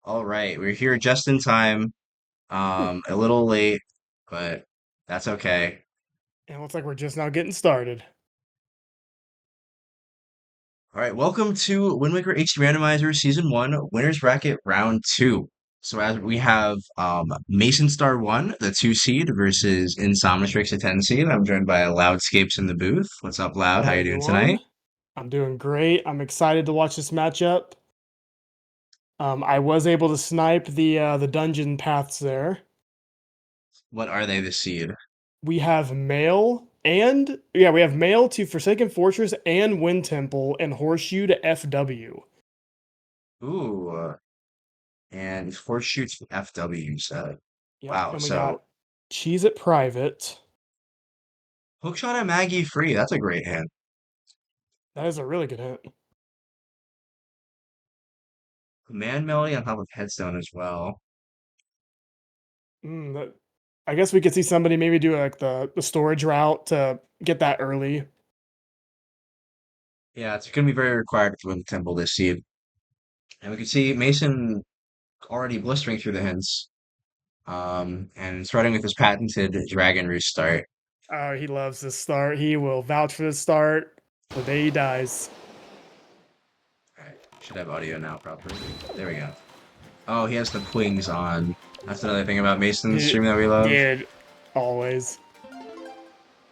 All right, we're here just in time. A little late, but that's okay. And it looks like we're just now getting started. All right, welcome to Wind Waker HD Randomizer Season 1, Winners Bracket Round 2. So as we have Masonstar1, the 2 seed, versus Insomnatrix, the 10 seed. I'm joined by Loudscapes in the booth. What's up, Loud? How Hello, you doing tonight? everyone. I'm doing great. I'm excited to watch this matchup. I was able to snipe the dungeon paths there. What are they this seed? We have mail to Forsaken Fortress and Wind Temple and Horseshoe to FW. Ooh, and Horseshoe to FW, you said. Yep, Wow, and we so got Cheese at Private. Hookshot at Maggie free. That's a great hint. That is a really good hint. Command Melody on top of Headstone as well. I guess we could see somebody maybe do like the storage route to get that early. Yeah, it's going to be very required to win the Temple this seed. And we can see Mason already blistering through the hints. And starting with his patented Dragon Roost start. Oh, he loves this start. He will vouch for this start till the day he dies. Alright, should have audio now properly. There we go. Oh, he has the Quings on. That's another thing about Mason's Dude, stream that we love. dude, always.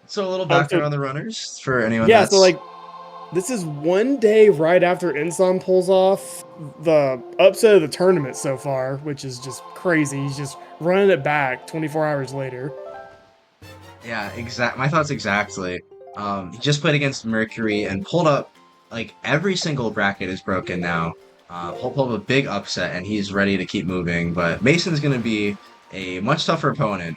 So a little So background on the runners for anyone yeah, so that's like this is one day right after Insom pulls off the upset of the tournament so far, which is just crazy. He's just running it back 24 hours later. yeah, exact. My thoughts exactly. He just played against Mercury and pulled up like every single bracket is broken now. He'll pull up a big upset and he's ready to keep moving. But Mason's going to be a much tougher opponent.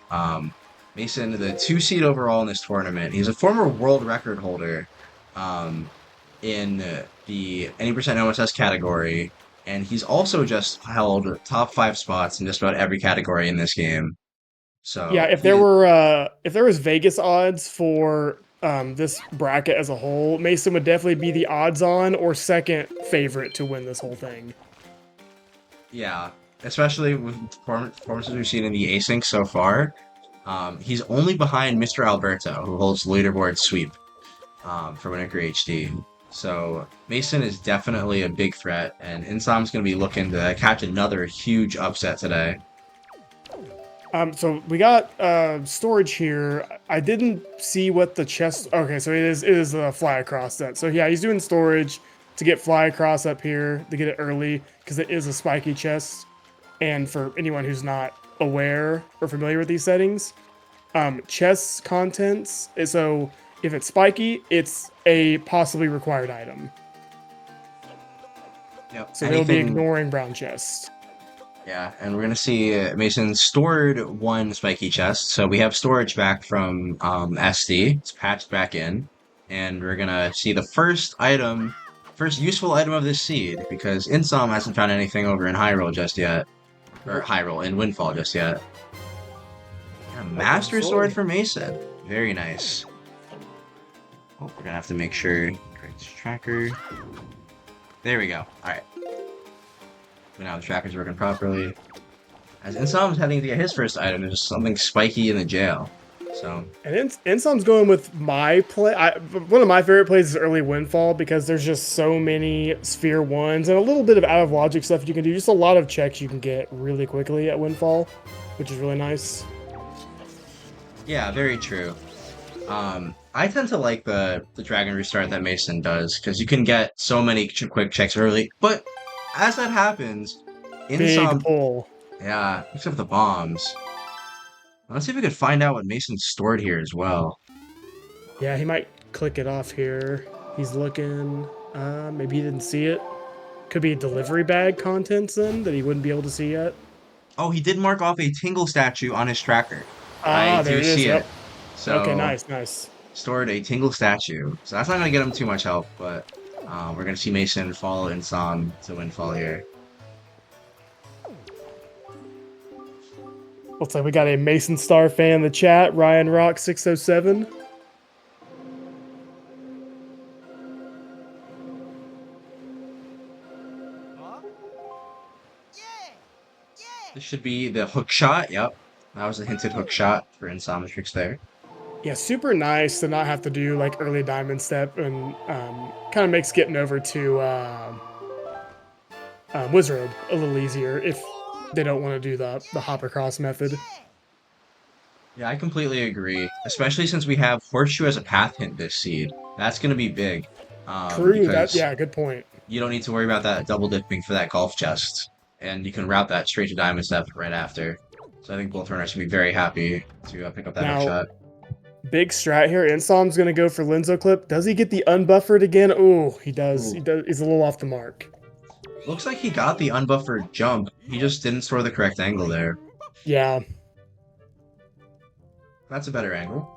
Mason, the 2 seed overall in this tournament. He's a former world record holder in the any percent OSS category, and he's also just held top 5 spots in just about every category in this game. Yeah, So he if there was Vegas odds for this bracket as a whole, Mason would definitely be the odds on or second favorite to win this whole thing. Yeah, especially with performances we've seen in the async so far. He's only behind Mr. Alberto, who holds leaderboard sweep for Winnaker HD. So Mason is definitely a big threat, and Insom's going to be looking to catch another huge upset today. So we got storage here. I didn't see what the chest. Okay, so it is a fly across set. So yeah, he's doing storage to get fly across up here to get it early because it is a spiky chest. And for anyone who's not aware or familiar with these settings, chest contents. So if it's spiky, it's a possibly required item. Yep. So they'll be Anything, ignoring brown chest. yeah. And we're going to see Mason stored one spiky chest. So we have storage back from SD. It's patched back in. And we're going to see the first useful item of this seed, because Insom hasn't found anything over in Hyrule just yet. Or Nope. Hyrule in Windfall just yet. Yeah, Okay, Master Sword slowly. for Mason. Very nice. Oh, we're gonna have to make sure correct tracker. There we go. All right. So now the tracker's working properly. As Insom's heading to get his first item, there's something spiky in the jail. So And Insom's going with my play. One of my favorite plays is early Windfall because there's just so many Sphere 1s and a little bit of out of logic stuff you can do. Just a lot of checks you can get really quickly at Windfall, which is really nice. yeah, very true. I tend to like the dragon restart that Mason does because you can get so many quick checks early. But as that happens, Big Insom, pull. yeah, picks up the bombs. Let's see if we could find out what Mason stored here as well. Yeah, he might click it off here. He's looking. Maybe he didn't see it. Could be delivery bag contents then that he wouldn't be able to see yet. Oh, he did mark off a Tingle statue on his tracker. I Ah, there do it is. see it. Yep. Okay, So, nice, nice. stored a Tingle statue. So that's not going to get him too much help, but we're going to see Mason follow Insom to windfall here. Looks like we got a Mason Star fan in the chat. Ryan Rock 607. This should be the hook shot. Yep. That was a hinted hook shot for Insomnatrix there. Yeah, super nice to not have to do like early diamond step, and kind of makes getting over to Wizrobe a little easier if they don't want to do the hop across method. Yeah, I completely agree. Especially since we have Horseshoe as a path hint this seed. That's going to be big. True, that Because yeah, good point. you don't need to worry about that double dipping for that golf chest. And you can route that straight to Diamond Step right after. So I think both runners should be very happy to pick up that hook Now, shot. big strat here. Insom's gonna go for Linzo Clip. Does he get the unbuffered again? Oh, he does. He Ooh. does. He's a little off the mark. Looks like he got the unbuffered jump. He just didn't store the correct angle there. Yeah. That's a better angle.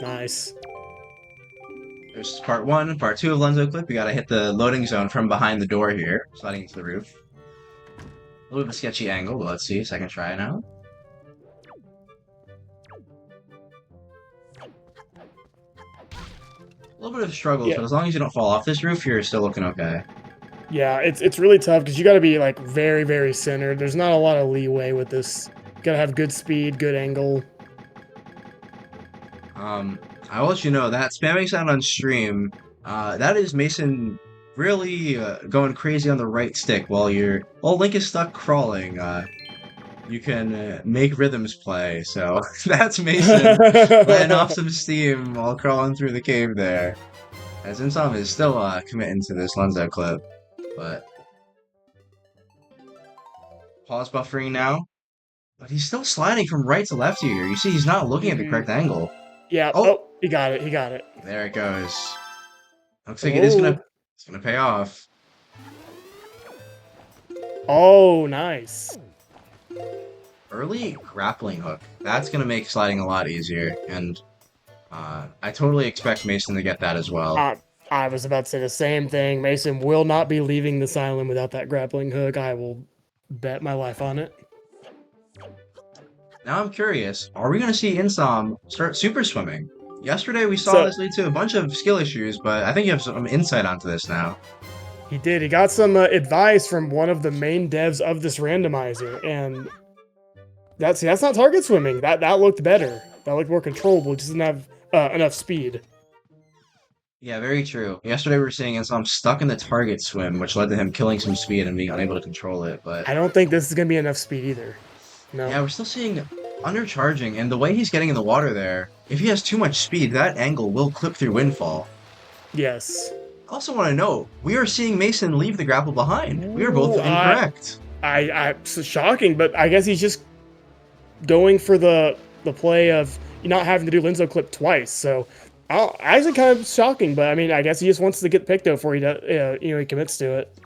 Nice. There's part one, part two of Lenzo Clip. We gotta hit the loading zone from behind the door here, sliding into the roof. A little bit of a sketchy angle, but let's see. Second try now. A little bit of struggles, Yeah. but as long as you don't fall off this roof, you're still looking okay. Yeah, it's really tough because you got to be like very, very centered. There's not a lot of leeway with this. Got to have good speed, good angle. I'll let you know that spamming sound on stream, that is Mason really going crazy on the right stick while Link is stuck crawling. You can make rhythms play, so that's Mason letting off some steam while crawling through the cave there. As Insom is still committing to this Lenzo clip, but pause buffering now. But he's still sliding from right to left here. You see, he's not looking at the correct angle. Yeah. Oh, Oh, he got it. He got it. there it goes. Looks like Oh. it's gonna pay off. Oh, nice. Early grappling hook. That's gonna make sliding a lot easier, and I totally expect Mason to get that as well. I was about to say the same thing. Mason will not be leaving this island without that grappling hook. I will bet my life on it. Now I'm curious, are we gonna see Insom start super swimming? Yesterday we saw So this lead to a bunch of skill issues, but I think you have some insight onto this now. he did. He got some advice from one of the main devs of this randomizer, and that's not target swimming. That looked better. That looked more controllable. It just didn't have enough speed. Yeah, very true. Yesterday we were seeing Insom stuck in the target swim, which led to him killing some speed and being unable to control it, but I don't think this is gonna be enough speed either. No. yeah, we're still seeing undercharging, and the way he's getting in the water there, if he has too much speed, that angle will clip through Windfall. Yes. I also want to note, we are seeing Mason leave the grapple behind. We are both Ooh, incorrect. It's shocking, but I guess he's just going for the play of not having to do Linzo clip twice. So, actually kind of shocking, but I mean, I guess he just wants to get picked before he does, he commits to it.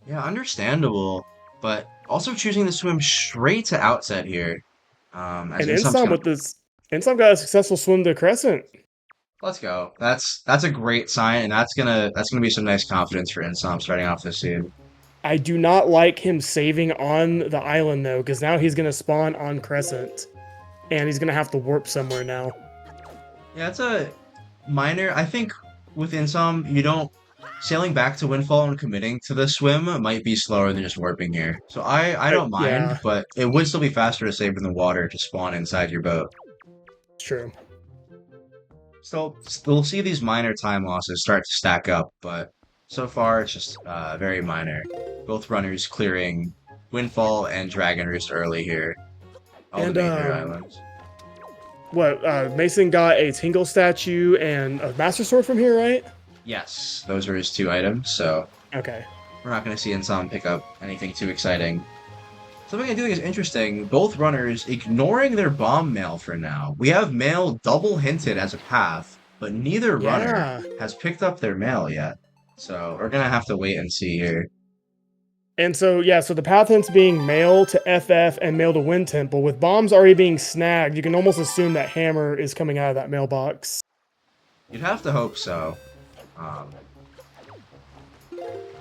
Yeah, understandable, but also choosing to swim straight to outset here. As And Insom's Insom got a successful swim to Crescent. let's go. That's a great sign, and that's gonna be some nice confidence for Insom starting off this seed. I do not like him saving on the island though, because now he's gonna spawn on Crescent, and he's gonna have to warp somewhere now. Yeah, it's a minor. I think with Insom, you don't sailing back to Windfall and committing to the swim might be slower than just warping here. So I don't mind, Yeah, but it would still be faster to save in the water to spawn inside your boat. it's true. So we'll see these minor time losses start to stack up, but so far it's just very minor. Both runners clearing Windfall and Dragon Roost early here. All And the major islands. Mason got a Tingle statue and a Master Sword from here, right? Yes, those are his two items, so Okay. we're not going to see Insom pick up anything too exciting. Something I do think is interesting, both runners ignoring their bomb mail for now. We have mail double hinted as a path, but neither runner Yeah. has picked up their mail yet. So we're going to have to wait and see here. And so, yeah, so the path hints being mail to FF and mail to Wind Temple. With bombs already being snagged, you can almost assume that hammer is coming out of that mailbox. You'd have to hope so.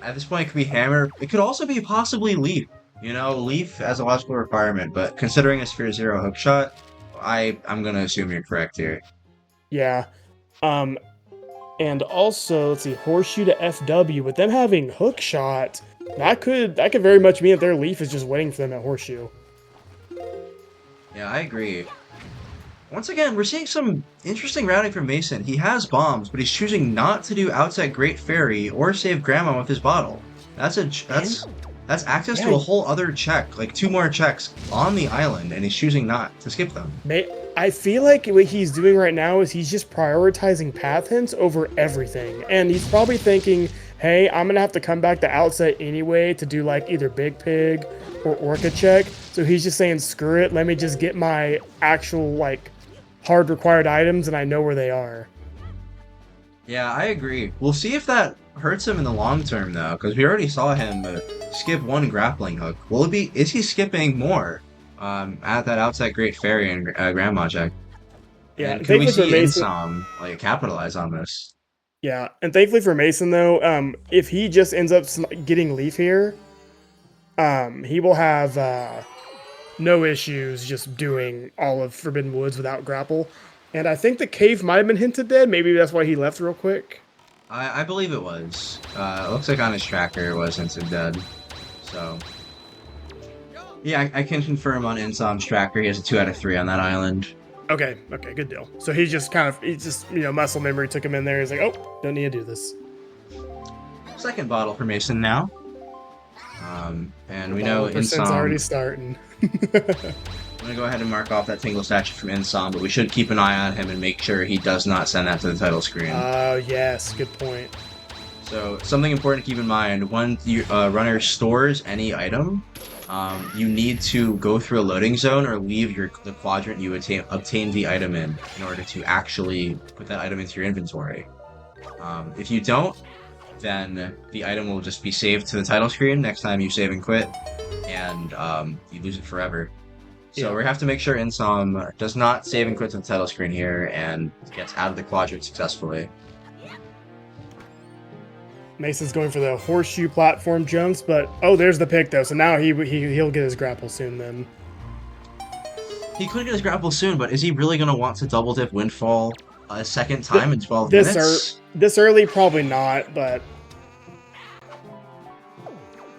At this point, it could be hammer. It could also be possibly leaf. You know, leaf as a logical requirement, but considering a Sphere Zero hookshot, I'm gonna assume you're correct here. Yeah. Um, and also, let's see, horseshoe to FW. With them having hook shot, that could very much mean that their leaf is just waiting for them at horseshoe. Yeah, I agree. Once again, we're seeing some interesting routing from Mason. He has bombs, but he's choosing not to do outside Great Fairy or save Grandma with his bottle. That's a And that's access to yeah, a whole other check, like two more checks on the island, and he's choosing not to skip them. I feel like what he's doing right now is he's just prioritizing path hints over everything. And he's probably thinking, hey, I'm going to have to come back to outset anyway to do like either Big Pig or Orca check. So he's just saying, screw it. Let me just get my actual like hard required items and I know where they are. Yeah, I agree. We'll see if that hurts him in the long term, though, because we already saw him skip one grappling hook. Will it be? Is he skipping more at that outside Great Fairy and Grandma check? Yeah, And and could we thankfully for see Mason, Insom like capitalize on this? yeah, and thankfully for Mason though, if he just ends up getting Leaf here, he will have no issues just doing all of Forbidden Woods without grapple. And I think the cave might have been hinted dead. Maybe that's why he left real quick. I believe it was. It looks like on his tracker it was Instant Dead. So yeah, I can confirm on Insom's tracker he has a 2 out of 3 on that island. Okay, good deal. So he's just, muscle memory took him in there. He's like, oh, don't need to do this. Second bottle for Mason now. And we know Percent's Insom. already starting. I'm gonna go ahead and mark off that Tingle statue from Insom, but we should keep an eye on him and make sure he does not send that to the title screen. Oh, yes, good point. So something important to keep in mind, when the runner stores any item, you need to go through a loading zone or leave the quadrant you obtained the item in order to actually put that item into your inventory. If you don't, then the item will just be saved to the title screen next time you save and quit, and you lose it forever. So Yeah. we have to make sure Insom does not save and quit to the title screen here and gets out of the quadrant successfully. Mason's going for the horseshoe platform jumps, but oh, there's the pick though. So now he'll get his grapple soon then. He could get his grapple soon, but is he really going to want to double dip Windfall a second time in 12 minutes? This early, probably not, but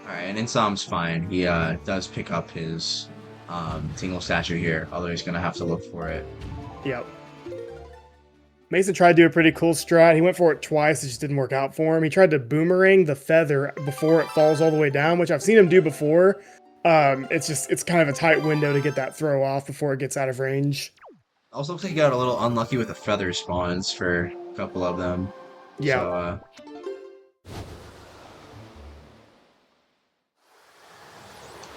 Alright, and Insom's fine. He does pick up his Tingle statue here, although he's going to have to look for it. yep. Mason tried to do a pretty cool strat. He went for it twice. It just didn't work out for him. He tried to boomerang the feather before it falls all the way down, which I've seen him do before. It's kind of a tight window to get that throw off before it gets out of range. Also looks like he got a little unlucky with the feather spawns for a couple of them. Yeah. So,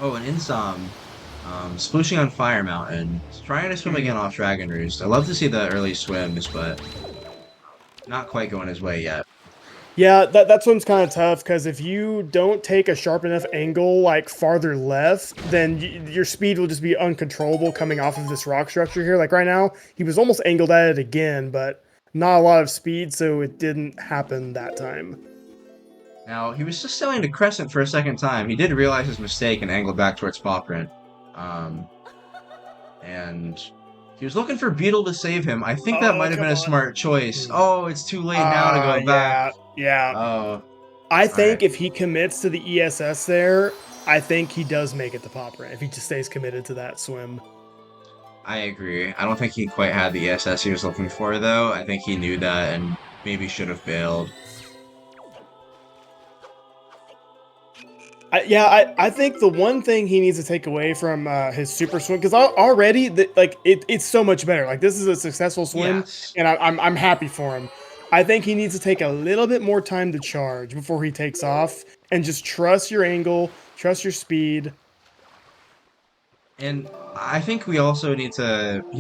oh, and Insom, splooshing on Fire Mountain, trying to swim again off Dragon Roost. I love to see the early swims, but not quite going his way yet. Yeah, that swims kind of tough because if you don't take a sharp enough angle, like farther left, then your speed will just be uncontrollable coming off of this rock structure here. Like right now, he was almost angled at it again, but not a lot of speed, so it didn't happen that time. Now, he was just sailing to Crescent for a second time. He did realize his mistake and angled back towards Paw Print. And he was looking for Beetle to save him. I think that might have been a smart choice. Oh, it's too late now to go back. Yeah. Oh. I think if he commits to the ESS there, I think he does make it to Paw Print if he just stays committed to that swim. I agree. I don't think he quite had the ESS he was looking for, though. I think he knew that and maybe should have bailed. I think the one thing he needs to take away from his super swim, because already it's so much better. Like this is a successful swim, Yes. and I'm happy for him. I think he needs to take a little bit more time to charge before he takes off, and just trust your angle, trust your speed. And I think we also he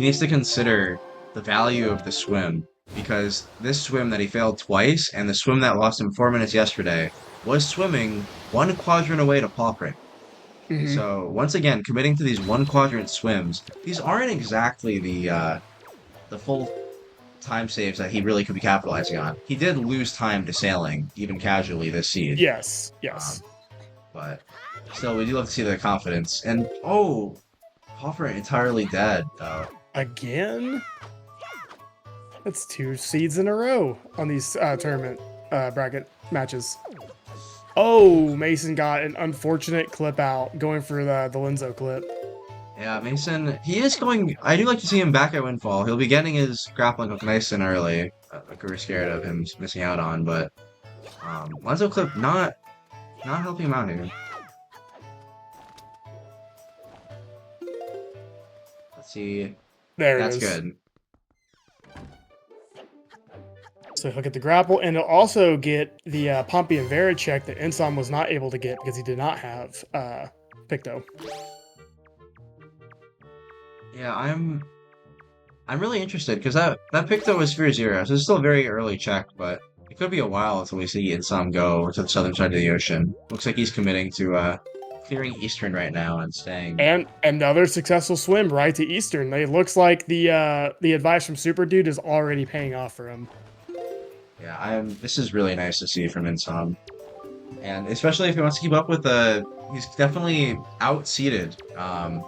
needs to consider the value of the swim, because this swim that he failed twice and the swim that lost him 4 minutes yesterday was swimming one quadrant away to Paw Print. Mm-hmm. So once again, committing to these one quadrant swims, these aren't exactly the full time saves that he really could be capitalizing on. He did lose time to sailing, even casually, this seed. Yes. But still, we do love to see the confidence. And oh, Paw Print entirely dead, though. Again? That's 2 seeds in a row on these tournament bracket matches. Oh, Mason got an unfortunate clip out going for the Linzo clip. Yeah, Mason, he is going. I do like to see him back at Windfall. He'll be getting his grappling hook nice and early. Like we were scared of him missing out on, but Lonzo Clip not helping him out here. Let's see. There it That's is. good. So he'll get the grapple, and he'll also get the Pompey and Vera check that Insom was not able to get because he did not have Picto. Yeah, I'm really interested because that Picto was Sphere Zero, so it's still a very early check, but it could be a while until we see Insom go to the southern side of the ocean. Looks like he's committing to clearing Eastern right now and staying. And another successful swim right to Eastern. It looks like the advice from Super Dude is already paying off for him. Yeah, this is really nice to see from Insom. And especially if he wants to keep up with he's definitely outseeded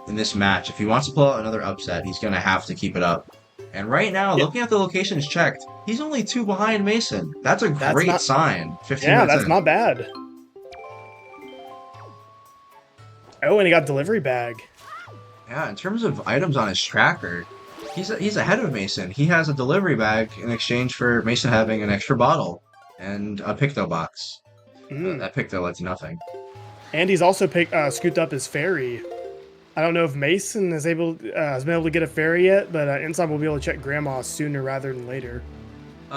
in this match. If he wants to pull out another upset, he's gonna have to keep it up. And right now, looking at the locations checked, he's only 2 behind Mason. That's a great sign. 15 Yeah, minutes that's in. not bad. Oh, and he got delivery bag. Yeah, in terms of items on his tracker, he's ahead of Mason. He has a delivery bag in exchange for Mason having an extra bottle and a Picto box. That Picto lets nothing. And he's also scooped up his fairy. I don't know if Mason has been able to get a fairy yet, but Insom will be able to check Grandma sooner rather than later.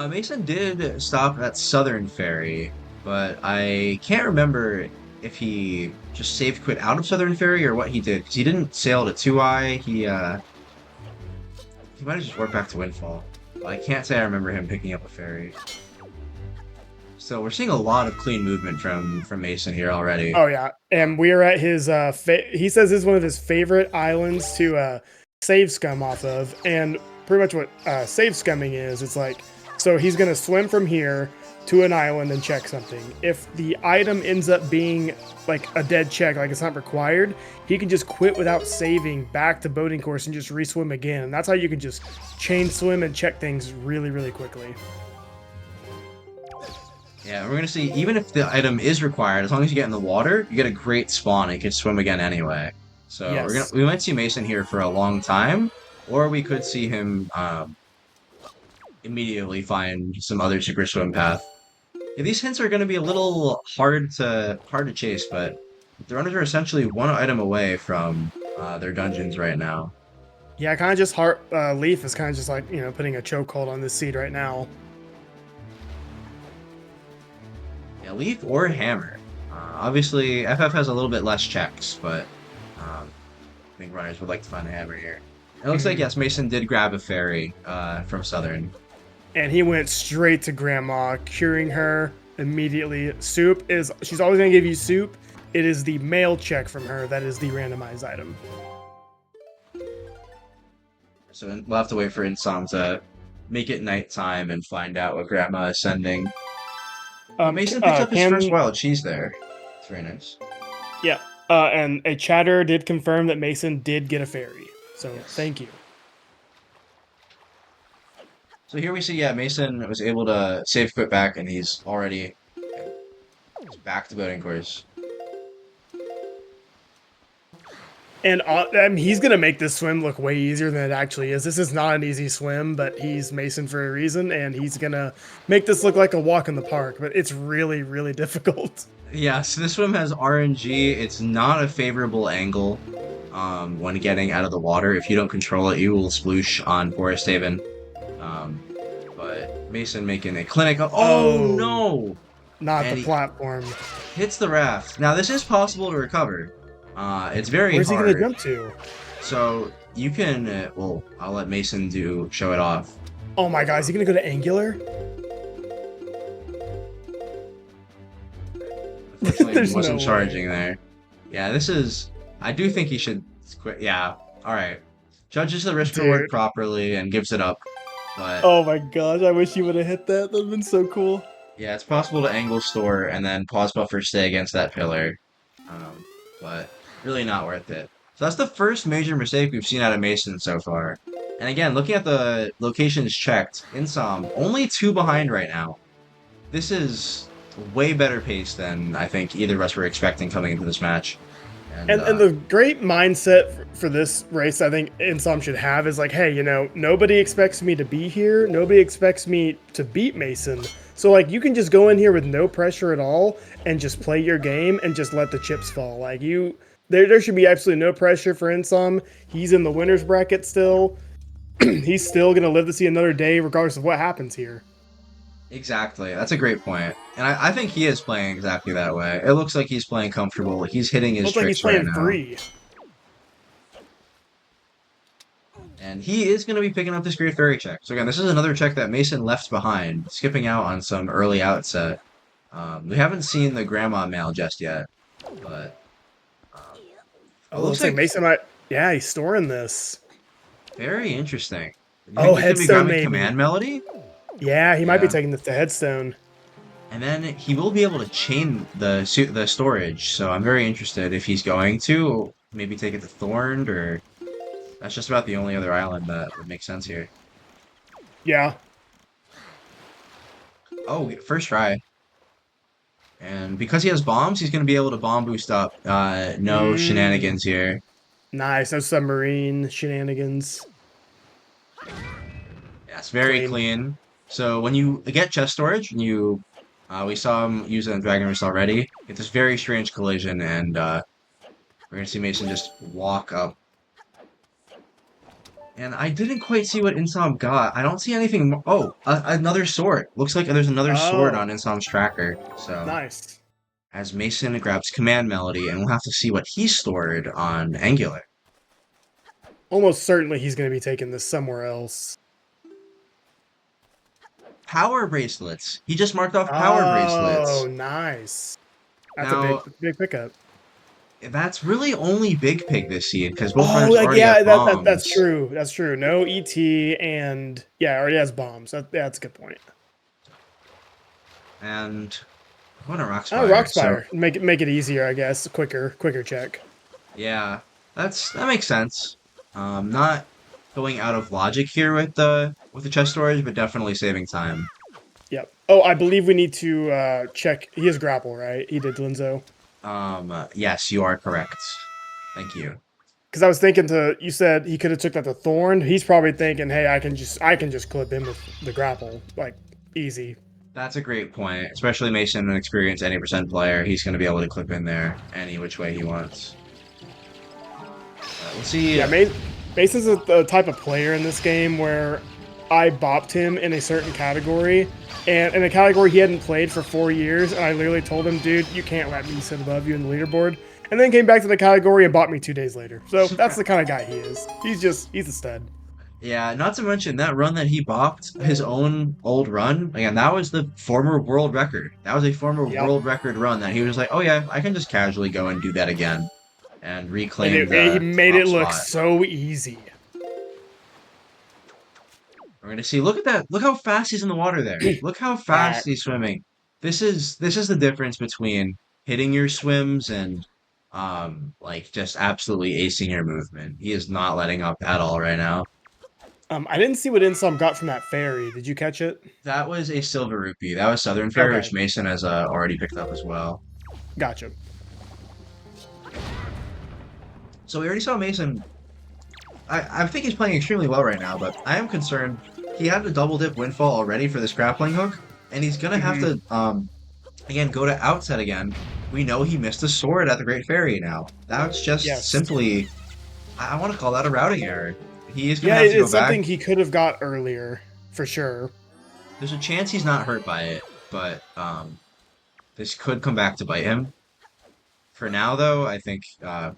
Mason did stop at Southern Ferry, but I can't remember if he just saved quit out of Southern Ferry or what he did, because he didn't sail to 2-Eye. He might have just worked back to Windfall. But I can't say I remember him picking up a ferry. So we're seeing a lot of clean movement from Mason here already. Oh yeah, and we are at his. He says this is one of his favorite islands to save scum off of, and pretty much what save scumming is. It's like, so he's gonna swim from here to an island and check something. If the item ends up being like a dead check, like it's not required, he can just quit without saving back to boating course and just re-swim again. And that's how you can just chain swim and check things really, really quickly. Yeah, we're gonna see, even if the item is required, as long as you get in the water, you get a great spawn and you can swim again anyway. So Yes. we might see Mason here for a long time, or we could see him immediately find some other super swim path. Yeah, these hints are gonna be a little hard to chase, but the runners are essentially 1 item away from their dungeons right now. Yeah, kind of just Leaf is kind of just like, you know, putting a chokehold on this seed right now. Yeah, Leaf or Hammer. Obviously, FF has a little bit less checks, but I think runners would like to find a Hammer here. It looks like, yes, Mason did grab a fairy from Southern. And he went straight to Grandma, curing her immediately. She's always going to give you soup. It is the mail check from her that is the randomized item. So we'll have to wait for Insom to make it nighttime and find out what Grandma is sending. Mason picked up his first wild cheese there. It's very nice. Yeah, and a chatter did confirm that Mason did get a fairy. So Yes. thank you. So here we see, yeah, Mason was able to save quit back, and he's already back to boating course. And he's going to make this swim look way easier than it actually is. This is not an easy swim, but he's Mason for a reason, and he's going to make this look like a walk in the park, but it's really, really difficult. Yeah, so this swim has RNG. It's not a favorable angle when getting out of the water. If you don't control it, you will sploosh on Forest Haven. But Mason making a clinic. Oh no! Not And the platform. hits the raft. Now this is possible to recover. It's very Where's he hard. going to jump to? So you can. Well, I'll let Mason show it off. Oh my god, is he going to go to Angular? Unfortunately, There's he wasn't no way. charging there. Yeah, this is. I do think he should quit. Yeah. All right. Judges the risk reward Dude. properly and gives it up. But Oh my gosh, I wish you would have hit that. That would have been so cool. yeah, it's possible to angle store and then pause buffer stay against that pillar. But really not worth it. So that's the first major mistake we've seen out of Mason so far. And again, looking at the locations checked, Insom only 2 behind right now. This is way better pace than I think either of us were expecting coming into this match. And And the great mindset for this race I think Insom should have is like, hey, nobody expects me to be here. Nobody expects me to beat Mason. So like you can just go in here with no pressure at all and just play your game and just let the chips fall. Like there should be absolutely no pressure for Insom. He's in the winners bracket still. He's still gonna live to see another day regardless of what happens here. exactly, that's a great point. And I think he is playing exactly that way. It looks like he's playing comfortable. He's hitting his Looks like he's tricks right playing now. free. And he is going to be picking up this Great Fairy check. So again, this is another check that Mason left behind, skipping out on some early outset. We haven't seen the Grandma mail just yet, but it Oh, looks looks like like Mason might. Yeah, he's storing this. very interesting. You think Oh, he's going to be headstone grabbing maybe. Command Melody? Yeah, he might be Yeah. taking this to headstone. And then he will be able to chain the storage, so I'm very interested if he's going to maybe take it to Thorned, or that's just about the only other island that would make sense here. Yeah. Oh, first try. And because he has bombs, he's going to be able to bomb boost up. No Mm, shenanigans here. nice. No submarine shenanigans. Yeah, it's very Clean. clean. So when you get chest storage, and we saw him use it in Dragon Race already, get this very strange collision, and we're going to see Mason just walk up. And I didn't quite see what Insom got. I don't see anything more. Oh, another sword. Looks like there's another sword Oh, on Insom's tracker. So nice. as Mason grabs Command Melody, and we'll have to see what he stored on Angular. Almost certainly he's going to be taking this somewhere else. Power bracelets. He just marked off power Oh, bracelets. nice. That's a Now, big pickup. that's really only Big Pig this seed because both Oh, runners like already have yeah, that's bombs. true. That's true. No ET and yeah, already has bombs. That's a good point. And what a rock Oh, spire. So Rockspire. Make it easier, I guess. Quicker check. yeah, that makes sense. Not going out of logic here with the chest storage, but definitely saving time. Yep. Oh, I believe we need to check. He has grapple, right? He did Linzo. Yes, you are correct. Thank you. Because I was thinking you said he could have took that to Thorn. He's probably thinking, hey, I can just clip him with the grapple, like easy. That's a great point, especially Mason, an experienced 80% player. He's going to be able to clip in there any which way he wants. Let's see. Yeah, Mason's the type of player in this game where I bopped him in a certain category, and in a category he hadn't played for 4 years, and I literally told him, dude, you can't let me sit above you in the leaderboard. And then came back to the category and bought me 2 days later. So that's the kind of guy he is. He's a stud. Yeah, not to mention that run that he bopped, his own old run. Again, that was the former world record. That was a former Yep. world record run that he was like, oh yeah, I can just casually go and do that again and And reclaim he the made top it look spot. so easy. We're gonna see. Look at that. Look how fast he's in the water there. Look how Yeah. fast he's swimming. This is the difference between hitting your swims and like just absolutely acing your movement. He is not letting up at all right now. I didn't see what Insom got from that fairy. Did you catch it? That was a silver rupee. That was Southern Fairy, Okay, which Mason has already picked up as well. gotcha. So we already saw Mason. I think he's playing extremely well right now, but I am concerned. He had the double dip windfall already for this grappling hook, and he's gonna have Hmm. to again go to outset again. We know he missed a sword at the Great Fairy now. That's just Yes. simply I want to call that a routing error. He is gonna Yeah, have to go it's back. something he could have got earlier, for sure. There's a chance he's not hurt by it, but this could come back to bite him. For now, though, I think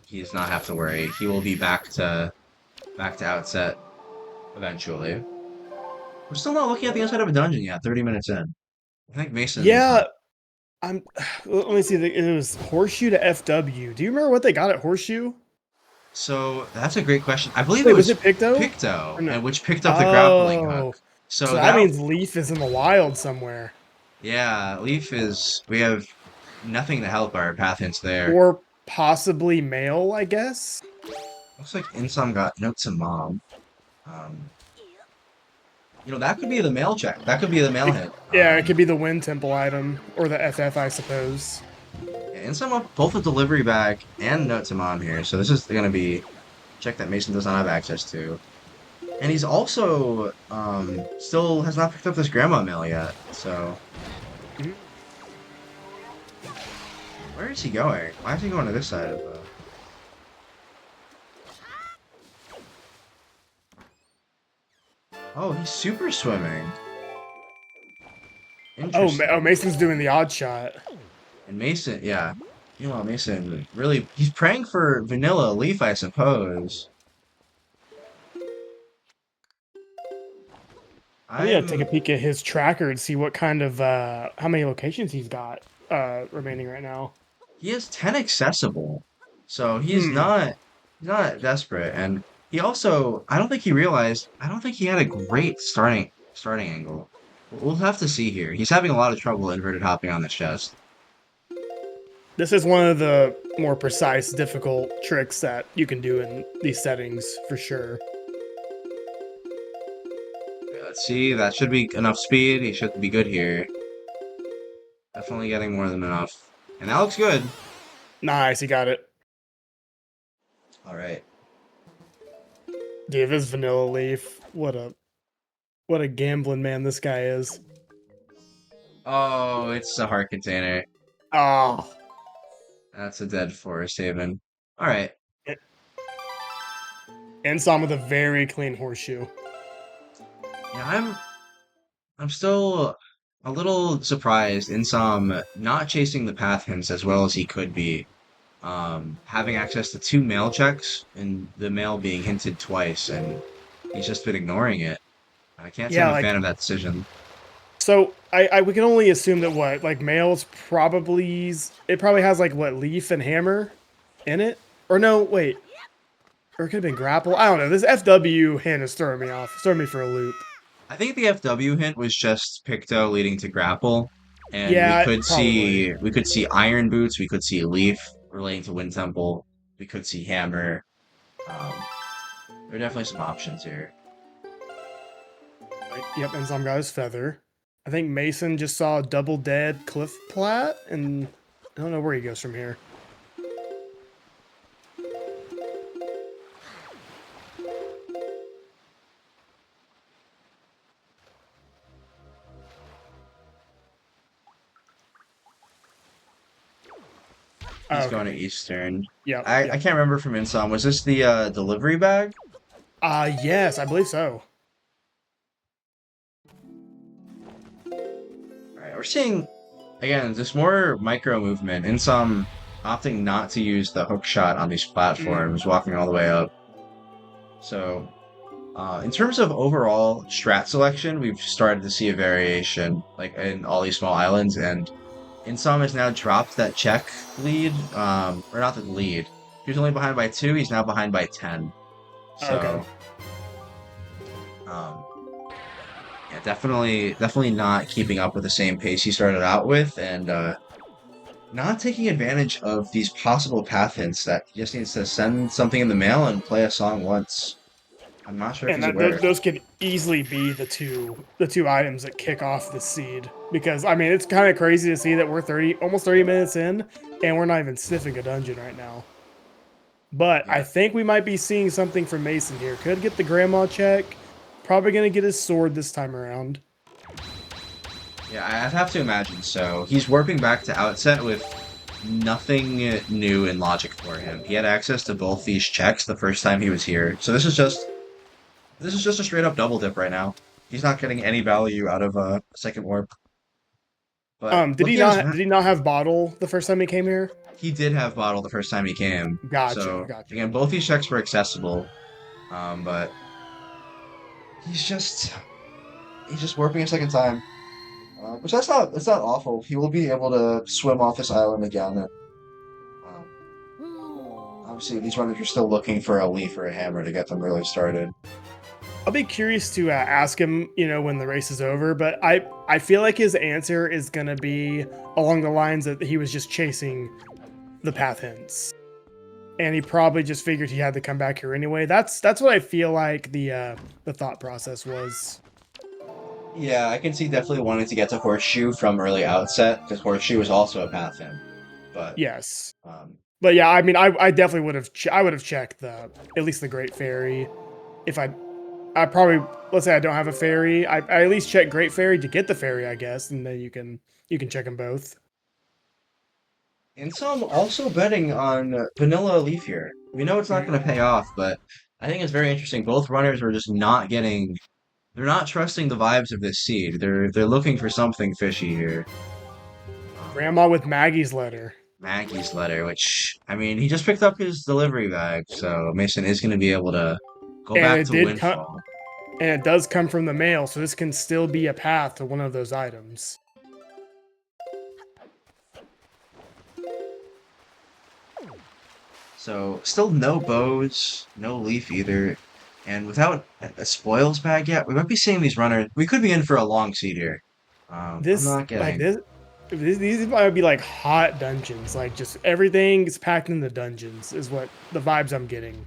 he does not have to worry. He will be back to outset eventually. We're still not looking at the inside of a dungeon yet. 30 minutes in. I think Mason. Yeah, I'm. Let me see. It was Horseshoe to FW. Do you remember what they got at Horseshoe? So that's a great question. I believe it Wait, was was it Picto? Picto, Or no? and which picked up the grappling hook. Oh, So so that that means Leaf is in the wild somewhere, yeah, Leaf is. We have nothing to help our path hints there. or possibly male, I guess. Looks like Insom got notes to mom. Um, that could be the mail check. That could be the mail hit. Yeah, it could be the Wind Temple item or the FF, I suppose. And some of both a delivery bag and note to mom here. So this is gonna be a check that Mason does not have access to. And he's also still has not picked up this grandma mail yet. So Mhm. where is he going? Why is he going to this side of the? Oh, he's super swimming. Oh, Interesting. Mason's doing the odd shot. And Mason, yeah. Meanwhile, Mason really he's praying for Vanilla Leaf, I suppose. I'm gonna take a I'm peek at his tracker and see what kind of how many locations he's got remaining right now. he has 10 accessible. So Hmm. he's not desperate. And he also I don't think he had a great starting angle. We'll have to see here. He's having a lot of trouble inverted hopping on this chest. This is one of the more precise, difficult tricks that you can do in these settings for sure. Okay, let's see, that should be enough speed. He should be good here. Definitely getting more than enough. And that looks good. Nice, he got it. All right. Dude, this Vanilla Leaf, what a gambling man this guy is. Oh, it's a heart container. Oh, That's a dead forest haven. All right. and some with a very clean horseshoe. Yeah, I'm still a little surprised in some not chasing the path hints as well as he could be. Having access to two mail checks and the mail being hinted twice, and he's just been ignoring it. I can't say I'm Yeah, a fan like of that decision. so I we can only assume that what like males probably it probably has like what leaf and hammer in it, or no, wait, or it could have been grapple. I don't know. This FW hint is throwing me off, throwing me for a loop. I think the FW hint was just Picto leading to grapple, and Yeah, probably. we could see Iron Boots, we could see Leaf relating to Wind Temple, we could see Hammer. Um, there are definitely some options here. Right. Yep, and some guy's feather. I think Mason just saw a double dead cliff plat, and I don't know where he goes from here. Oh, He's okay. going to Eastern. Yep, I yep. can't remember from Insom. Was this the delivery bag? Yes, I believe so. All right, we're seeing again just more micro movement. Insom opting not to use the hook shot on these Mm. platforms, walking all the way up. So, in terms of overall strat selection, we've started to see a variation, like in all these small islands, and Insom has now dropped that check lead, or not the lead. He was only behind by 2, he's now behind by 10. Okay. So, um, yeah, definitely not keeping up with the same pace he started out with, and not taking advantage of these possible path hints that he just needs to send something in the mail and play a song once. I'm not sure if And he's that aware. those could easily be the two items that kick off the seed, because I mean it's kind of crazy to see that we're 30 almost 30 minutes in and we're not even sniffing a dungeon right now. But I Yeah, think we might be seeing something from Mason here. Could get the grandma check. Probably gonna get his sword this time around. yeah, I'd have to imagine so. He's warping back to Outset with nothing new in logic for him. He had access to both these checks the first time he was here, so this is just a straight up double dip right now. He's not getting any value out of a second warp. But looking at his Did he not have bottle the first time he came here? he did have bottle the first time he came. Gotcha, So gotcha. again, both these checks were accessible. But he's just warping a second time, which that's not awful. He will be able to swim off this island again. And, um, obviously, these runners are still looking for a leaf or a hammer to get them really started. I'll be curious to ask him, when the race is over. But I feel like his answer is gonna be along the lines that he was just chasing the path hints, and he probably just figured he had to come back here anyway. That's what I feel like the thought process was. Yeah, I can see definitely wanting to get to Horseshoe from early outset because Horseshoe is also a path in. But Yes. um, But yeah, I mean, I definitely would have. I would have checked the at least the Great Fairy. If I probably let's say I don't have a fairy, I at least check Great Fairy to get the fairy, I guess, and then you can check them both. and some also betting on Vanilla Leaf here. We know it's not going to pay off, but I think it's very interesting. Both runners were just not getting. They're not trusting the vibes of this seed. They're looking for something fishy here. Um, Grandma with Maggie's letter, Maggie's letter, which I mean, he just picked up his delivery bag, so Mason is going to be able to go and back it to did come, Windfall. and it does come from the mail, so this can still be a path to one of those items. So still no bows, no leaf either, and without a spoils bag yet, we might be seeing these runners. We could be in for a long seed here. I'm This not like getting. this. These might be like hot dungeons, like just everything is packed in the dungeons, is what the vibes I'm getting.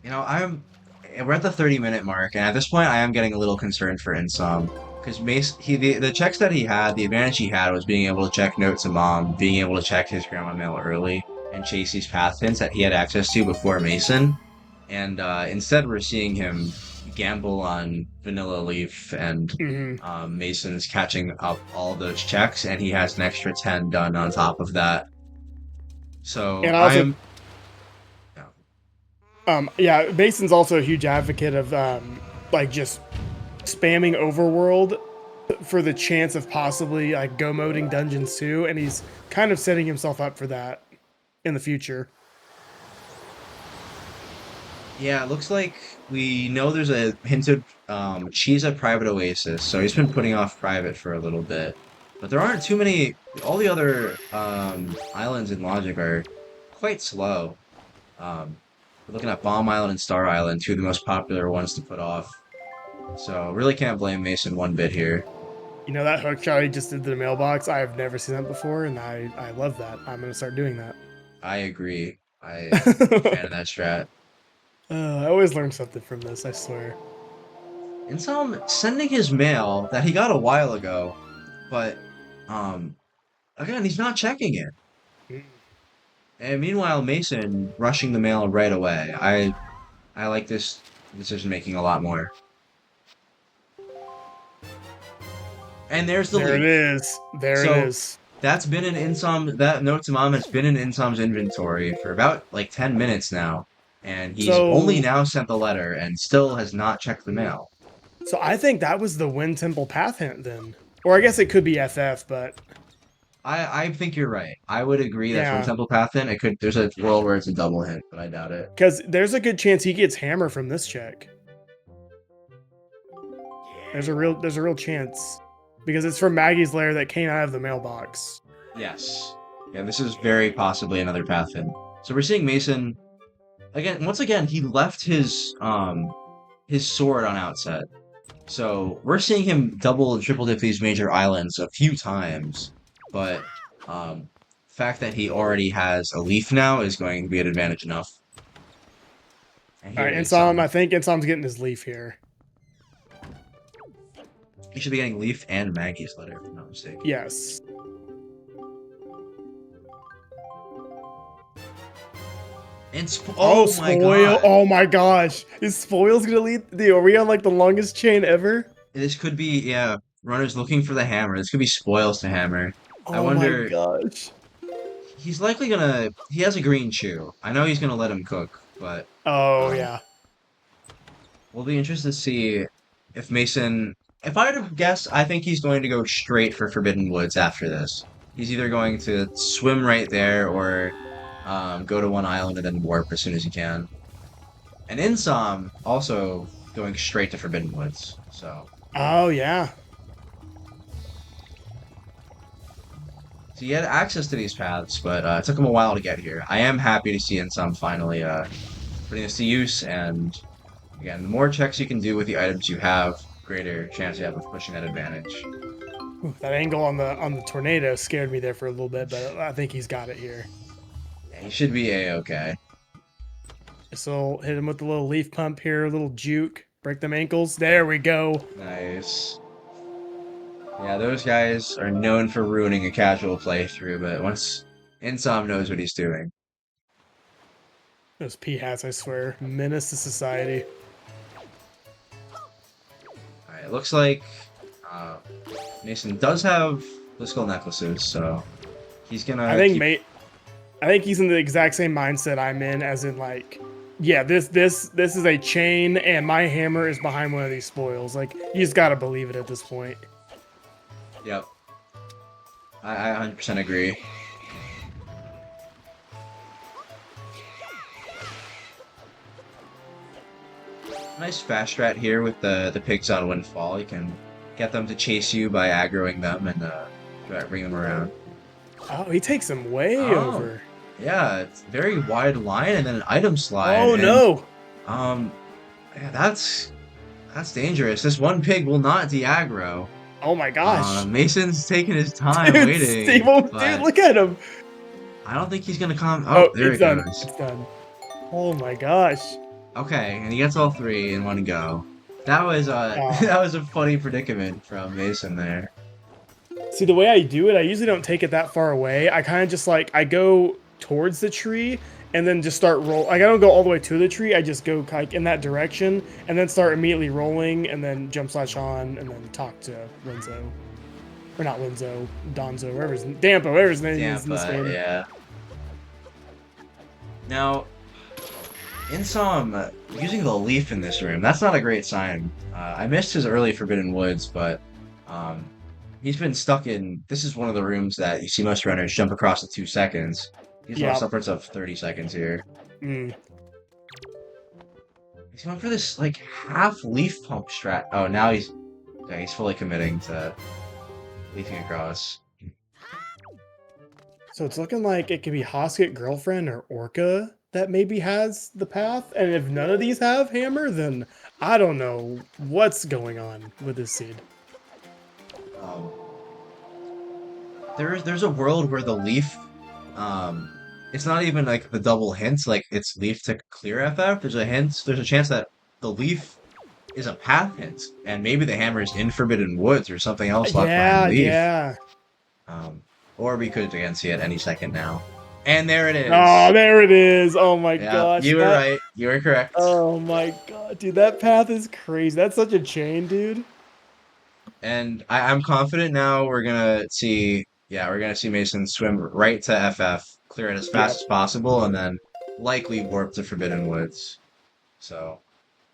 We're at the 30-minute mark, and at this point, I am getting a little concerned for Insom because the checks that he had, the advantage he had was being able to check notes to mom, being able to check his grandma mail early, and chase these path hints that he had access to before Mason. And instead, we're seeing him gamble on Vanilla Leaf, and Hmm. Mason's catching up all those checks, and he has an extra 10 done on top of that. So And I also I'm. Yeah. yeah, Mason's also a huge advocate of like just spamming overworld for the chance of possibly like go moding dungeons too, and he's kind of setting himself up for that in the future. Yeah, it looks like we know there's a hinted she's a private oasis, so he's been putting off private for a little bit. But there aren't too many all the other islands in Logic are quite slow. We're looking at Bomb Island and Star Island, two of the most popular ones to put off. So really can't blame Mason one bit here. You know that hook shot he just did to the mailbox? I have never seen that before, and I love that. I'm gonna start doing that. I agree. I'm a fan of that strat. I always learn something from this. I swear. And some sending his mail that he got a while ago, but um again he's not checking it. And meanwhile, Mason rushing the mail right away. I like this decision making a lot more. And there's the There it leaf. is. There it So is. that's been in Insom. That note to mom has been in Insom's inventory for about like 10 minutes now, and he's only So now sent the letter and still has not checked the mail. so I think that was the Wind Temple path hint then, or I guess it could be FF, but I think you're right. I would agree that's one yeah, temple path in. It could there's a world where it's a double hint, but I doubt it. because there's a good chance he gets hammer from this check. There's a real chance because it's from Maggie's lair that came out of the mailbox. Yes. Yeah, this is very possibly another path in. So we're seeing Mason again. Once again, he left his sword on outset. So we're seeing him double and triple dip these major islands a few times, but the fact that he already has a leaf now is going to be an advantage enough. And All here right, is Insom. I think Insom's getting his leaf here. he should be getting leaf and Maggie's letter, if I'm not mistaken. Yes. And Oh, oh my spoil! god, Oh my gosh, is spoils gonna lead? Are we on like the longest chain ever? this could be yeah. Runners looking for the hammer. This could be spoils to hammer. I Oh my wonder. gosh. He's likely gonna. He has a green chew. I know he's gonna let him cook, but Oh um, yeah. we'll be interested to see if Mason. If I had to guess, I think he's going to go straight for Forbidden Woods after this. He's either going to swim right there or go to one island and then warp as soon as he can. And Insom also going straight to Forbidden Woods. Oh yeah. So he had access to these paths, but it took him a while to get here. I am happy to see Insom finally putting this to use, and again, the more checks you can do with the items you have, greater chance you have of pushing that advantage. Ooh, that angle on the tornado scared me there for a little bit, but I think he's got it here. He should be a-okay. So hit him with a little leaf pump here, a little juke, break them ankles. There we go. Nice. Yeah, those guys are known for ruining a casual playthrough, but once Insom knows what he's doing. Those pea hats, I swear, menace to society. Alright, it looks like uh, Mason does have the skull necklaces, so he's I gonna think keep. mate, I think he's in the exact same mindset I'm in, as in like, yeah, this is a chain, and my hammer is behind one of these spoils. Like, you just gotta believe it at this point. Yep, I 100% agree. Nice fast strat here with the pigs on Windfall. You can get them to chase you by aggroing them and bring them around. Oh, he takes him way Oh, over. yeah, it's very wide line and then an item slide, Oh and no! um, yeah, that's dangerous. This one pig will not de-aggro. Oh my gosh! Mason's taking his time Dude, waiting, Steve, oh, dude, but look at him! I don't think he's gonna come. Oh, Oh, there it's it done. goes. It's done. Oh my gosh! Okay, and he gets all three in one go. That was Uh, that was a funny predicament from Mason there. See, the way I do it, I usually don't take it that far away. I kind of just like, I go towards the tree and then just start roll. Like, I don't go all the way to the tree. I just go like in that direction and then start immediately rolling and then jump slash on and then talk to Linzo. Or not Linzo, Donzo, whatever his name Yeah, is in this but game. yeah. Now, in some using the leaf in this room, that's not a great sign. I missed his early Forbidden Woods, but um, he's been stuck in. This is one of the rooms that you see most runners jump across in 2 seconds. He's lost Yeah. upwards of 30 seconds here. Mm. He's going for this like half leaf pump strat. Oh, now he's fully committing to leafing across. So it's looking like it could be Hosket Girlfriend or Orca that maybe has the path. And if none of these have hammer, then I don't know what's going on with this seed. Um, there's a world where the leaf, um, it's not even like the double hints, like it's leaf to clear FF. There's a chance that the leaf is a path hint, and maybe the hammer is in Forbidden Woods or something else left behind Yeah, leaf. yeah. Um, or we could again see it any second now. And there it Oh, is. there it is. Oh my Yeah, gosh. you were right. You were correct. Oh my god, dude, that path is crazy. That's such a chain, dude. And I'm confident now we're gonna see Mason swim right to FF, clear it as Yeah. fast as possible, and then likely warp to Forbidden Woods. So,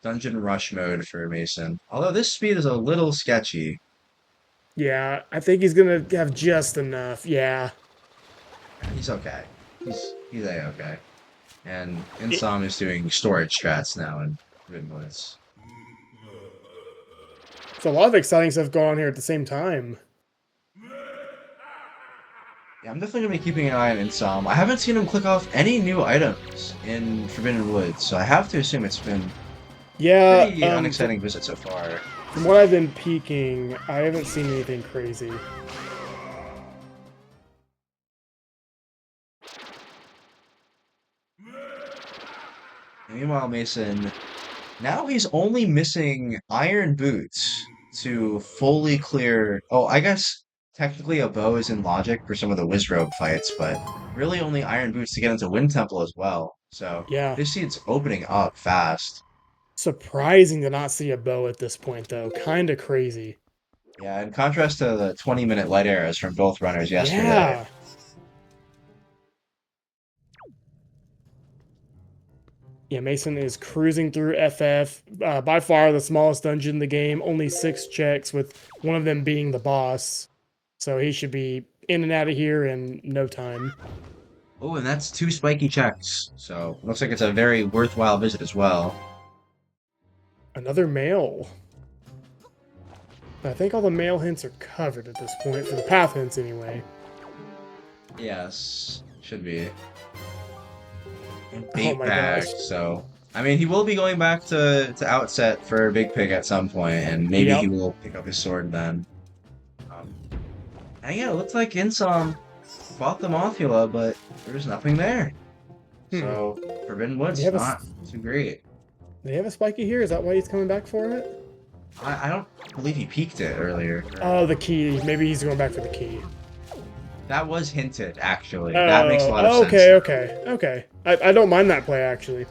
dungeon rush mode for Mason. Although this speed is a little sketchy. Yeah, I think he's gonna have just enough. Yeah. He's okay. He's a-okay. And It- Insom is doing storage strats now in Forbidden Woods. It's a lot of exciting stuff going on here at the same time. Yeah, I'm definitely gonna be keeping an eye on Insom. I haven't seen him click off any new items in Forbidden Woods, so I have to assume it's been Yeah, pretty unexciting visit so far. from what I've been peeking, I haven't seen anything crazy. Meanwhile, Mason, now he's only missing iron boots to fully clear. Oh, I guess technically a bow is in logic for some of the Wizrobe fights, but really only iron boots to get into Wind Temple as well. So Yeah. this seed's opening up fast. Surprising to not see a bow at this point, though. Kind of crazy. Yeah, in contrast to the 20-minute light arrows from both runners yesterday. Yeah. Yeah, Mason is cruising through FF. By far the smallest dungeon in the game. Only 6 checks, with one of them being the boss. So he should be in and out of here in no time. Oh, and that's 2 spiky checks. So looks like it's a very worthwhile visit as well. Another male. I think all the male hints are covered at this point, for the path hints anyway. Yes, should be. And Oh bait my bag, gosh. so I mean he will be going back to outset for Big Pig at some point, and maybe Yep. he will pick up his sword then. And yeah, it looks like Insom bought the Mothula, but there's nothing there. Hmm. So Forbidden Do they Wood's have not too great. they have a spiky here? Is that why he's coming back for it? I don't believe he peeked it earlier. Oh, the key. Maybe he's going back for the key. That was hinted, actually. That makes a lot of Oh, sense okay, now. okay, okay. I don't mind that play, actually.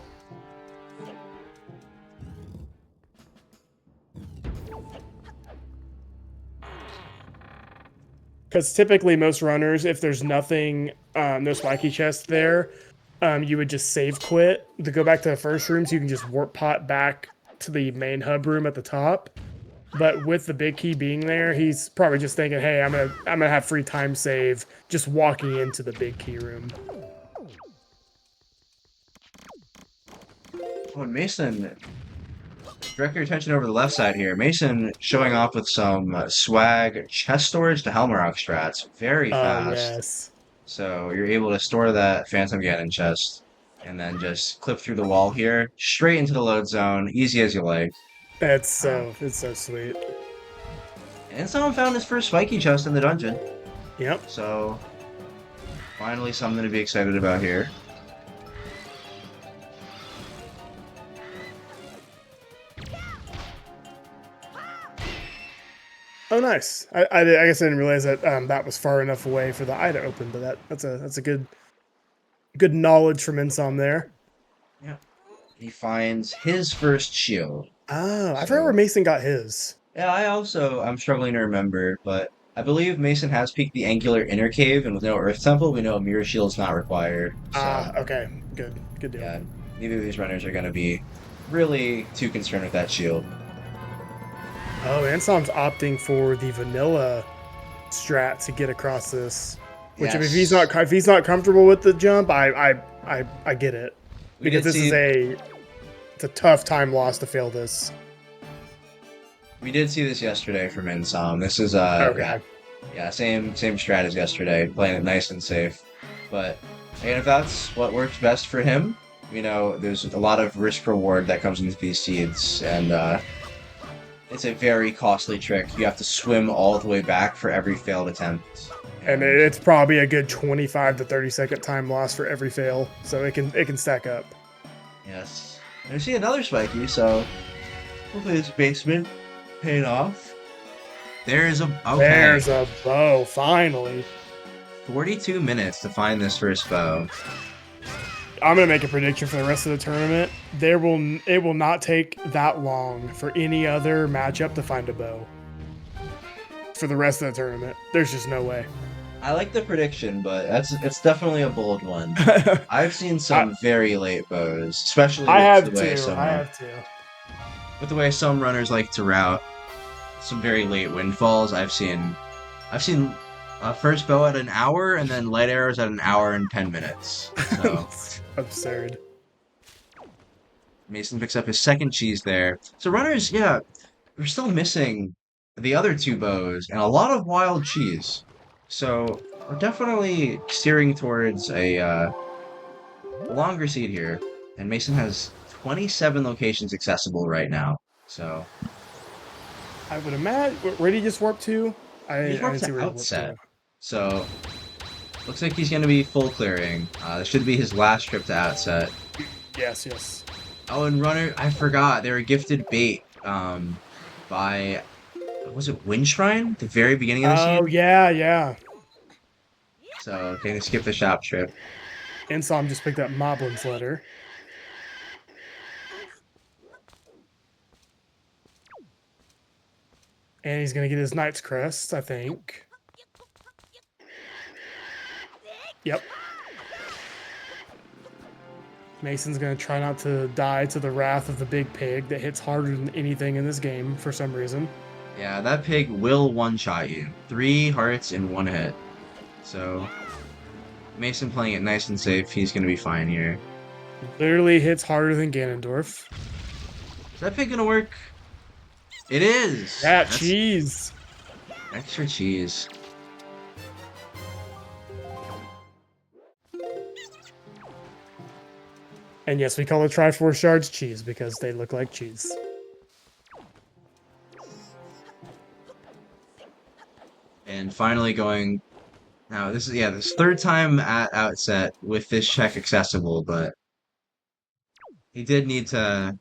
Because typically most runners, if there's nothing, no spiky chest there, you would just save quit to go back to the first room, so you can just warp pot back to the main hub room at the top. But with the big key being there, he's probably just thinking, "Hey, I'm gonna have free time save just walking into the big key room." Oh, and Mason, direct your attention over to the left side here. Mason showing off with some swag chest storage to Helmarock strats. Very Oh fast. yes, So you're able to store that Phantom Ganon chest and then just clip through the wall here, straight into the load zone, easy as you like. Uh, it's so sweet. and someone found his first spiky chest in the dungeon. Yep. So finally something to be excited about here. Oh, nice. I guess I didn't realize that that was far enough away for the eye to open, but that's a good knowledge from Insom there. Yeah. He finds his first shield. Oh, I forgot where So Mason got his. yeah, I'm struggling to remember, but I believe Mason has peeked the angular inner cave, and with no Earth Temple, we know a mirror shield's not required. So Ah, okay, good deal. yeah, neither of these runners are going to be really too concerned with that shield. Oh, Ansom's opting for the vanilla strat to get across this. Which Yes, if he's not comfortable with the jump, I get it we because did this is see it's a tough time loss to fail this. we did see this yesterday from Insom. This is Okay. yeah, same strat as yesterday, playing it nice and safe. But again, if that's what works best for him, there's a lot of risk reward that comes into these seeds, and it's a very costly trick. You have to swim all the way back for every failed attempt. And And it's probably a good 25 to 30-second time loss for every fail, so it can stack up. yes, and I see another spiky, so hopefully this basement paid off. There's a okay. There's a bow, finally. 42 minutes to find this first bow. I'm gonna make a prediction for the rest of the tournament. It will not take that long for any other matchup to find a bow. For the rest of the tournament, there's just no way. I like the prediction, but it's definitely a bold one. I I've seen some very late bows, especially I with the have way to. I some have to. runners like to route some very late windfalls. I've seen first bow at an hour and then light arrows at an hour and 10 minutes. So It's absurd. Mason picks up his second cheese there. So runners, yeah, we're still missing the other two bows and a lot of wild cheese. So we're definitely steering towards a longer seed here. And Mason has 27 locations accessible right now. So I would imagine. Where did he just warp to? he I just works didn't see to where he warped outset. to. So looks like he's going to be full clearing. This should be his last trip to outset. Yes, yes. Oh, and runner, I forgot they were gifted bait by was it Wind Shrine at the very beginning of the Oh seed? yeah, yeah. So can skip the shop trip. Insom just picked up Moblin's letter. And he's gonna get his Knight's Crest, I think. Yep. Mason's gonna try not to die to the wrath of the big pig that hits harder than anything in this game for some reason. Yeah, that pig will one-shot you. 3 hearts in 1 hit. So Mason playing it nice and safe. He's gonna be fine here. Literally hits harder than Ganondorf. Is that pig gonna work? It is. That That's cheese. extra cheese. And yes, we call the Triforce shards cheese because they look like cheese. And finally going Now this is, yeah, this third time at outset with this check accessible, but he did need to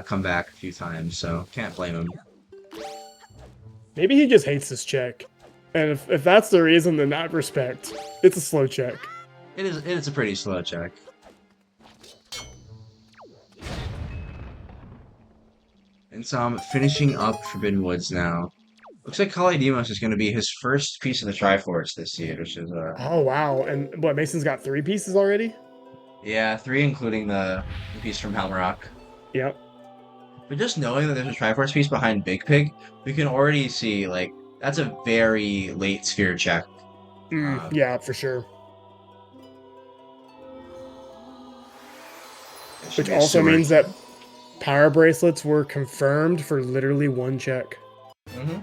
come back a few times, so can't blame him. Maybe he just hates this check. And if that's the reason, then I respect. It's a slow check. It is a pretty slow check. And so I'm finishing up Forbidden Woods now. Looks like Kalidimos is going to be his first piece of the Triforce this seed, which is Oh, wow. And what, Mason's got 3 pieces already? yeah, three including the piece from Helmrock. Yep. But just knowing that there's a Triforce piece behind Big Pig, we can already see like that's a very late sphere check. Yeah, for sure. It should Which be a also sword. means that power bracelets were confirmed for literally 1 check. hmm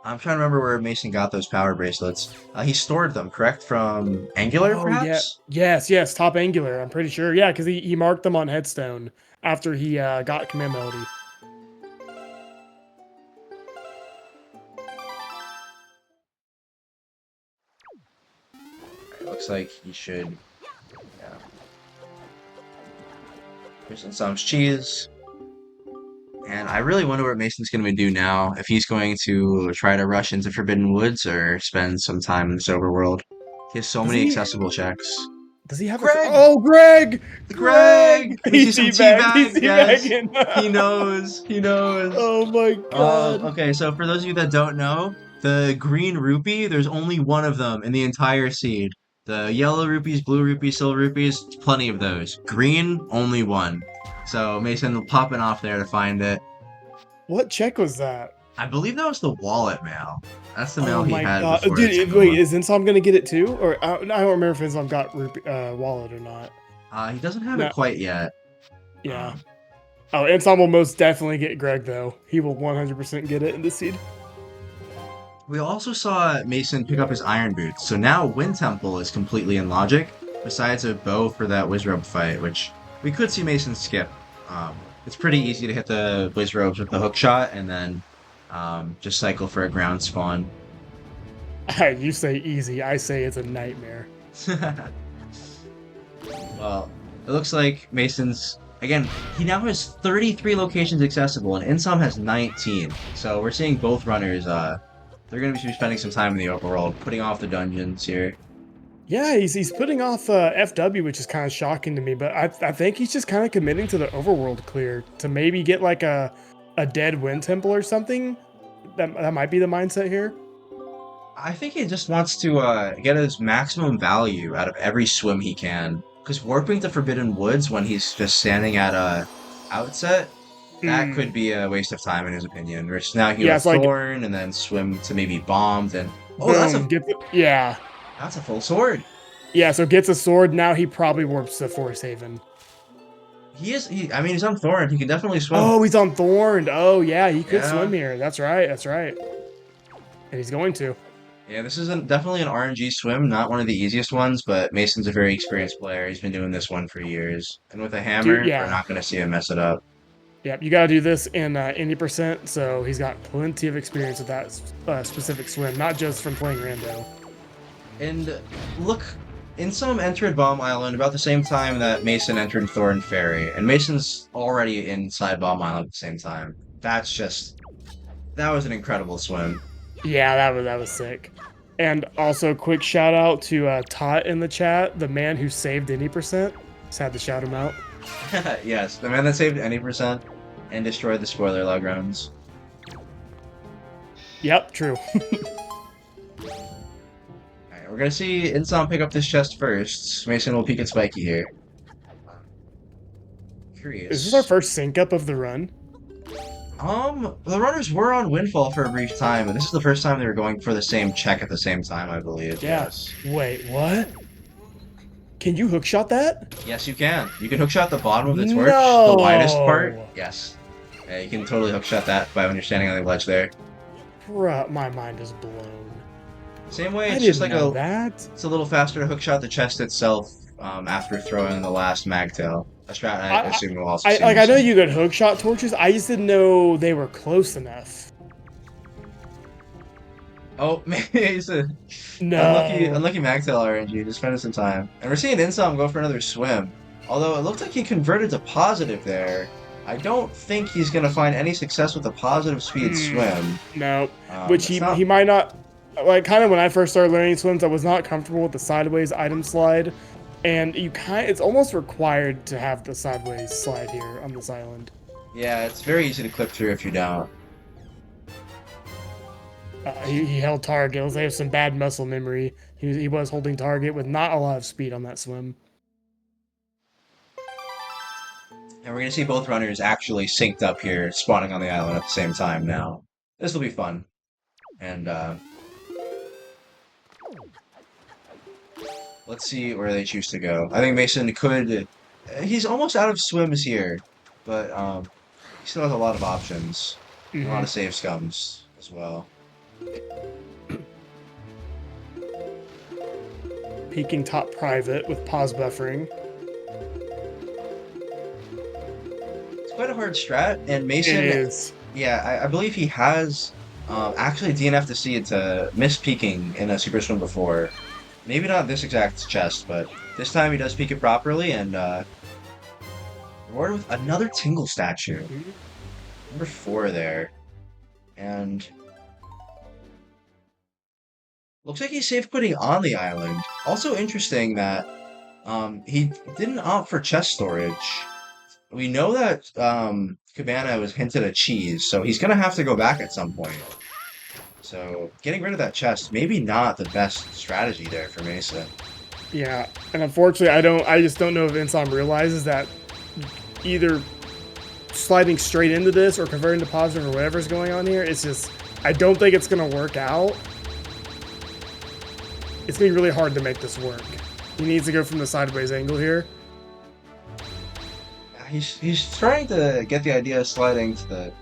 I'm trying to remember where Mason got those power bracelets. He stored them, correct? From Angular, Oh, yeah. perhaps? Yes, top angular, I'm pretty sure. Yeah, because he marked them on Headstone after he got Command Melody. It looks like he should. Yeah. Here's some cheese. And I really wonder what Mason's going to do now. If he's going to try to rush into Forbidden Woods or spend some time in this overworld. He has so Does many he accessible checks. does he have a Greg! Oh, Greg! Greg! We see He's some teabagged. He's teabag. Yes, teabagging. he knows. He knows. Oh my god. Okay, so for those of you that don't know, the green rupee, there's only one of them in the entire seed. The yellow rupees, blue rupees, silver rupees, plenty of those. Green, only one. So Mason popping off there to find it. What check was that? I believe that was the wallet mail. That's the mail Oh he my had god. before Dude, the wait, one. is Insom gonna get it too? Or I don't remember if Insom got wallet or not. He doesn't have No. it quite yet. Yeah. Um, Oh, Insom will most definitely get Greg though. He will 100% get it in the seed. we also saw Mason pick up his iron boots, so now Wind Temple is completely in logic, besides a bow for that Wizrobe fight, which we could see Mason skip. It's pretty easy to hit the Wizrobes with the hook shot, and then just cycle for a ground spawn. You say easy, I say it's a nightmare. Well, it looks like Mason's again. He now has 33 locations accessible, and Insom has 19. So we're seeing both runners. They're going to be spending some time in the overworld, putting off the dungeons here. Yeah, he's putting off FW, which is kind of shocking to me, but I think he's just kind of committing to the overworld clear to maybe get like a dead wind temple or something. That might be the mindset here. I think he just wants to get his maximum value out of every swim he can. Because warping to Forbidden Woods when he's just standing at a outset, that could be a waste of time in his opinion. Whereas now he Yeah, would it's like Thorn and then swim to maybe Bombed and oh, boom, yeah. that's a full sword. Yeah, so gets a sword, now he probably warps to Forest Haven. I mean, he's on Thorn. He can definitely swim. Oh, he's on Thorned. Oh yeah, he could Yeah. swim here. That's right. And he's going to. Yeah, this is definitely an RNG swim, not one of the easiest ones, but Mason's a very experienced player. He's been doing this one for years. And with a hammer, Dude, we're yeah. not going to see him mess it up. Yep, you gotta do this in 80%, so he's got plenty of experience with that specific swim, not just from playing Rando. And look, Insom entered Bomb Island about the same time that Mason entered Thorn Ferry, and Mason's already inside Bomb Island at the same time. That was an incredible swim. Yeah, that was sick. And also, quick shout out to Tot in the chat, the man who saved 80%. Just had to shout him out. Yes, the man that saved any percent and destroyed the spoiler log rounds. Yep, true. Alright, we're gonna see Insom pick up this chest first. Mason will peek at Spiky here. Curious. Is this our first sync up of the run? The runners were on Windfall for a brief time, and this is the first time they were going for the same check at the same time, I believe. Yeah. Yes. Wait, what? Can you hookshot that? Yes, you can. You can hookshot the bottom of the torch, No! the widest part. Yes. Yeah, you can totally hookshot that by when you're standing on the ledge there. Bruh, my mind is blown. Same way, I it's just didn't like know that. it's a little faster to hookshot the chest itself after throwing the last magtail. A strat I assume we'll also see. I know you could hookshot torches. I just didn't know they were close enough. Oh, maybe he's a No. unlucky Magtail RNG, just spending some time. And we're seeing Insom go for another swim. Although it looked like he converted to positive there. I don't think he's gonna find any success with a positive speed swim. No. Which It's he not. might not like kind of when I first started learning swims, I was not comfortable with the sideways item slide. And it's almost required to have the sideways slide here on this island. Yeah, it's very easy to clip through if you don't. He held target. Let's say some bad muscle memory. He was holding target with not a lot of speed on that swim. And we're gonna see both runners actually synced up here, spawning on the island at the same time now. This will be fun. And let's see where they choose to go. I think Mason could. He's almost out of swims here, but he still has a lot of options. And a lot Hmm. of save scums as well. Peaking top private with pause buffering. It's quite a hard strat, and It Mason, is. yeah, I believe he has actually DNF'd to see it to miss peeking in a Super Swim before. Maybe not this exact chest, but this time he does peek it properly and rewarded with another Tingle statue. Mhm. Number 4 there. And looks like he's safe quitting on the island. Also interesting that he didn't opt for chest storage. We know that Cabana was hinted at cheese, so he's gonna have to go back at some point. So getting rid of that chest, maybe not the best strategy there for Mesa. Yeah, and unfortunately, I just don't know if Insom realizes that either sliding straight into this or converting to positive or whatever's going on here, it's just, I don't think it's going to work out. It's going to be really hard to make this work. He needs to go from the sideways angle here. He's trying to get the idea of sliding to the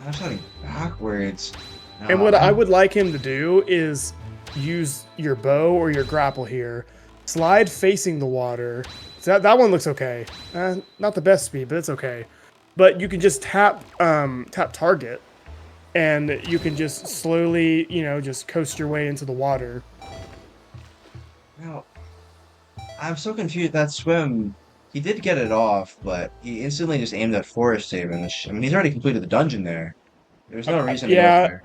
not sliding backwards. No, And what I would like him to do is use your bow or your grapple here. Slide facing the water. So that one looks okay. Not the best speed, but it's okay. But you can just tap target, and you can just slowly, just coast your way into the water. no, I'm so confused. That swim, he did get it off, but he instantly just aimed at Forest Haven. I mean, he's already completed the dungeon there. There's no reason to go Yeah,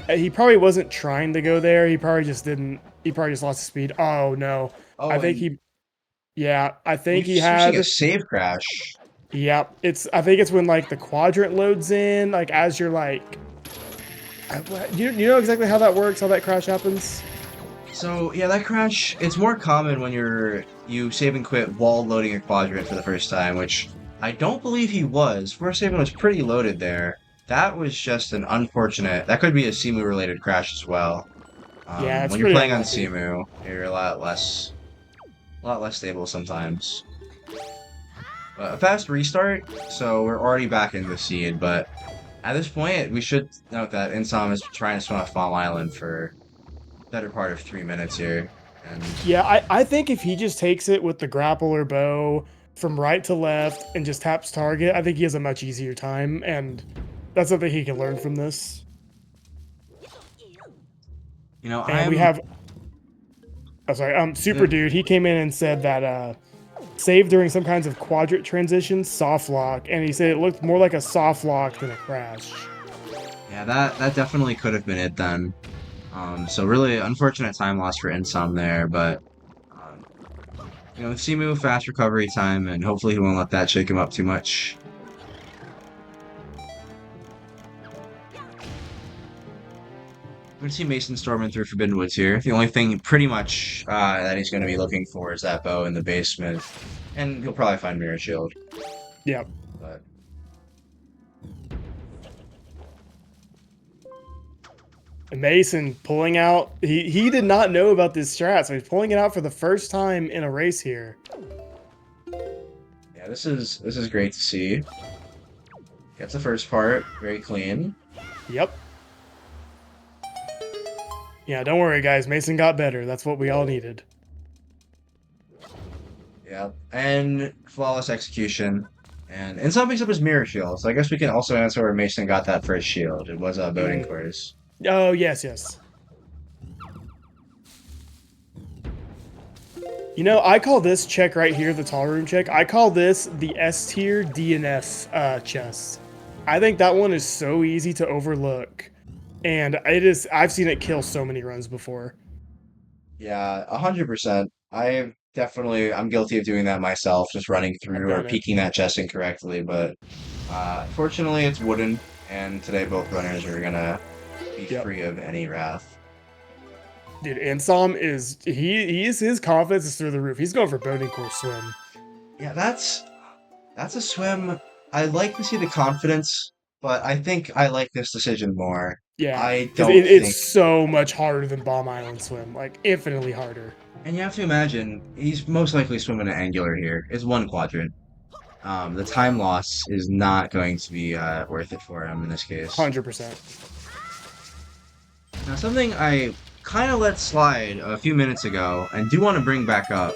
there. he probably wasn't trying to go there. He probably just didn't. He probably just lost speed. Oh no, I Oh, think and he. Yeah, I think he you're seeing a had. save crash. Yep, I think it's when like the quadrant loads in, like as you're like. You know exactly how that works, how that crash happens. So yeah, that crash, it's more common when you save and quit while loading a quadrant for the first time, which I don't believe he was. Forest Haven was pretty loaded there. That was just an unfortunate. That could be a Simu related crash as well. Yeah, it's When you're pretty playing on unlucky. Simu, you're a lot less stable sometimes. A fast restart, so we're already back in the seed, but at this point, we should note that Insom is trying to swim off Fall Island for the better part of 3 minutes here. And Yeah, I think if he just takes it with the grapple or bow from right to left and just taps target, I think he has a much easier time, and that's something he can learn from this. you know, And we I'm have, oh sorry, Super the Dude. He came in and said that save during some kinds of quadrant transitions, soft lock, and he said it looked more like a soft lock than a crash. yeah, that definitely could have been it then. So really unfortunate time loss for Insom there, but um, Simu fast recovery time, and hopefully he won't let that shake him up too much. We're gonna see Mason storming through Forbidden Woods here. The only thing pretty much that he's gonna be looking for is that bow in the basement, and he'll probably find Mirror Shield. Yeah. But Mason pulling out. He did not know about this strat, so he's pulling it out for the first time in a race here. yeah, this is great to see. Gets the first part very clean. Yep. Yeah, don't worry, guys. Mason got better. That's what we all needed. Yeah, and flawless execution. And Insom picks up his Mirror Shield, so I guess we can also answer where Mason got that first shield. It was a boating Mm. course. Oh, yes, yes. You know, I call this check right here, the tall room check, I call this the S tier DNF chest. I think that one is so easy to overlook. And it is, I've seen it kill so many runs before. Yeah, 100%. I'm guilty of doing that myself, just running I've through or done it. peeking that chest incorrectly, but fortunately it's wooden, and today both runners are gonna be Yep. free of any wrath. Dude, Insom is, his confidence is through the roof. He's going for boating course swim. Yeah, that's a swim. I like to see the confidence, but I think I like this decision more. Yeah, I because don't it's think, so much harder than Bomb Island swim, like infinitely harder. and you have to imagine he's most likely swimming an angular here. It's one quadrant. The time loss is not going to be worth it for him in this case. 100%. Now, something I kind of let slide a few minutes ago and do want to bring back up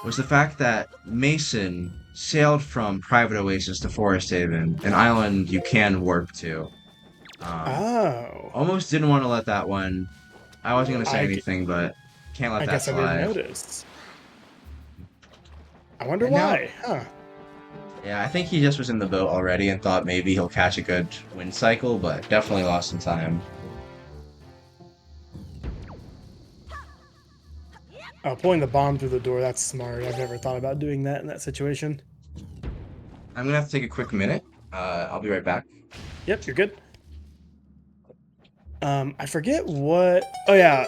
was the fact that Mason sailed from Private Oasis to Forest Haven, an island you can warp to. Um, Oh, Almost didn't want to let that one. I wasn't going to say I, anything, but can't let I that guess I didn't slide. notice. I wonder And now, why, huh? yeah, I think he just was in the boat already and thought maybe he'll catch a good wind cycle, but definitely lost some time. Oh, pulling the bomb through the door, that's smart. I've never thought about doing that in that situation. I'm gonna have to take a quick minute. I'll be right back. Yep, you're good. I forget what. Oh yeah,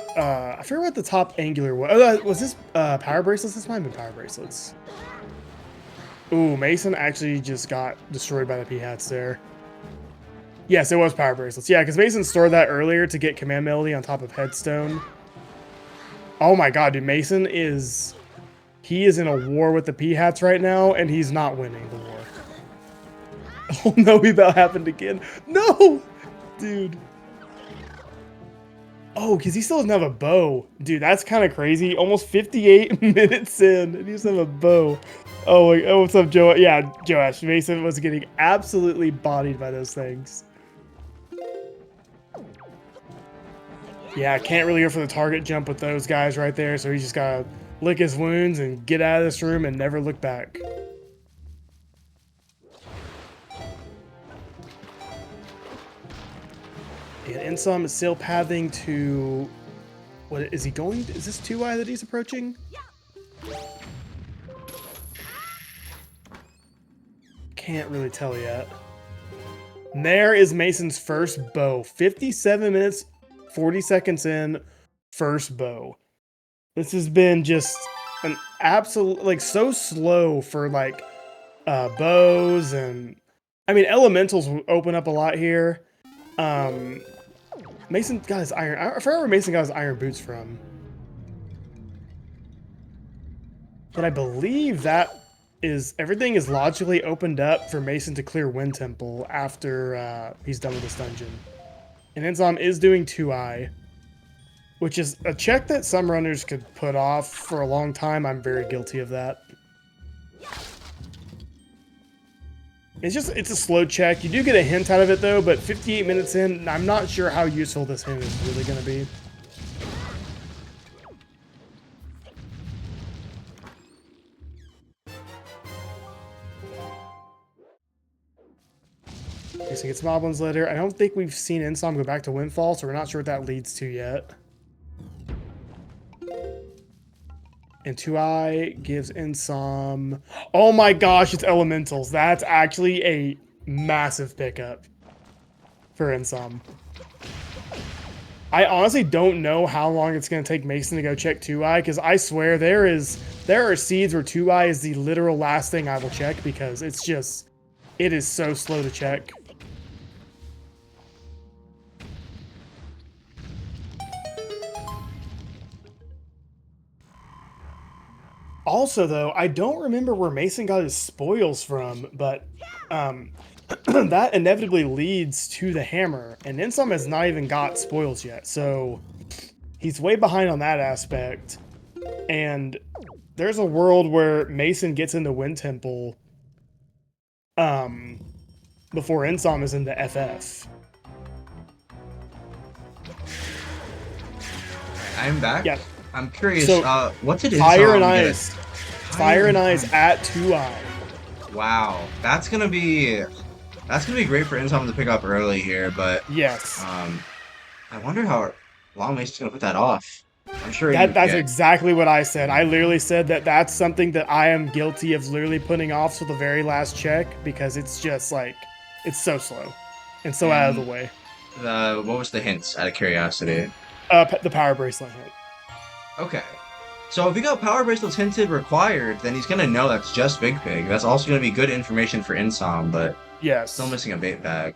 I forget what the top angular was. Oh, was this power bracelets? This might have been power bracelets. Ooh, Mason actually just got destroyed by the P-hats there. Yes, it was power bracelets. Yeah, because Mason stored that earlier to get command melody on top of headstone. Oh my god, dude, Mason is... He is in a war with the P-hats right now, and he's not winning the war. Oh no, he about happened again. No! Dude. Oh, because he still doesn't have a bow. Dude, that's kind of crazy. Almost 58 minutes in, and he doesn't have a bow. Oh, what's up, Joe? Yeah, Joash. Mason was getting absolutely bodied by those things. Yeah, can't really go for the target jump with those guys right there, so he's just got to lick his wounds and get out of this room and never look back. And Insom is still pathing to... What is he going? Is this 2i that he's approaching? Can't really tell yet. And there is Mason's first bow. 57 minutes, 40 seconds in, first bow. This has been just an absolute, like, so slow for, like, bows and... I mean, elementals open up a lot here. Mason got his iron... I forgot where Mason got his iron boots from. But I believe that is... Everything is logically opened up for Mason to clear Wind Temple after he's done with this dungeon. And Insom is doing 2i, which is a check that some runners could put off for a long time. I'm very guilty of that. It's a slow check. You do get a hint out of it though, but 58 minutes in, I'm not sure how useful this hint is really going to be. Okay, so he gets Moblins later. I don't think we've seen Insom go back to Windfall, so we're not sure what that leads to yet. And 2i gives Insom... Oh my gosh, it's Elementals. That's actually a massive pickup for Insom. I honestly don't know how long it's going to take Mason to go check 2i, because I swear there are seeds where 2i is the literal last thing I will check, because it's just... It is so slow to check. Also, though, I don't remember where Mason got his spoils from, but that inevitably leads to the hammer, and Insom has not even got spoils yet, so he's way behind on that aspect. And there's a world where Mason gets into Wind Temple before Insom is into FF. I'm back. Yeah. I'm curious, So what did fire and Insom get it? ice, Fire fire and and ice ice. at 2i. Wow, that's gonna be great for Insom to pick up early here, but Yes. um, I wonder how long Mason's gonna put that off. I'm sure he would That's get. exactly what I said. I literally said that that's something that I am guilty of literally putting off to the very last check because it's just like it's so slow and so out of the And way. what was the hints? Out of curiosity. The power bracelet hit. Okay. So if we got power bracelets hinted required, then he's gonna know that's just Big Pig. That's also gonna be good information for Insom, but still Yes. missing a bait bag.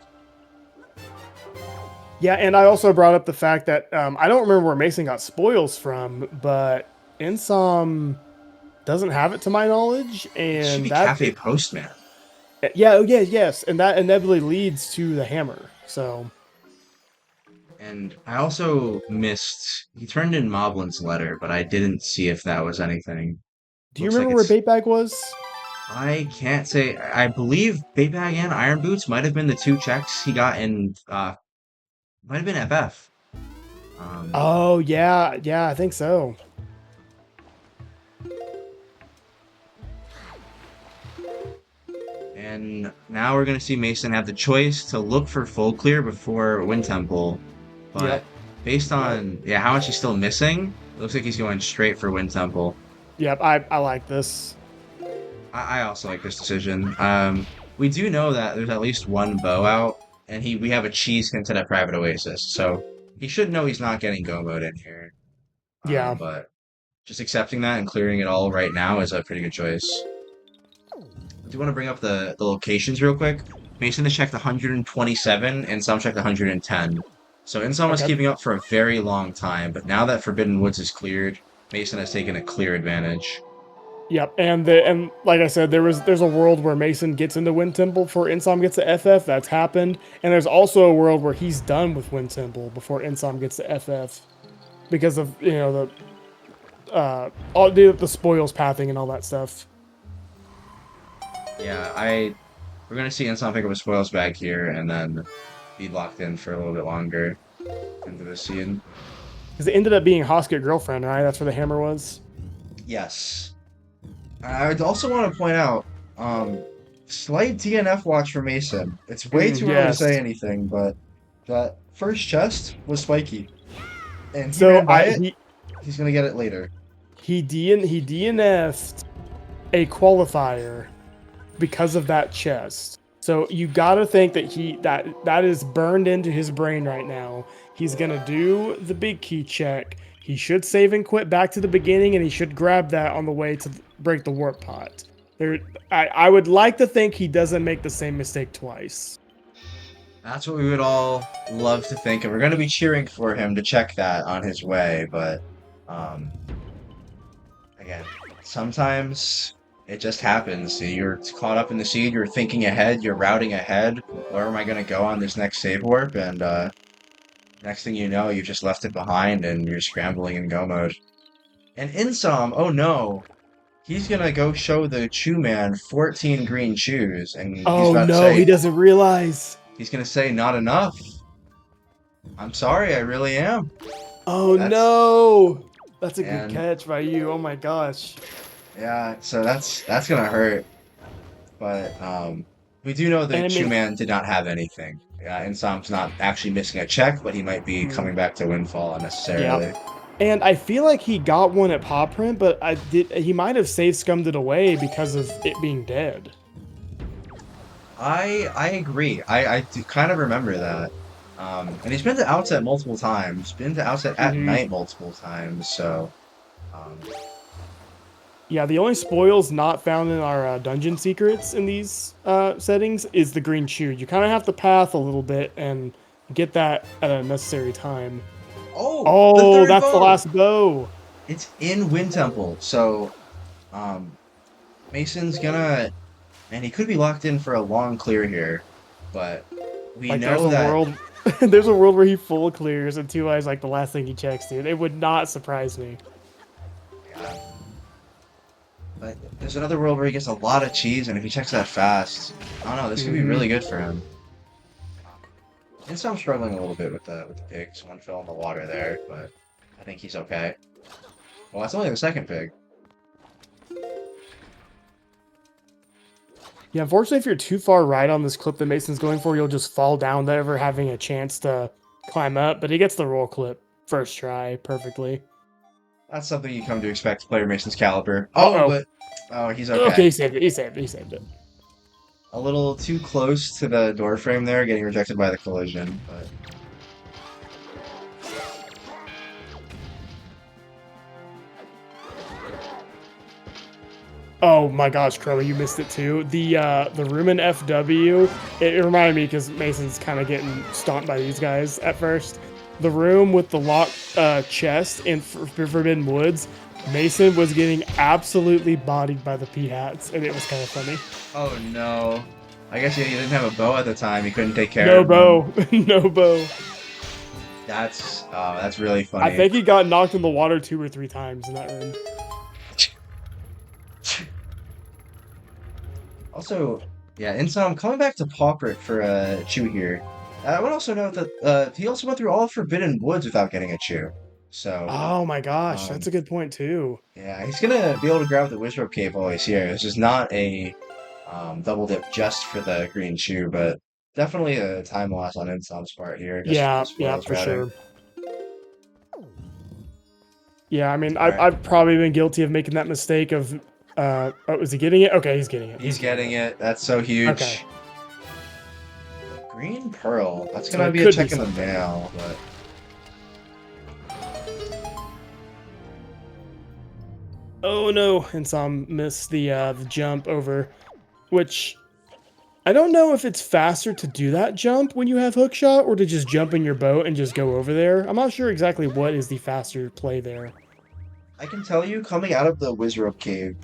Yeah, and I also brought up the fact that I don't remember where Mason got spoils from, but Insom doesn't have it to my knowledge, It should and be that Cafe Postman. yeah, oh yeah, yes, and that inevitably leads to the hammer. So, And I also missed. He turned in Moblin's letter, but I didn't see if that was anything. do you Looks like remember where it's. bait bag was? I can't say. I believe bait bag and Iron Boots might have been the two checks he got in. Might have been FF. Um, Oh yeah, yeah, I think so. And now we're gonna see Mason have the choice to look for full clear before Wind Temple. Yep, But based yep, on how much he's still missing, it looks like he's going straight for Wind Temple. yep. I like this. I also like this decision. We do know that there's at least one bow out, and we have a cheese hinted at Private Oasis, so he should know he's not getting go mode in here. Yeah. But just accepting that and clearing it all right now is a pretty good choice. Do you want to bring up the locations real quick? Mason has checked 127, and some checked 110. So Insom was Okay. keeping up for a very long time, but now that Forbidden Woods is cleared, Mason has taken a clear advantage. Yep, and like I said, there's a world where Mason gets into Wind Temple before Insom gets to FF. That's happened, and there's also a world where he's done with Wind Temple before Insom gets to FF because of the all the spoils pathing and all that stuff. Yeah, we're gonna see Insom pick up a spoils bag here and then be locked in for a little bit longer into the scene. Because it ended up being Hoskett girlfriend, right? That's where the hammer was. Yes. I would also want to point out, slight DNF watch for Mason. It's way too early to say Yes. anything, but that first chest was spiky, and he So ran by I it. He's gonna get it later. he DNF'd a qualifier because of that chest. So you gotta think that that is burned into his brain right now. He's gonna do the big key check. He should save and quit back to the beginning, and he should grab that on the way to break the warp pot. I would like to think he doesn't make the same mistake twice. That's what we would all love to think, and we're gonna be cheering for him to check that on his way. But um, again, sometimes it just happens. You're caught up in the seed. You're thinking ahead. You're routing ahead. Where am I gonna go on this next save warp? And next thing you know, you just left it behind and you're scrambling in go mode. And Insom, oh no, he's gonna go show the Chew Man 14 green chews, and Oh no, he doesn't realize. he's gonna say not enough. I'm sorry, I really am. Oh That's no, that's a good and catch by you. Oh my gosh. yeah, so that's gonna hurt. But we do know And that I Chew mean, Man did not have anything. Insom's not actually missing a check, but he might be coming back to Windfall yeah. unnecessarily. And I feel like he got one at Paw Print, but he might have save scummed it away because of it being dead. I agree. I do kind of remember that. And he's been to Outset multiple times. Been to Outset at Hmm. night multiple times. So, um, Yeah, the only spoils not found in our dungeon secrets in these settings is the green chew. You kind of have to path a little bit and get that at a necessary time. oh, the Oh, third that's the bow. last bow. It's in Wind Temple. So, um, Mason's gonna, and he could be locked in for a long clear here, but we Like there's know a that. world, there's a world where he full clears and two eyes like the last thing he checks, dude. It would not surprise me. Yeah, but there's another world where he gets a lot of cheese, and if he checks that fast, I don't know. This could be Hmm. really good for him. And so I'm struggling a little bit with the pigs. One fell in the water there, but I think he's okay. Well, that's only the second pig. Yeah, unfortunately, if you're too far right on this clip that Mason's going for, you'll just fall down, never having a chance to climb up. But he gets the roll clip first try perfectly. That's something you come to expect to player Mason's caliber. Oh, Uh-oh. but oh, he's Okay, okay. he saved it. He saved it. He saved it. A little too close to the door frame there, getting rejected by the collision, but Oh my gosh, Crowley, you missed it too. The room in FW, it reminded me because Mason's kind of getting stomped by these guys at first. The room with the locked chest in Forbidden Woods, Mason was getting absolutely bodied by the P-hats, and it was kind of funny. oh no. I guess he didn't have a bow at the time. He couldn't take care No of him. bow, no bow. That's really I funny. think he got knocked in the water 2 or 3 times in that room. Also, yeah, Insom coming back to Pauperk for a chew here. I would also note that he also went through all of Forbidden Woods without getting a chew. So, Oh my gosh, um, that's a good point too. yeah, he's gonna be able to grab the Wizrobe Cave while he's here. It's just not a double dip just for the green chew, but definitely a time loss on Insom's part here, just for Yeah, the yeah, spoils for routing. sure. Yeah, I mean, All right, I've probably been guilty of making that mistake of, oh, is he getting it? Okay, he's getting it. he's He's getting getting it. it. That's so Okay, huge. Green Pearl. That's so gonna it be a could be check in the something. mail, but Oh no, and some missed the jump over, which I don't know if it's faster to do that jump when you have hookshot or to just jump in your boat and just go over there. I'm not sure exactly what is the faster play there. I can tell you, coming out of the Wizrobe Cave,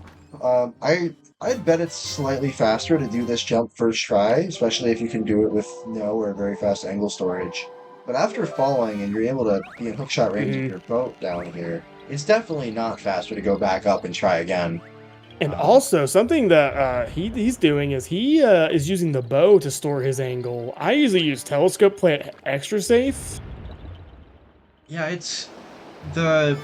I'd bet it's slightly faster to do this jump first try, especially if you can do it with no or very fast angle storage. But after falling and you're able to be in hookshot range of Hmm. your boat down here, it's definitely not faster to go back up and try again. And Um, also something that he's doing is he is using the bow to store his angle. I usually use telescope, play it extra safe. yeah, it's the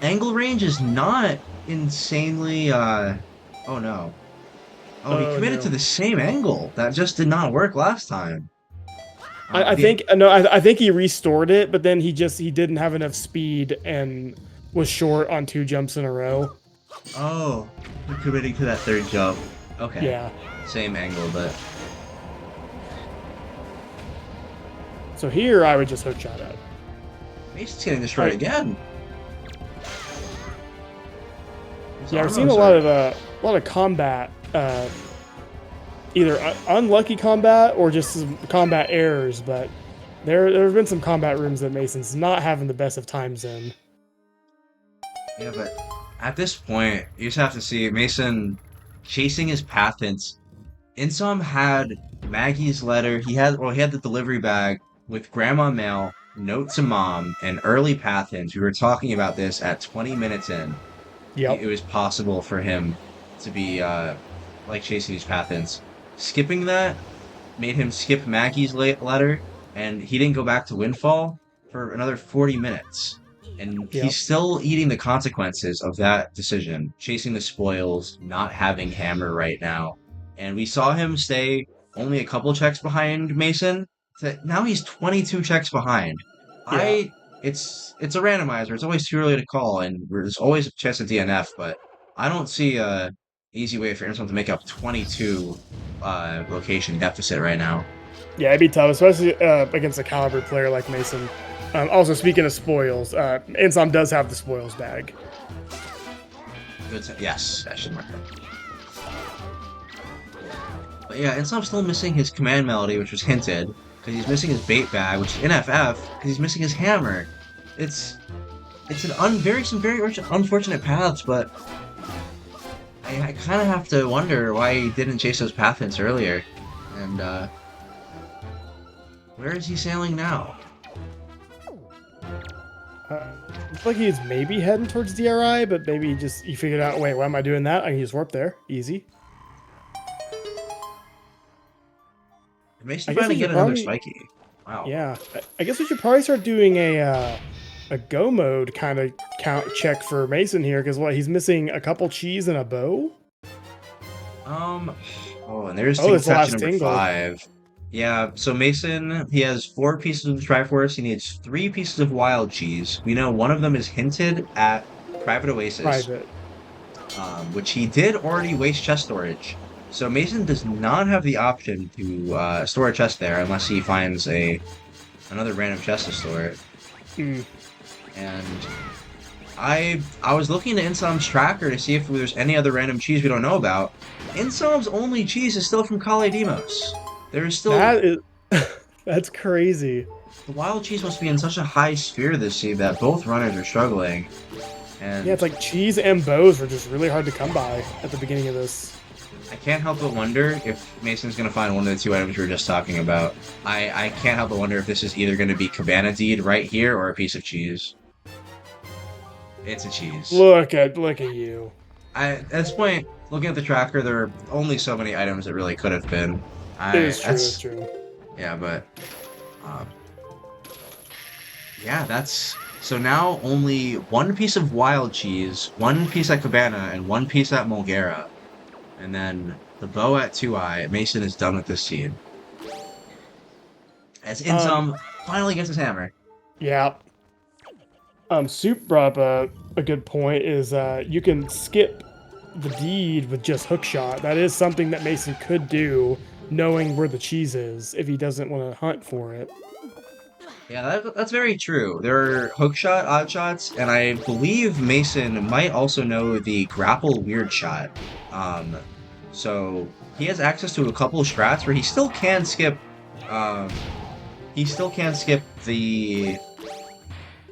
angle range is not insanely oh no. Oh, he Oh committed to no. the same angle. That just did not work last time. I The think no, I think he restored it, but then he didn't have enough speed and was short on 2 jumps in a row. Oh, we're committing to that third jump. Okay. Yeah. Same angle, but So here I would just hook shot up. Mason's getting destroyed I, again. His yeah, I've seen armos are. a lot of combat, either unlucky combat or just some combat errors. But there have been some combat rooms that Mason's not having the best of times in. Yeah, but at this point, you just have to see Mason chasing his path hints. Insom had Maggie's letter. He had the delivery bag with grandma mail, note to mom, and early path hints. We were talking about this at 20 minutes in. It Yep. was possible for him to be like chasing these path hints. Skipping that made him skip Maggie's letter, and he didn't go back to Windfall for another 40 minutes. And he's Yep. still eating the consequences of that decision, chasing the spoils, not having Hammer right now. And we saw him stay only a couple checks behind Mason. Now he's 22 checks behind. Yeah. I it's a randomizer. It's always too early to call, and there's always a chance of DNF. But I don't see a easy way for Amazon to make up 22 location deficit right now. Yeah, it'd be tough, especially against a caliber player like Mason. Also, speaking of spoils, Insom does have the spoils bag. Good. Yes, I should mark that. But yeah, Insom's still missing his command melody, which was hinted, because he's missing his bait bag, which is NFF, because he's missing his hammer. It's it's some very unfortunate paths, but I kind of have to wonder why he didn't chase those path hints earlier. And where is he sailing now? Looks like he's maybe heading towards DRI, but maybe he figured out, wait, why am I doing that? I can just warp there. Easy. Mason I guess finally we should get another probably, spiky. Wow. yeah. I guess we should probably start doing a go mode kind of count check for Mason here because what he's missing a couple cheese and a bow. Um, oh, and there's Oh, tingle there's the statue last number tingle. 5. Yeah, so Mason, he has 4 pieces of the Triforce. He needs 3 pieces of wild cheese. We know one of them is hinted at Private Oasis, Private. which he did already waste chest storage. So Mason does not have the option to store a chest there unless he finds another random chest to store it. Mm. And I was looking at Insom's tracker to see if there's any other random cheese we don't know about. Insom's only cheese is still from Kale Demos. There is still That is that's crazy. the wild cheese must be in such a high sphere this seed that both runners are struggling. Yeah, And it's like cheese and bows were just really hard to come by at the beginning of this. I can't help but wonder if Mason's gonna find one of the 2 items we were just talking about. I can't help but wonder if this is either gonna be Cabana Deed right here or a piece of cheese. It's a cheese. Look at you. At this point, looking at the tracker, there are only so many items that really could have been. It is true. That's It's true. yeah, but um, yeah, that's so now only 1 piece of wild cheese, 1 piece at Cabana, and 1 piece at Mulgera, and then the bow at 2i. Mason is done with this scene. As Insom finally gets his hammer. Yeah. Soup brought up a good point. Is you can skip the deed with just hookshot. That is something that Mason could do, knowing where the cheese is if he doesn't want to hunt for it. Yeah, that's very true. There are hookshot, odd shots, and I believe Mason might also know the grapple weird shot. Um, so he has access to a couple of strats where he still can skip. Um, he still can skip the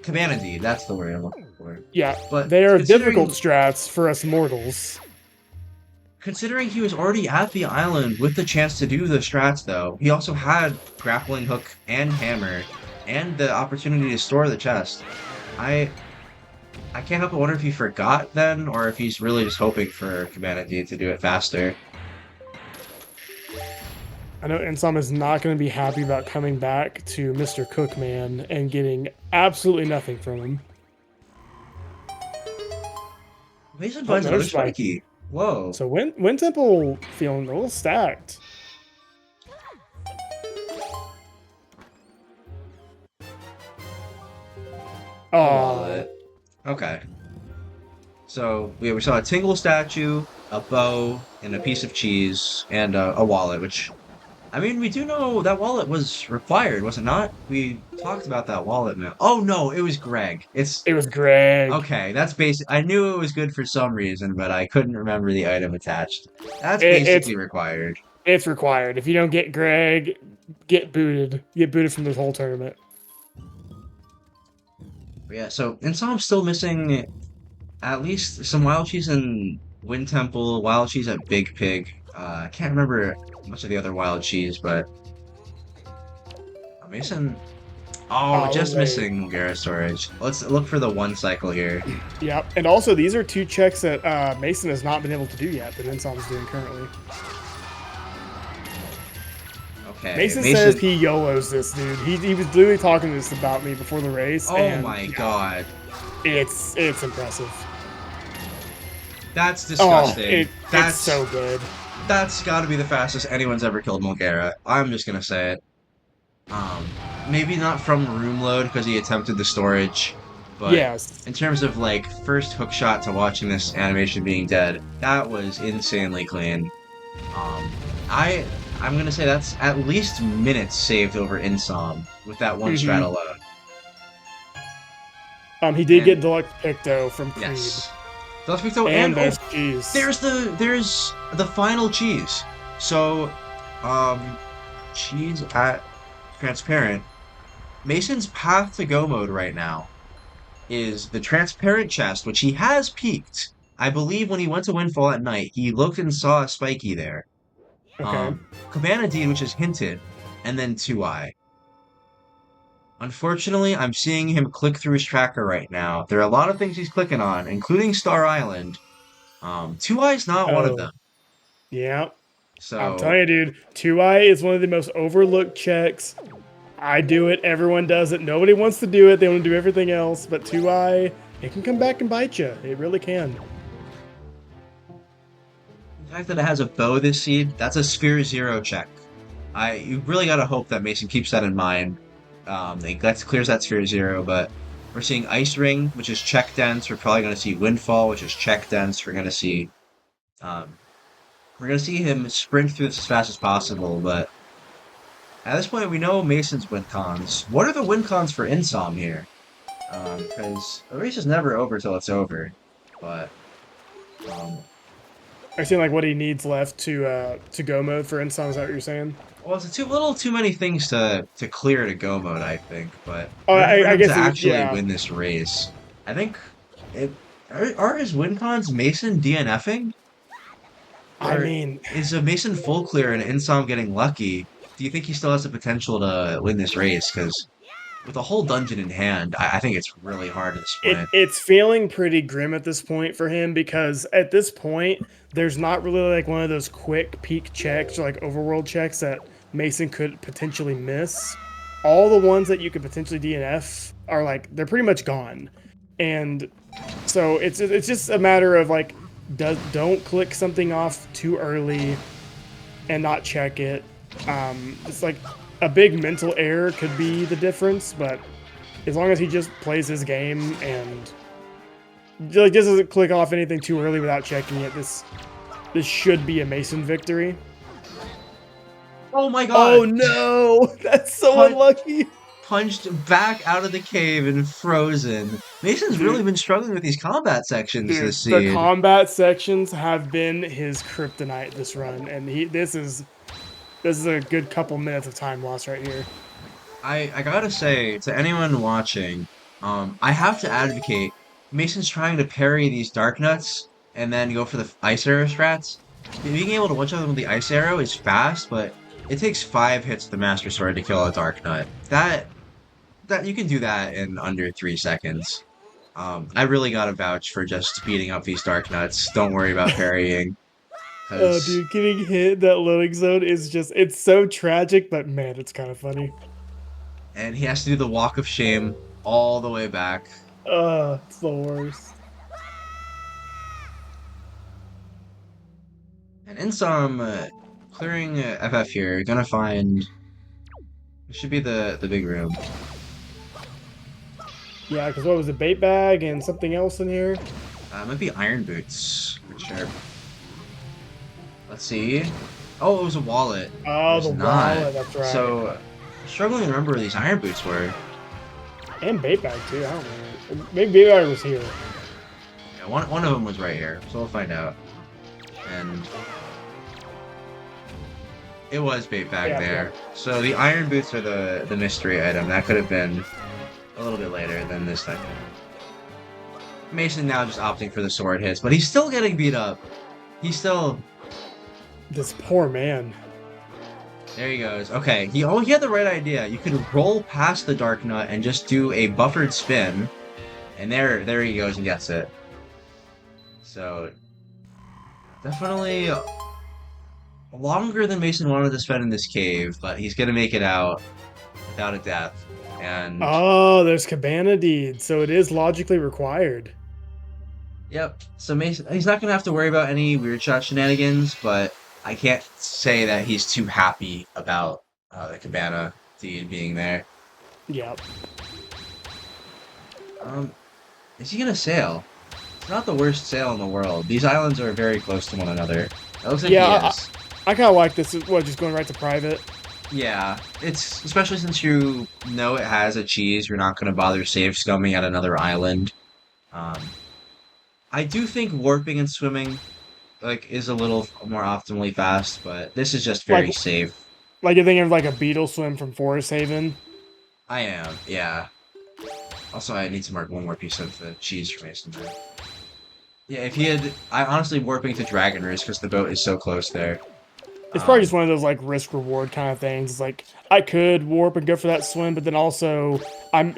Cabana Deed. That's the word I'm looking for. Yeah, But they are considering difficult strats for us mortals. considering he was already at the island with the chance to do the strats, though, he also had grappling hook and hammer, and the opportunity to store the chest. I I can't help but wonder if he forgot then, or if he's really just hoping for Cabana D to do it faster. I know Insom is not going to be happy about coming back to Mr. Cookman and getting absolutely nothing from him. Mason Oh, finds another another spiky. Whoa. So Wind Temple feeling a little stacked. A Oh, wallet. Okay. So we saw a Tingle statue, a bow, and a piece of cheese, and a wallet, which I mean, we do know that wallet was required, was it not? We talked about that wallet, man. Oh no, it was Greg. It's it was Greg. okay. That's basic. I knew it was good for some reason, but I couldn't remember the item attached. That's It's basically required. it's required. If you don't get Greg, get booted. Get booted from this whole tournament. But yeah, so Insom's still missing at least some wild cheese in Wind Temple, wild cheese at Big Pig. I can't remember much of the other wild cheese, but Mason. Oh, just wait. missing Mulgera storage. Let's look for the 1 cycle here. Yep. And also, these are 2 checks that Mason has not been able to do yet, that Insom is doing currently. Okay, Mason says he YOLOs this, dude. He was literally talking this about me before the race. Oh and my god. It's impressive. That's Oh, disgusting. it's so good. That's got to be the fastest anyone's ever killed Mulgera. I'm just gonna say it. Maybe not from room load because he attempted the storage, but Yes. in terms of like first hook shot to watching this animation being dead, that was insanely clean. Um, I'm gonna say that's at least minutes saved over Insom with that one strat alone. He did And get Deluxe Picto from Creed. yes, Dos Picto And and there's cheese. there's the final cheese. So, cheese at transparent. Mason's path to go mode right now is the transparent chest, which he has peeked. I believe when he went to Windfall at night, he looked and saw a spiky there. Okay. Cabana Deed, which is hinted, and then 2i. Unfortunately, I'm seeing him click through his tracker right now. There are a lot of things he's clicking on, including Star Island. 2i's not one of them. Yeah. I'm So telling you, dude, 2i is one of the most overlooked checks I do it. Everyone does it. Nobody wants to do it. They want to do everything else. But 2i, it can come back and bite you. It really can. The fact that it has a bow this seed, that's a sphere zero check. You really gotta hope that Mason keeps that in mind. That clears that sphere zero, but we're seeing Ice Ring, which is check dense. We're probably gonna see Windfall, which is check dense. Um, we're gonna see him sprint through this as fast as possible, but at this point we know Mason's win cons. What are the win cons for Insom here? Because the race is never over till it's over. But um, I seem like what he needs left to go mode for Insong. Is that what you're saying? well, it's a little too many things to clear to go mode, I think. But Oh, in order for I him to guess it, actually yeah. win this race, I think it are his win cons Mason DNFing, I or mean, is a Mason full clear and Insom getting lucky? Do you think he still has the potential to win this race? Because with a whole dungeon in hand, I think it's really hard at this point. it's feeling pretty grim at this point for him because at this point there's not really like one of those quick peak checks or like overworld checks that Mason could potentially miss. All the ones that you could potentially DNF are like they're pretty much gone, and so it's just a matter of like don't click something off too early and not check it. It's like a big mental error could be the difference, but as long as he just plays his game and like just doesn't click off anything too early without checking it, this should be a Mason victory. Oh my Oh God! no, that's so Pun unlucky, Punched back out of the cave and frozen. Mason's really dude. been struggling with these combat sections this Dude, the seed. combat sections have been his kryptonite this run, and this is a good couple minutes of time lost right here. I gotta say to anyone watching, I have to advocate. Mason's trying to parry these dark nuts and then go for the ice arrow strats. Being able to one shot them with the ice arrow is fast, but it takes 5 hits of the master sword to kill a dark nut. That you can do that in under 3 seconds. I really gotta vouch for just beating up these dark nuts. Don't worry about parrying, Oh, because dude, getting hit in that loading zone is it's so tragic, but man, it's kind of funny. and he has to do the walk of shame all the way back. It's the worst. And in some clearing FF here, you're gonna find it should be the big room. Yeah, because what was the bait bag and something else in here? It might be iron boots for sure. Let's see. Oh, it was a wallet. It Oh, was the not. wallet, that's right. So struggling to remember where these iron boots were. And bait bag too. I don't know. Maybe bait bag was here. Yeah, one of them was right here, so we'll find out. And it was bait bag Yeah, there. So the iron boots are the mystery item. That could have been a little bit later than this time. Mason now just opting for the sword hits, but he's still getting beat up. He's still this poor man. there he goes. Okay, he had the right idea. You could roll past the Dark Nut and just do a buffered spin, and there he goes and gets it. So definitely longer than Mason wanted to spend in this cave, but he's gonna make it out without a death. And Oh, there's Cabana Deed, so it is logically required. yep, so Mason he's not gonna have to worry about any weird shot shenanigans, but I can't say that he's too happy about the Cabana deed being there. Yep. Um, is he gonna sail? It's not the worst sail in the world. These islands are very close to one another. It looks like he Yeah, is. I kind of like this. What, just going right to private? Yeah, it's especially since you know it has a cheese, you're not gonna bother save scumming at another island. Um, I do think warping and swimming is a little more optimally fast, but this is just Like, very safe. like you're thinking of like a beetle swim from Forest Haven. I am, yeah. Also, I need to mark one more piece of the cheese for Mason there. Yeah, if he had, I honestly warping to Dragon Race because the boat is so close there. It's probably just Um, one of those like risk reward kind of things. It's like I could warp and go for that swim, but then also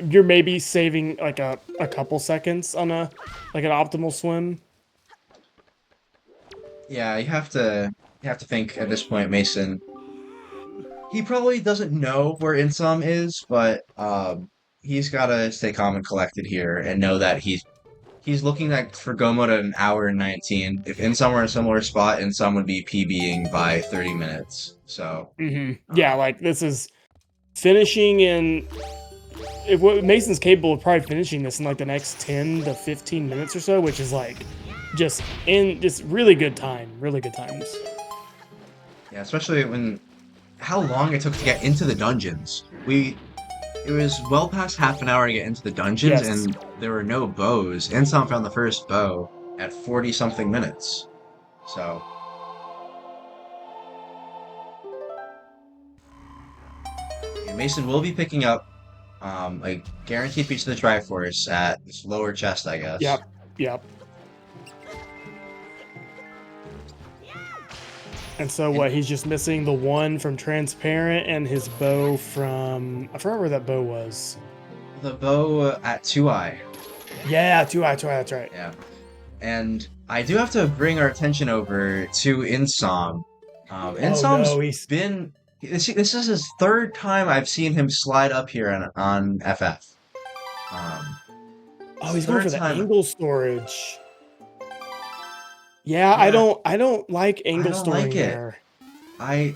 you're maybe saving like a couple seconds on a like an optimal swim. yeah, you have to think at this point, Mason. he probably doesn't know where Insom is, but he's gotta stay calm and collected here and know that he's looking at for Gomo at an hour and 19. If Insom were in a similar spot, Insom would be PBing by 30 minutes. So, Yeah, um, like this is finishing in. If what Mason's capable of probably finishing this in like the next 10 to 15 minutes or so, which is like just really good time, really good times. yeah, especially when how long it took to get into the dungeons. It was well past half an hour to get into the dungeons, Yes. and there were no bows. Insom found the first bow at 40 something minutes. So, yeah, Mason will be picking up a guaranteed piece of the Triforce at this lower chest, I guess. Yep. Yep. And so And what? He's just missing the one from Transparent and his bow from I forgot where that bow was. the bow at 2i. Yeah, two eye, two eye. That's right. Yeah. And I do have to bring our attention over to Insom. Oh Insom's no, he's been this is his third time I've seen him slide up here on FF. Um, oh it's the he's going third for the time. angle storage. Yeah, Yeah, I don't like I angle don't like storing it. there. I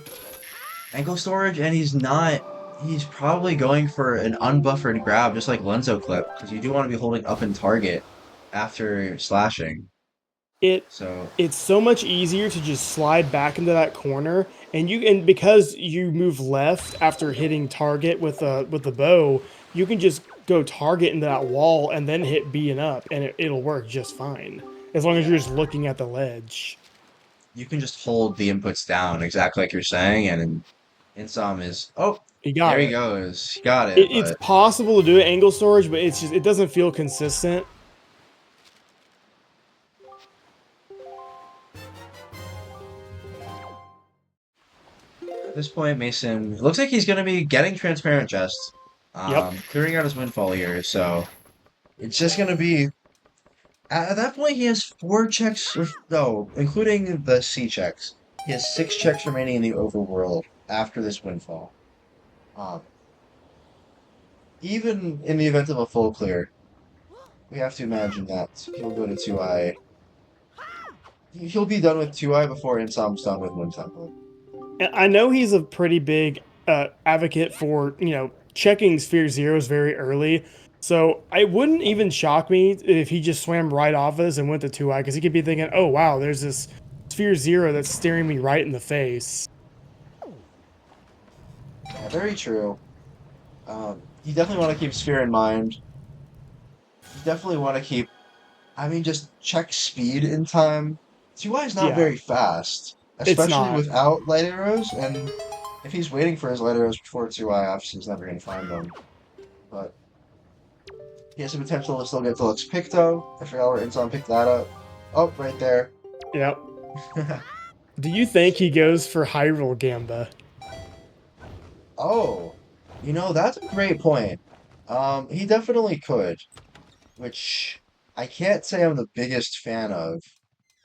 ankle storage, and he's not. He's probably going for an unbuffered grab, just like Lenzo Clip, because you do want to be holding up and target after slashing. It So it's so much easier to just slide back into that corner and because you move left after hitting target with the bow, you can just go target into that wall and then hit B and up and it'll work just fine. As long as yeah, you're just looking at the ledge. you can just hold the inputs down exactly like you're saying, and Insom is oh, You there got he it. goes, he got it, It's but possible to do it angle storage, but it doesn't feel consistent. at this point, Mason it looks like he's gonna be getting transparent chests, Yep. clearing out his windfall here. So it's just gonna be at that point, he has four checks, no, including the C checks. He has six checks remaining in the overworld after this windfall. Um, even in the event of a full clear, we have to imagine that he'll go to 2i. He'll be done with 2i before Insom's done with Wind Temple. And I know he's a pretty big advocate for, checking Sphere Zeros very early. So it wouldn't even shock me if he just swam right off us and went to 2i, because he could be thinking, oh, wow, there's this Sphere Zero that's staring me right in the face. Yeah, very true. You definitely want to keep Sphere in mind. You definitely want to keep, I mean, just check speed in time. 2i is not Yeah, very fast, it's especially not. without light arrows, and if he's waiting for his light arrows before 2i, obviously he's never going to find them. But he has the potential to still get Deluxe Picto. I forgot where Insom picked that up. Oh, right there. Yep. Do you think he goes for Hyrule Gamba? Oh, that's a great point. He definitely could, which I can't say I'm the biggest fan of.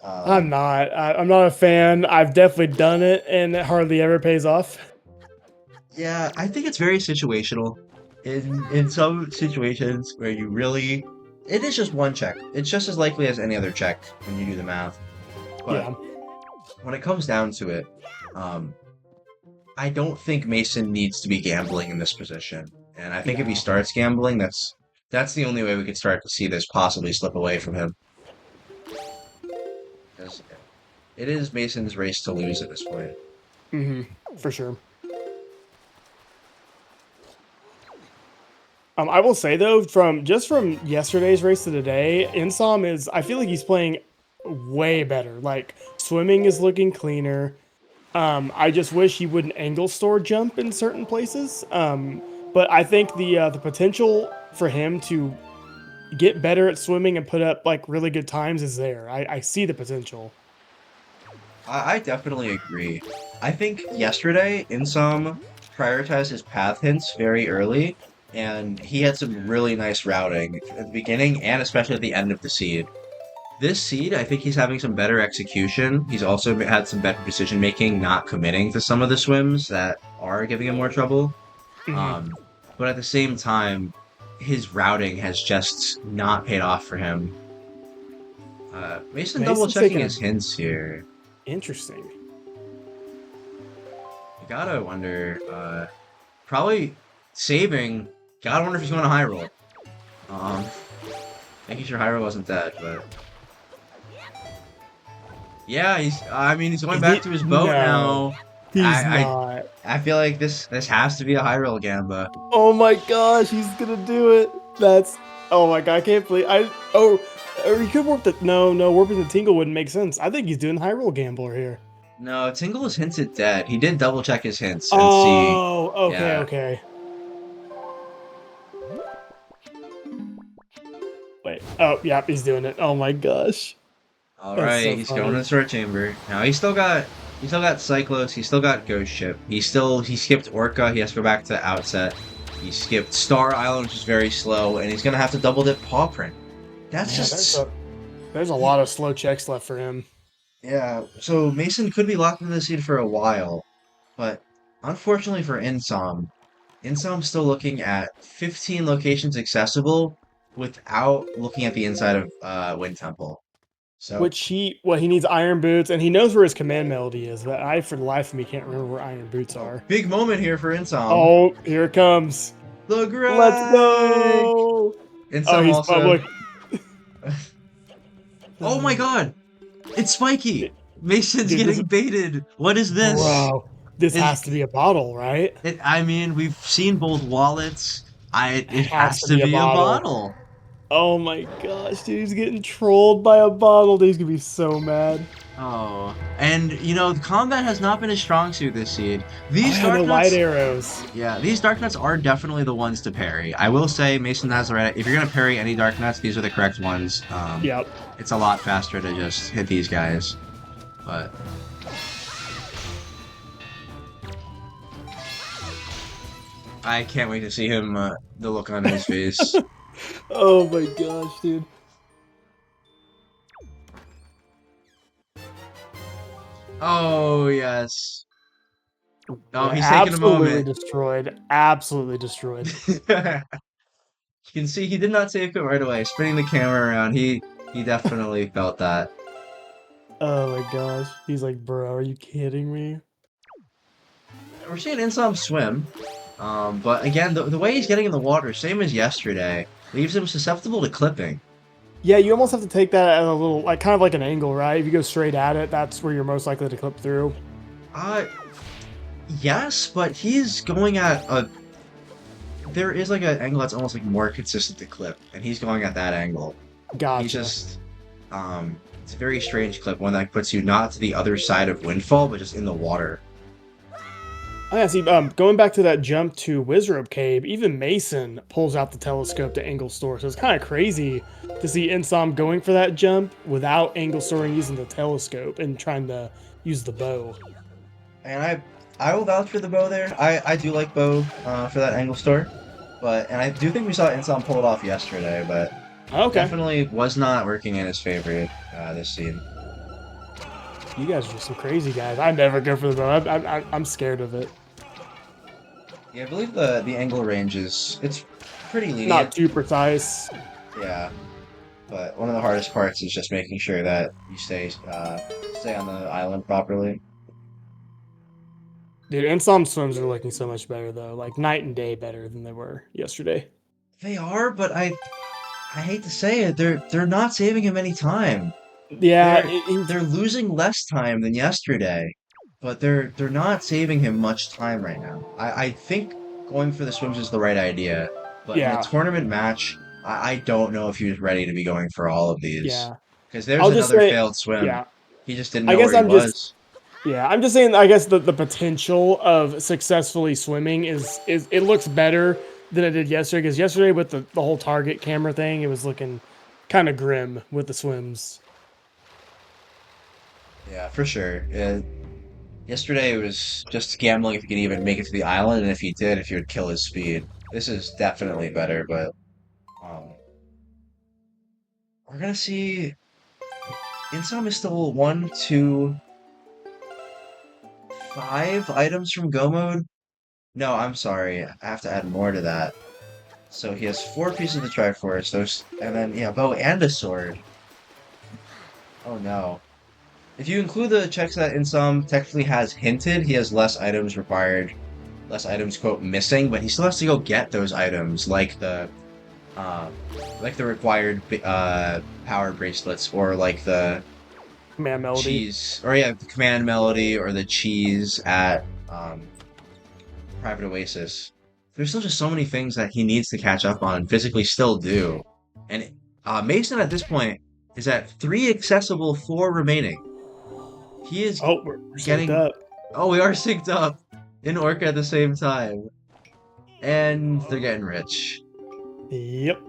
I'm Um, not. I'm not a fan. I've definitely done it, and it hardly ever pays off. yeah, I think it's very situational. In some situations where you really, it is just one check. It's just as likely as any other check when you do the math. But Yeah. when it comes down to it, um, I don't think Mason needs to be gambling in this position. And I think if he No. starts gambling, that's the only way we could start to see this possibly slip away from him. Because it is Mason's race to lose at this point. For sure. I will say though, from yesterday's race to today, Insom is. I feel like he's playing way better. Like swimming is looking cleaner. I just wish he wouldn't angle store jump in certain places. But I think the potential for him to get better at swimming and put up like really good times is there. I see the potential. I definitely agree. I think yesterday, Insom prioritized his path hints very early, and he had some really nice routing at the beginning and especially at the end of the seed. This seed, I think he's having some better execution. He's also had some better decision making, not committing to some of the swims that are giving him more trouble. Mhm. Um, but at the same time, his routing has just not paid off for him. Mason double Mason's checking taking a his hints here. interesting. You gotta wonder, probably saving. Gotta wonder if he's going to high roll. Um, Making sure high roll wasn't dead, but yeah, I mean, he's going Is back it? to his boat No, now. he's I, not. I feel like this has to be a high roll Gamba. Oh my gosh, he's gonna do it. That's. Oh my god, I can't believe I. Oh, or he could warp the. No, warping the tingle wouldn't make sense. I think he's doing high roll gambler here. No, Tingle is hinted dead. He did double check his hints and see. Oh, okay, Yeah. okay. Wait. Oh, yep, he's doing it. Oh my gosh, All that's right, so he's going to funny. the sword chamber. Now he's still got Cyclos, he's still got Ghost Ship. He skipped Orca, he has to go back to Outset. He skipped Star Island, which is very slow, and he's gonna have to double dip Paw Print. That's Yeah, just there's a he, lot of slow checks left for him. yeah. So Mason could be locked into the seed for a while, but unfortunately for Insom's still looking at 15 locations accessible without looking at the inside of Wind Temple. So He needs iron boots, and he knows where his command melody is, but I, for the life of me, can't remember where iron boots oh, are. big moment here for Insom. Oh, here it comes. The Let's Greg! go. Oh, Insom he's also. public. Oh my god! It's Spiky! Mason's Dude, this, getting baited! What is this? bro, this It, has to be a bottle, right? I mean, we've seen both wallets. It Has has to to be a be a bottle. bottle. Oh my gosh, dude, he's getting trolled by a bottle. Dude, he's gonna be so mad. Oh, and you know, combat has not been a strong suit this seed. Oh These yeah, no Dark light Nuts, arrows. yeah, these Dark Nuts are definitely the ones to parry. I will say Mason has the right. If you're gonna parry any Dark Nuts, these are the correct ones. Yep. It's a lot faster to just hit these guys. But I can't wait to see him. The look on his face. Oh my gosh, dude. Oh yes. Oh, Yeah, he's taking a absolutely moment. destroyed. Absolutely destroyed. You can see he did not save it right away. Spinning the camera around, he definitely felt that. Oh my gosh. He's like, bro, are you kidding me? We're seeing Insom swim, but again, the way he's getting in the water, same as yesterday, leaves him susceptible to clipping. Yeah, you almost have to take that at a little, like, kind of like an angle, right? If you go straight at it, that's where you're most likely to clip through. Uh, yes, but he's going at a. There is like an angle that's almost like more consistent to clip, and he's going at that angle. He Gotcha. just, it's a very strange clip, one that puts you not to the other side of Windfall, but just in the water. Oh, yeah, see, going back to that jump to Wizrobe Cave, even Mason pulls out the telescope to angle store. So it's kind of crazy to see Insom going for that jump without angle storing using the telescope and trying to use the bow. And I will vouch for the bow there. I do like bow for that angle store, and I do think we saw Insom pull it off yesterday, but Okay. definitely was not working in his favor this scene. You guys are just some crazy guys. I never go for the bow. I'm scared of it. Yeah, I believe the angle range it's pretty Not lenient. too precise. Yeah, but one of the hardest parts is just making sure that you stay on the island properly. Dude, and some swims are looking so much better though, like night and day better than they were yesterday. They are, but I hate to say it, they're not saving him any time. Yeah, They're losing less time than yesterday, but they're not saving him much time right now. I think going for the swims is the right idea, but in a yeah, tournament match, I don't know if he was ready to be going for all of these. yeah. Because there's I'll just another say, failed swim. yeah. He just didn't I know guess where he I'm just, was. yeah, I'm just saying. I guess the potential of successfully swimming is it looks better than it did yesterday. Because yesterday with the whole target camera thing, it was looking kind of grim with the swims. Yeah, for sure. Yesterday it was just gambling if he could even make it to the island, and if he did, if he would kill his speed. This is definitely better, but um, we're gonna see. Insom is still one, two, five items from Go mode. No, I'm sorry. I have to add more to that. So he has four pieces of the Triforce, those, and then yeah, bow and a sword. Oh no. If you include the checks that Insom technically has hinted, he has less items required, less items quote missing, but he still has to go get those items uh like the required power bracelets or like the Man, Melody. cheese or yeah, the command melody or the cheese at Private Oasis. There's still just so many things that he needs to catch up on and physically still do. And Mason at this point is at three accessible, four remaining. He is Oh, we're synced getting. up. Oh, we are synced up in Orca at the same time. And they're getting rich. Yep.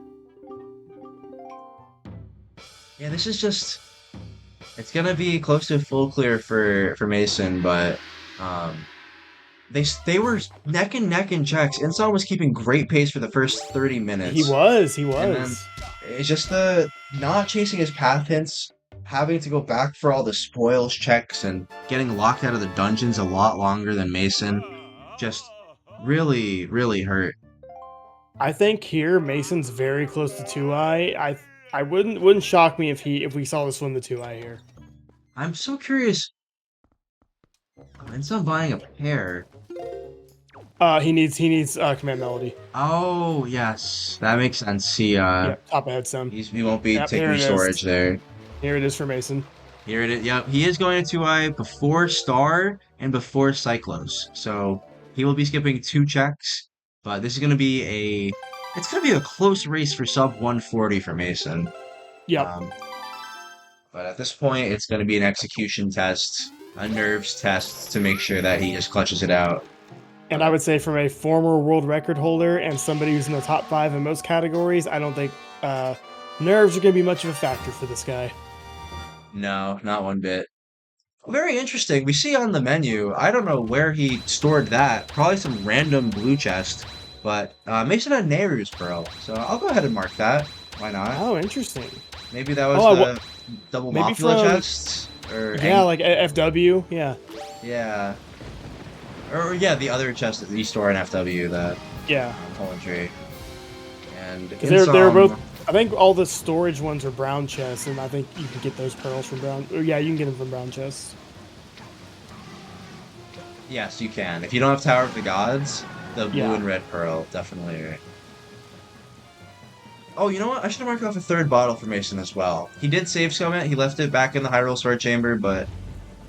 Yeah, this is just. It's gonna be close to full clear for Mason, but um, they were neck and neck in checks. Insom was keeping great pace for the first 30 He minutes. was. He And then was. it's just the not chasing his path hints, having to go back for all the spoils checks and getting locked out of the dungeons a lot longer than Mason. Just really, really hurt. I think here Mason's very close to 2-eye. I wouldn't shock me if we saw this win the 2-eye here. I'm so curious. Insom buying a pair. He needs command melody. Oh yes, that makes sense. Yep, top of headstone. He won't be Yep, here taking it storage is. there. Here it is for Mason. Here it is. Yep, he is going to 2-eye before Star and before Cyclos. So he will be skipping two checks, but this is going to be it's going to be a close race for sub 140 for Mason. Yep. Um, but at this point, it's going to be an execution test, a nerves test to make sure that he just clutches it out. And I would say from a former world record holder and somebody who's in the top 5 in most categories, I don't think nerves are going to be much of a factor for this guy. No, not one bit. Very interesting. We see on the menu, I don't know where he stored that. Probably some random blue chest. But Mason had Nehru's Pearl, so I'll go ahead and mark that. Why not? Oh, interesting. Maybe that was Oh, the double maybe Mopula from chest? Or yeah, like FW. Yeah, yeah. Or yeah, the other chest that you store in FW, the yeah. Poetry. And Because they're both. Insom, I think all the storage ones are brown chests, and I think you can get those pearls from brown. Or yeah, you can get them from brown chests. yes, you can. If you don't have Tower of the Gods, the blue Yeah. and red pearl, definitely. Oh, you know what? I should have marked off a third bottle for Mason as well. He did save scum it. He left it back in the Hyrule Sword Chamber, but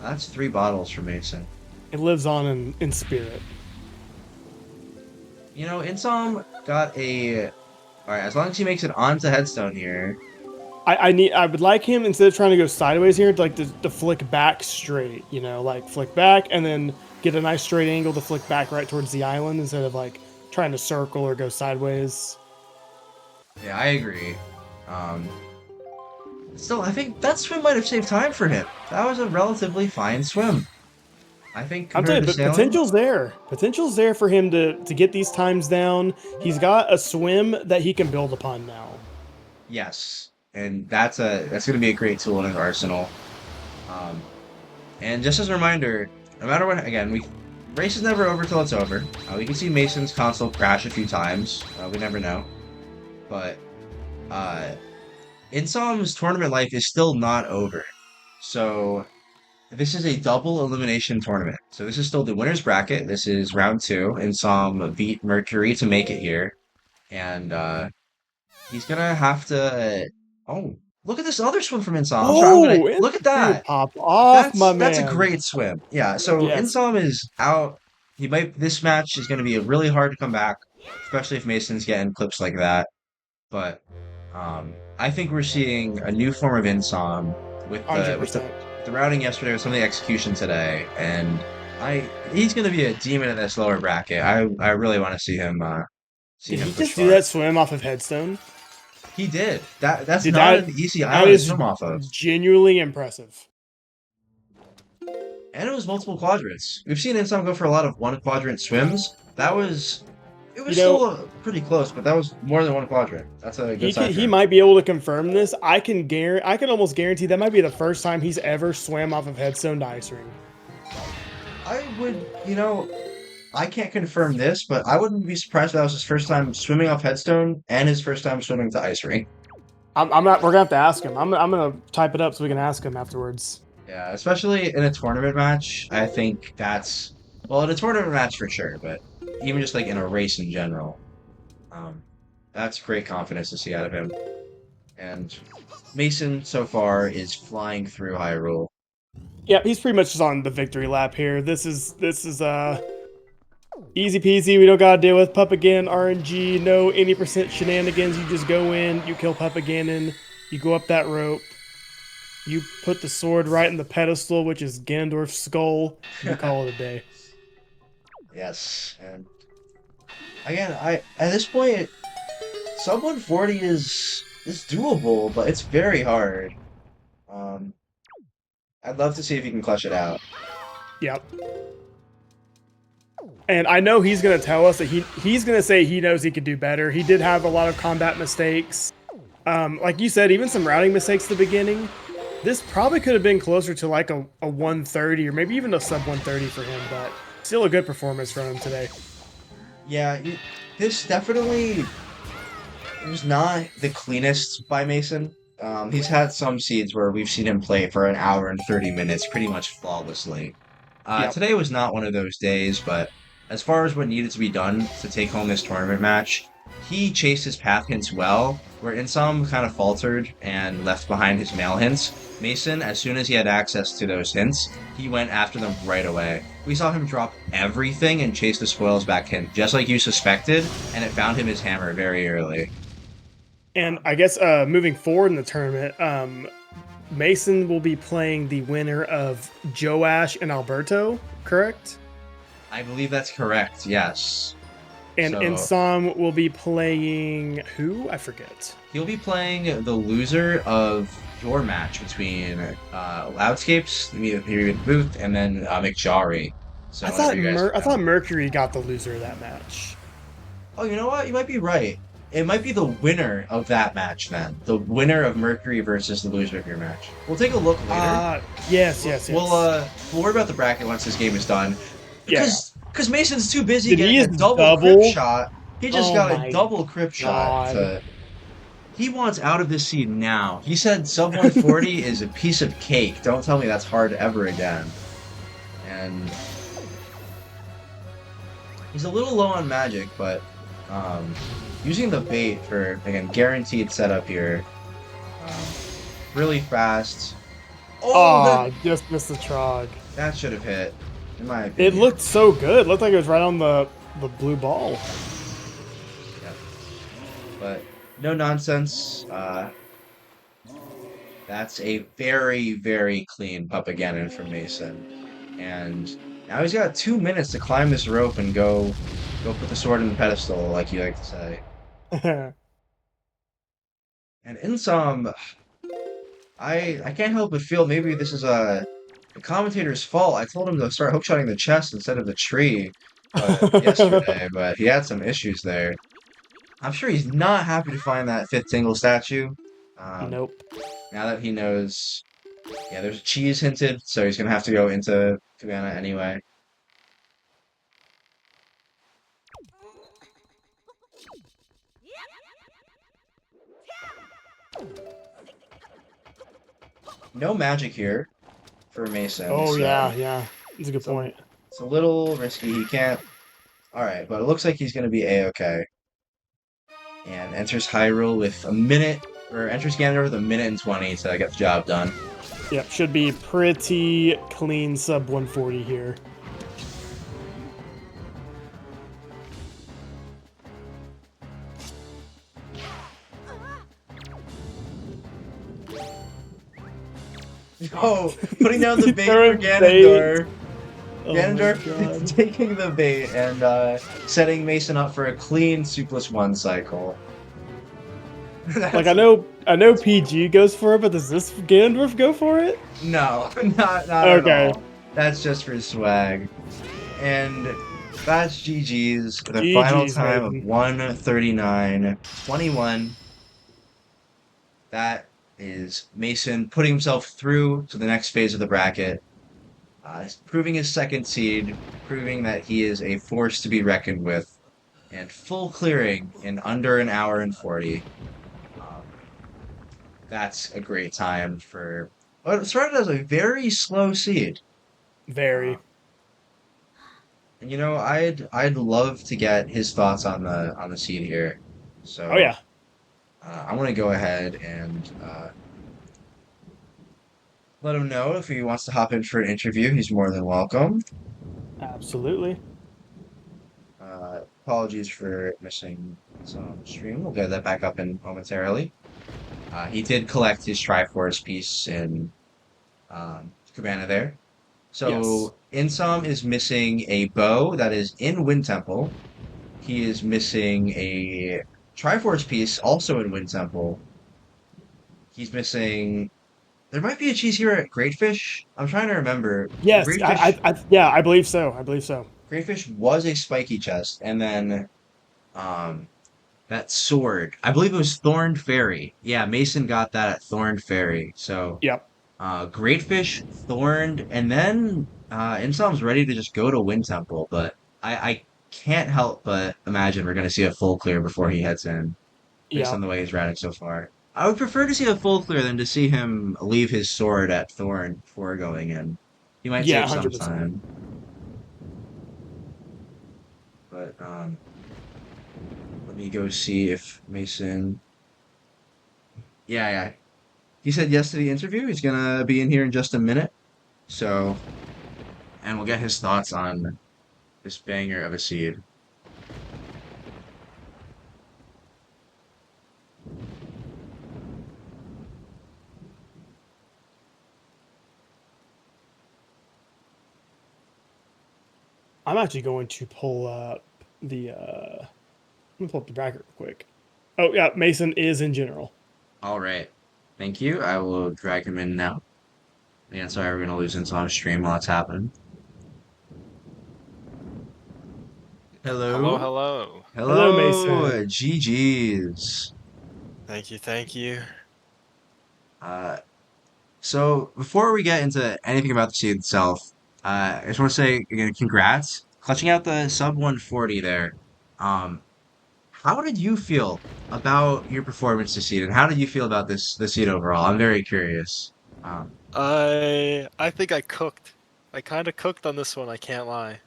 that's three bottles for Mason. It lives on in spirit. You know, Insom got a. Alright, as long as he makes it onto Headstone here. I would like him, instead of trying to go sideways here, to flick back straight. You know, like flick back and then get a nice straight angle to flick back right towards the island instead of like trying to circle or go sideways. Yeah, I agree. Um, Still, I think that swim might have saved time for him. That was a relatively fine swim. I think I'm telling compared you, to but sailing. potential's there. Potential's there for him to get these times down. He's got a swim that he can build upon now. Yes, and that's going to be a great tool in his arsenal. Um, and just as a reminder, no matter what, again, race is never over till it's over. We can see Mason's console crash a few times. We never know, but uh, Insom's tournament life is still not over. So this is a double elimination tournament. So this is still the winner's bracket. This is round two. Insom beat Mercury to make it here, and he's gonna have to. Oh, look at this other swim from Insom. I'm gonna Oh, look at dude, that. pop off, my That's a man. great swim. Yeah. So Yes. Insom is out. He might. This match is gonna be really hard to come back, especially if Mason's getting clips like that. But I think we're seeing a new form of Insom with the with the 100%. the routing yesterday with some of the execution today, and he's gonna be a demon in this lower bracket. I really want to see Did him he push just do far. that swim off of Headstone? He did. That's Dude, not that an easy that island to is swim off of. genuinely impressive. And it was multiple quadrants. We've seen Insom go for a lot of one quadrant swims. It You was still know, pretty close, but that was more than one quadrant. That's a good sign for he him. might be able to confirm this. I can almost guarantee that might be the first time he's ever swam off of Headstone to Ice Ring. I would, you know, I can't confirm this, but I wouldn't be surprised if that was his first time swimming off Headstone and his first time swimming to Ice Ring. I'm not. We're gonna have to ask him. I'm gonna type it up so we can ask him afterwards. Yeah, especially in a tournament match, I think that's well, in a tournament match for sure, but even just like in a race in general, um, that's great confidence to see out of him. And Mason so far is flying through Hyrule. Yep, he's pretty much just on the victory lap here. This is easy peasy. We don't gotta deal with Pup again, RNG, no any percent shenanigans. You just go in, you kill Pup again, you go up that rope, you put the sword right in the pedestal, which is Ganondorf's skull, and you call it a day. Yes, and again, I at this point, sub 140 is doable, but it's very hard. Um, I'd love to see if he can clutch it out. Yep. And I know he's gonna tell us that he's gonna say he knows he could do better. He did have a lot of combat mistakes. Like you said, even some routing mistakes at the beginning. This probably could have been closer to like a 130 or maybe even a sub 130 for him, but still a good performance from him today. Yeah, this definitely was not the cleanest by Mason. He's had some seeds where we've seen him play for an hour and 30 minutes pretty much flawlessly. Yep. Today was not one of those days, but as far as what needed to be done to take home this tournament match, he chased his path hints well, where Insom kind of faltered and left behind his mail hints. Mason, as soon as he had access to those hints, he went after them right away. We saw him drop everything and chase the spoils back hint, just like you suspected, and it found him his hammer very early. And I guess moving forward in the tournament, Mason will be playing the winner of Joash and Alberto, correct? I believe that's correct, yes. And So Insom will be playing who? I forget. he'll be playing the loser of your match between Loudscapes, the Booth, and then McJari. So whenever you guys I thought know. Mercury got the loser of that match. Oh, you know what? You might be right. It might be the winner of that match then. The winner of Mercury versus the loser of your match. We'll take a look later. Yes, yes, yes. We'll worry about the bracket once this game is done. Yeah. Because Mason's too busy Did getting he a just double crypt double? shot. He just Oh got a my double crypt shot. God. He wants out of this seed now. He said sub 140 is a piece of cake. Don't tell me that's hard ever again. And he's a little low on magic, but using the bait for, again, guaranteed setup here. Um, really fast. Oh, Just missed the trog. that should have hit, in my It opinion. looked so good. It looked like it was right on the blue ball. Yeah. But no nonsense. That's a very, very clean Papaganon from Mason. And now he's got 2 minutes to climb this rope and go put the sword in the pedestal, like you like to say. And Insom, I can't help but feel maybe this is the commentator's fault. I told him to start hookshotting the chest instead of the tree yesterday, but he had some issues there. I'm sure he's not happy to find that fifth tingle statue. Um, Nope. now that he knows, yeah, there's a cheese hinted, so he's gonna have to go into Cabana anyway. No magic here for Mason, Oh so yeah. That's a good so point. it's a little risky. He can't. All right, but it looks like he's gonna be a-okay. And enters Hyrule with a minute, or enters Ganon with a minute and 20 to get the job done. Yep, should be pretty clean sub 140 here. Oh, putting down the bait for Throwing Ganondorf. Oh my Ganondorf God. taking the bait and setting Mason up for a clean 2+1 cycle. Like I know PG goes for it, but does this Ganondorf go for it? No, not Okay. at all. That's just for swag. And that's GG's with a final GG's, time of baby. 1:39:21. That is Mason putting himself through to the next phase of the bracket. proving his second seed, proving that he is a force to be reckoned with, and full clearing in under an hour and 40. Um, that's a great time for what started as a very slow seed. Uh, Very. and I'd love to get his thoughts on the seed here. Oh So yeah, I want to go ahead and let him know if he wants to hop in for an interview. He's more than welcome. absolutely. Apologies for missing some stream. We'll get that back up in momentarily. He did collect his Triforce piece in Cabana there. Yes. So Insom is missing a bow that is in Wind Temple. He is missing a Triforce piece also in Wind Temple. He's missing. There might be a cheese here at Greatfish. I'm trying to remember. Yes. Greatfish. Yeah, I believe so. I believe so. Greatfish was a spiky chest, and then um, that sword. I believe it was Thorn Fairy. Yeah, Mason got that at Thorn Fairy. So Yep. Greatfish, Thorned, and then Insom's ready to just go to Wind Temple, but I can't help but imagine we're gonna see a full clear before he heads in, based on Yep. the way he's routing so far. I would prefer to see a full clear than to see him leave his sword at Thorn before going in. He might Yeah, take some 100%. time, but let me go see if Mason. Yeah, yeah. He said yes to the interview. He's gonna be in here in just a minute. So, and we'll get his thoughts on this banger of a seed. I'm actually going to pull up the. Let me pull up the bracket real quick. Oh yeah, Mason is in general. All right. Thank you. I will drag him in now. Yeah, sorry, we're gonna lose into on stream while it's happening. Hello, Hello? hello. Hello, Hello, Mason. GG's. Thank you, thank you. Uh, so before we get into anything about the seed itself, I just want to say again, congrats. Clutching out the sub 140 there. Um, how did you feel about your performance this seed, and how did you feel about the seed overall? I'm very curious. Um, I think I cooked. I kind of cooked on this one, I can't lie.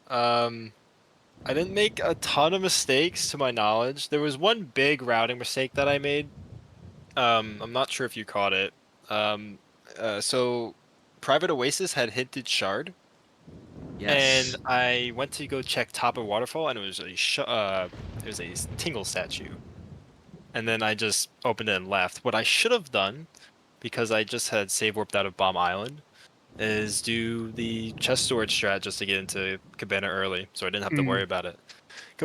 Um, I didn't make a ton of mistakes to my knowledge. There was one big routing mistake that I made. I'm not sure if you caught it. Um, so Private Oasis had hinted Shard, and yes. I went to go check Top of Waterfall, and it was a Tingle statue. And then I just opened it and left. What I should have done, because I just had save warped out of Bomb Island, is do the chest storage strat just to get into Cabana early, so I didn't have to Mm, worry about it.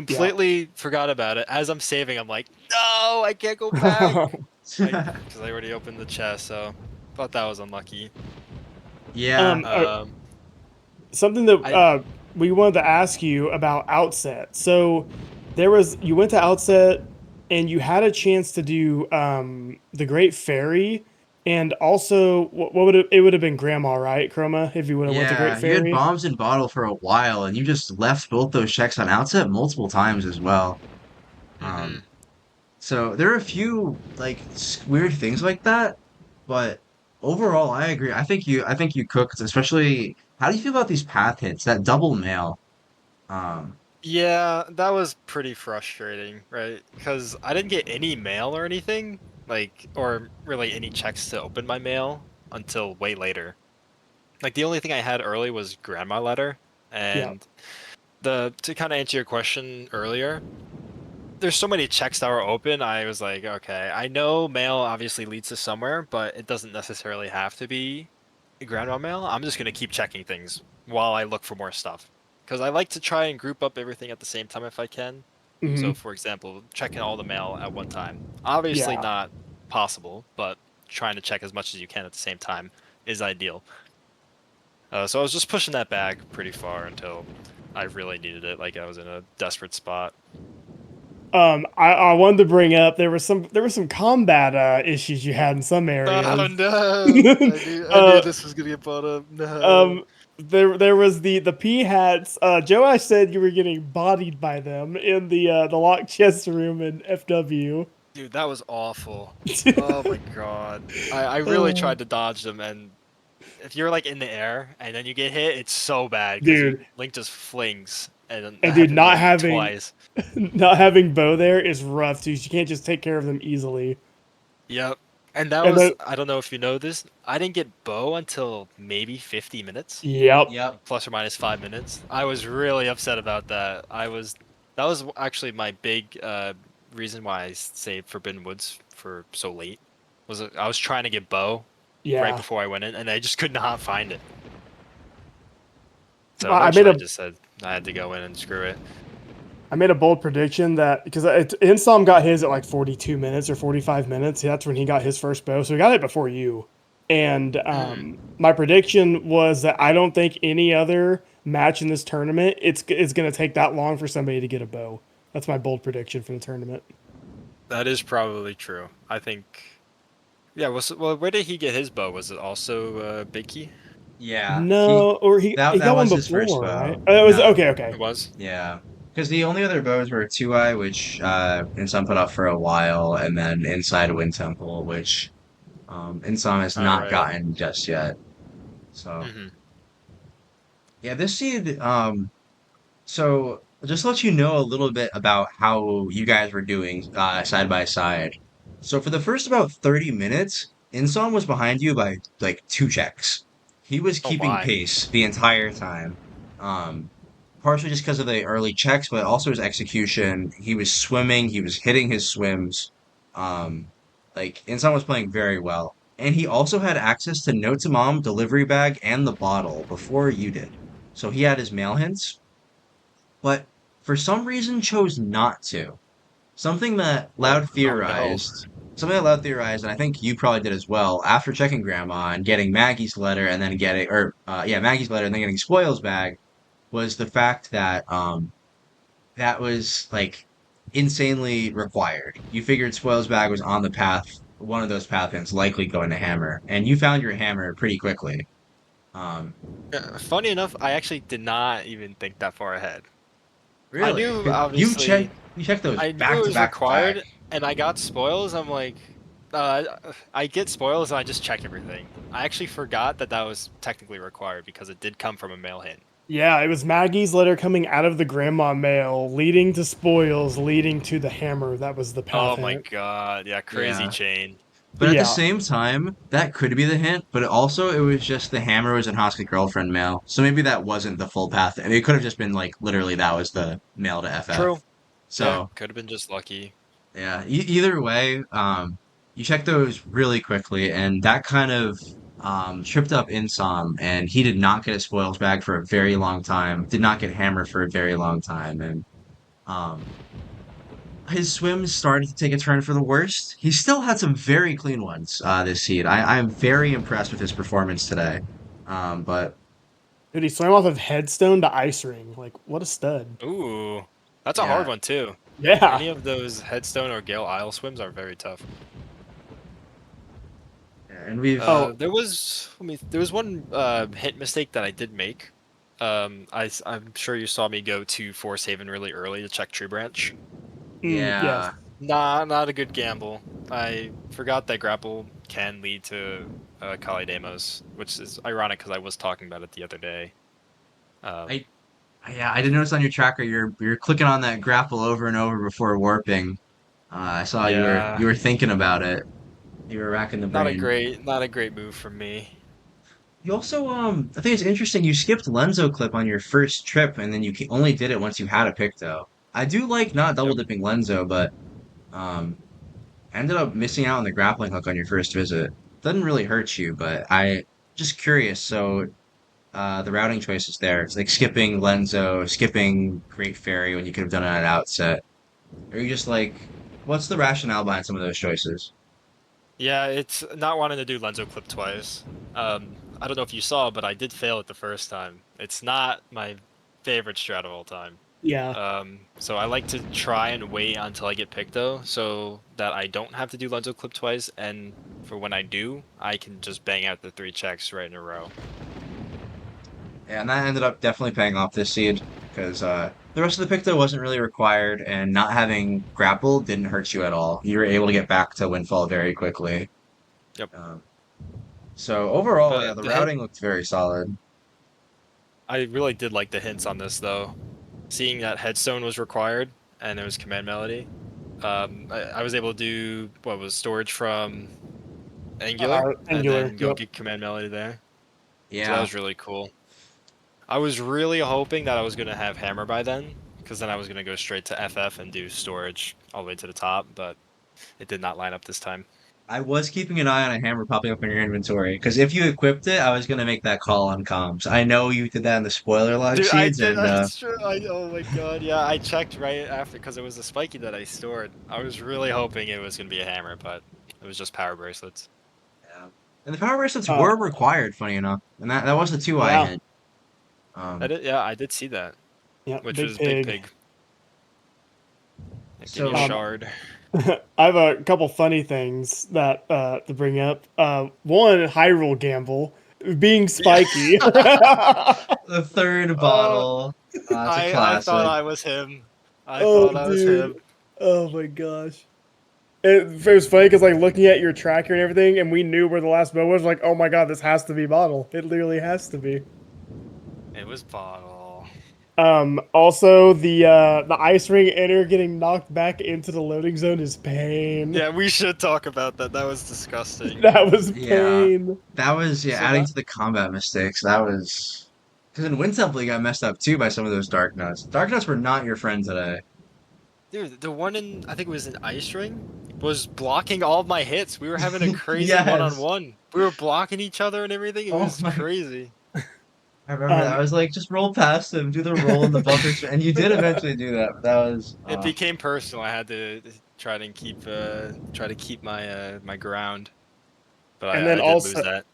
yeah. Completely forgot about it. As I'm saving, I'm like, no, I can't go back. Because I already opened the chest, so thought that was unlucky. Yeah. um, uh, Um, Something that I we wanted to ask you about Outset. So you went to Outset and you had a chance to do the Great Fairy, and also what would it would have been Grandma, right, Chroma, if you would have went to Great Yeah, you had Fairy. bombs in bottle for a while, and you just left both those checks on outset multiple times as well. hmm Um, so there are a few like weird things like that, but overall, I agree. I think you cooked, especially. How do you feel about these path hits? That double mail. Um, Yeah, that was pretty frustrating, right? Because I didn't get any mail or anything, like, or really any checks to open my mail until way later. Like, the only thing I had early was grandma letter, Yeah. and the to kind of answer your question earlier, there's so many checks that were open. I was like, okay, I know mail obviously leads to somewhere, but it doesn't necessarily have to be grandma mail. I'm just gonna keep checking things while I look for more stuff because I like to try and group up everything at the same time if I can. So, Hmm. for example, checking all the mail at one time. Obviously Yeah. not possible, but trying to check as much as you can at the same time is ideal. So I was just pushing that back pretty far until I really needed it, like I was in a desperate spot. I wanted to bring up there was some combat issues you had in some Oh areas. no! I knew uh, this was gonna get brought up. No. um, there was the P hats. Joash said you were getting bodied by them in the locked chest room in FW. Dude, that was awful. Oh my god. I really Uh, tried to dodge them, and if you're like in the air and then you get hit, it's so bad because you dude, Link just flings, and then that and dude, happened to me not like having twice. not having Bo there is rough too. You can't just take care of them easily. Yep. And that And was, then, I don't know if you know this, I didn't get bow until maybe 50 minutes, yep, Yep. plus or minus 5 minutes. I was really upset about that. That was actually my big reason why I saved Forbidden Woods for so late. I was trying to get bow right yeah. before I went in, and I just could not find it. So I made eventually I a just said I had to go in and screw it. I made a bold prediction that because Insom got his at like 42 minutes or 45 minutes. That's when he got his first bow. So he got it before you. And Mm. my prediction was that I don't think any other match in this tournament it's going to take that long for somebody to get a bow. That's my bold prediction for the tournament. That is probably true. I think. Yeah. Well, where did he get his bow? Was it also Big Key? Yeah. No, or That he that got one was his first before, right? bow. It was No. okay, okay. It was. Yeah. Because the only other bows were Two Eye, which Insom put up for a while, and then Inside Wind Temple, which Insom has All not right. gotten just yet. So Mm-hmm. yeah, this seed. So just to let you know a little bit about how you guys were doing side by side. So for the first about 30 minutes, Insom was behind you by like two checks. He was Oh keeping my. pace the entire time. Um, Partially just because of the early checks, but also his execution. He was swimming, he was hitting his swims. Um, like Insom was playing very well. And he also had access to Note to Mom, delivery bag, and the bottle before you did. So he had his mail hints, but for some reason chose not to. Something that Oh, Loud oh no. theorized, something that Loud theorized, and I think you probably did as well, after checking Grandma and getting Maggie's letter and then getting, or yeah, Maggie's letter and then getting Spoils bag, was the fact that that was like insanely required. You figured Spoils bag was on the path, one of those path hints, likely going to Hammer, and you found your Hammer pretty quickly. Um, Funny enough, I actually did not even think that far ahead. I really, knew, you obviously, checked you checked those I knew back it to was back to back. required, and I got spoils. I'm like, uh, I get spoils, and I just check everything. I actually forgot that that was technically required because it did come from a mail hint. Yeah, it was Maggie's letter coming out of the grandma mail, leading to spoils, leading to the hammer. That was the path Oh my hint. god, yeah, crazy Yeah. chain. But at the Yeah, same time, that could be the hint, but also it was just the hammer was in Hoska girlfriend mail. So maybe that wasn't the full path. I mean, it could have just been like literally that was the mail to FF. True. Yeah, So could have been just lucky. yeah, either way, you check those really quickly, and that kind of tripped up Insom, and he did not get his spoils back for a very long time. Did not get hammer for a very long time, and um, his swims started to take a turn for the worst. He still had some very clean ones this seed. I am very impressed with his performance today. But dude, he swam off of headstone to ice ring. Like, what a stud. Ooh, that's a hard yeah, one too. Yeah. Any of those Headstone or Gale Isle swims are very tough. and we've Oh, There was one hit mistake that I did make. I'm sure you saw me go to Force Haven really early to check Tree Branch. yes. yeah. Nah, not a good gamble. I forgot that grapple can lead to Kali Demos, which is ironic because I was talking about it the other day. Um, I yeah, I did notice on your tracker you're clicking on that grapple over and over before warping. I saw yeah, you were thinking about it. You were racking the brain. not a great move from me. You also I think it's interesting you skipped Lenzo clip on your first trip and then you only did it once you had a pick though. I do like not double Yep. dipping Lenzo, but um ended up missing out on the grappling hook on your first visit. Doesn't really hurt you, but I just curious. So the routing choices there. It's like skipping Lenzo, skipping Great Fairy when you could have done it at outset. Are you just like, what's the rationale behind some of those choices? Yeah, it's not wanting to do Lenzo clip twice. I don't know if you saw, but I did fail it the first time. It's not my favorite strat of all time. Yeah. So I like to try and wait until I get picked though, so that I don't have to do Lenzo clip twice, and for when I do, I can just bang out the 3 checks right in a row. Yeah, and that ended up definitely paying off this seed because the rest of the pick though wasn't really required, and not having grapple didn't hurt you at all. You were able to get back to Windfall very quickly. Yep. Um, so overall, yeah, But the the hint, routing looked very solid. I really did like the hints on this though. Seeing that headstone was required and there was command melody, I was able to do what was storage from Angular and Angular. then go Yep. get command melody there. So that Yeah, was really cool. I was really hoping that I was gonna have hammer by then, because then I was gonna go straight to FF and do storage all the way to the top, but it did not line up this time. I was keeping an eye on a hammer popping up in your inventory because if you equipped it, I was gonna make that call on comms. I know you did that in the spoiler log Dude, I seeds, did. and I sure. Oh my god. Yeah, I checked right after because it was a spiky that I stored. I was really hoping it was gonna be a hammer, but it was just power bracelets. yeah. And the power bracelets Uh, were required, funny enough, and that was the two I yeah. hit. I Um, did. Yeah, I did see that, Yeah. which Big was big pig. pig. It gave me a so shard. I have a couple funny things that to bring up. One, Hyrule Gamble being Yeah. spiky. the third Oh, bottle, it's a I thought classic. I was him. I oh, thought I was dude. him. Oh my gosh. It was funny because like looking at your tracker and everything, and we knew where the last bow was. Like, oh my god, this has to be bottle. It literally has to be. It was bottle. Also the ice ring enter getting knocked back into the loading zone is pain. Yeah, we should talk about that. That was disgusting. That was Yeah, pain. that was yeah. So Adding that to the combat mistakes, that was because in Wind Temple you got messed up too by some of those dark nuts. Dark nuts were not your friend today. dude, the one in I think it was an ice ring was blocking all of my hits. We were having a crazy Yes. one-on-one. We were blocking each other and everything. It Oh was my! crazy. I remember that. I Um, was like, just roll past him, do the roll in the buffer, and you did eventually do that. But that was It became personal. I had to try to keep my my ground, but and then I did lose that.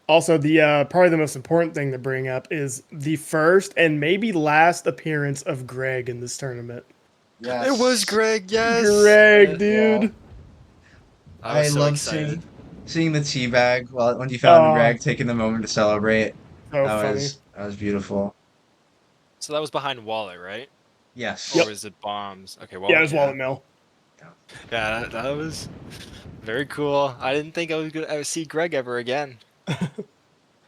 also the probably the most important thing to bring up is the first and maybe last appearance of Greg in this tournament. It was yes. Greg, yes. Greg, Yeah, dude. I was I so love excited. seeing the tea bag while when you found Oh, Greg taking the moment to celebrate. so funny. That was beautiful. So that was behind Wallet, right? Or Yep. Yes. was it bombs? Okay, Yeah, it Wallet, was yeah. Wallet Mill. Yeah, that was very cool. I didn't think I was gonna ever see Greg ever again.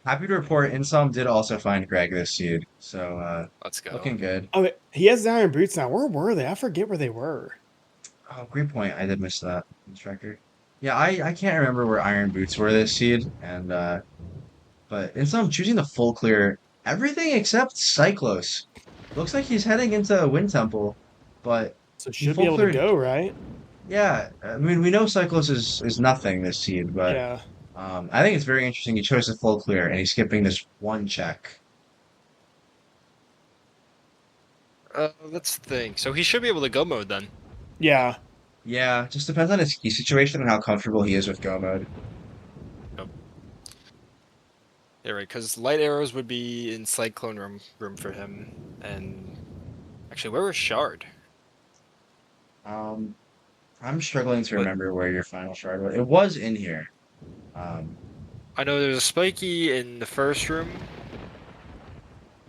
Happy to report, Insom did also find Greg this seed, so Let's go. looking good. Oh, he has the iron boots now. Where were they? I forget where they were. Oh, great point. I did miss that in this record. Yeah, I can't remember where Iron Boots were this seed, and but Insom choosing the full clear everything except Cyclos. Looks like he's heading into Wind Temple, but So he should be full able to cleared. go, right? Yeah, I mean we know Cyclos is nothing this seed, but Yeah. I think it's very interesting. He chose the full clear and he's skipping this one check. Let's think. So he should be able to go mode then. Yeah. Yeah, just depends on his key situation and how comfortable he is with go mode. Yep. Yeah, right. Because light arrows would be in cyclone room for him. And actually, where was Shard? Um, I'm struggling to What? remember where your final shard was. It was in here. Um, I know there's a spiky in the first room.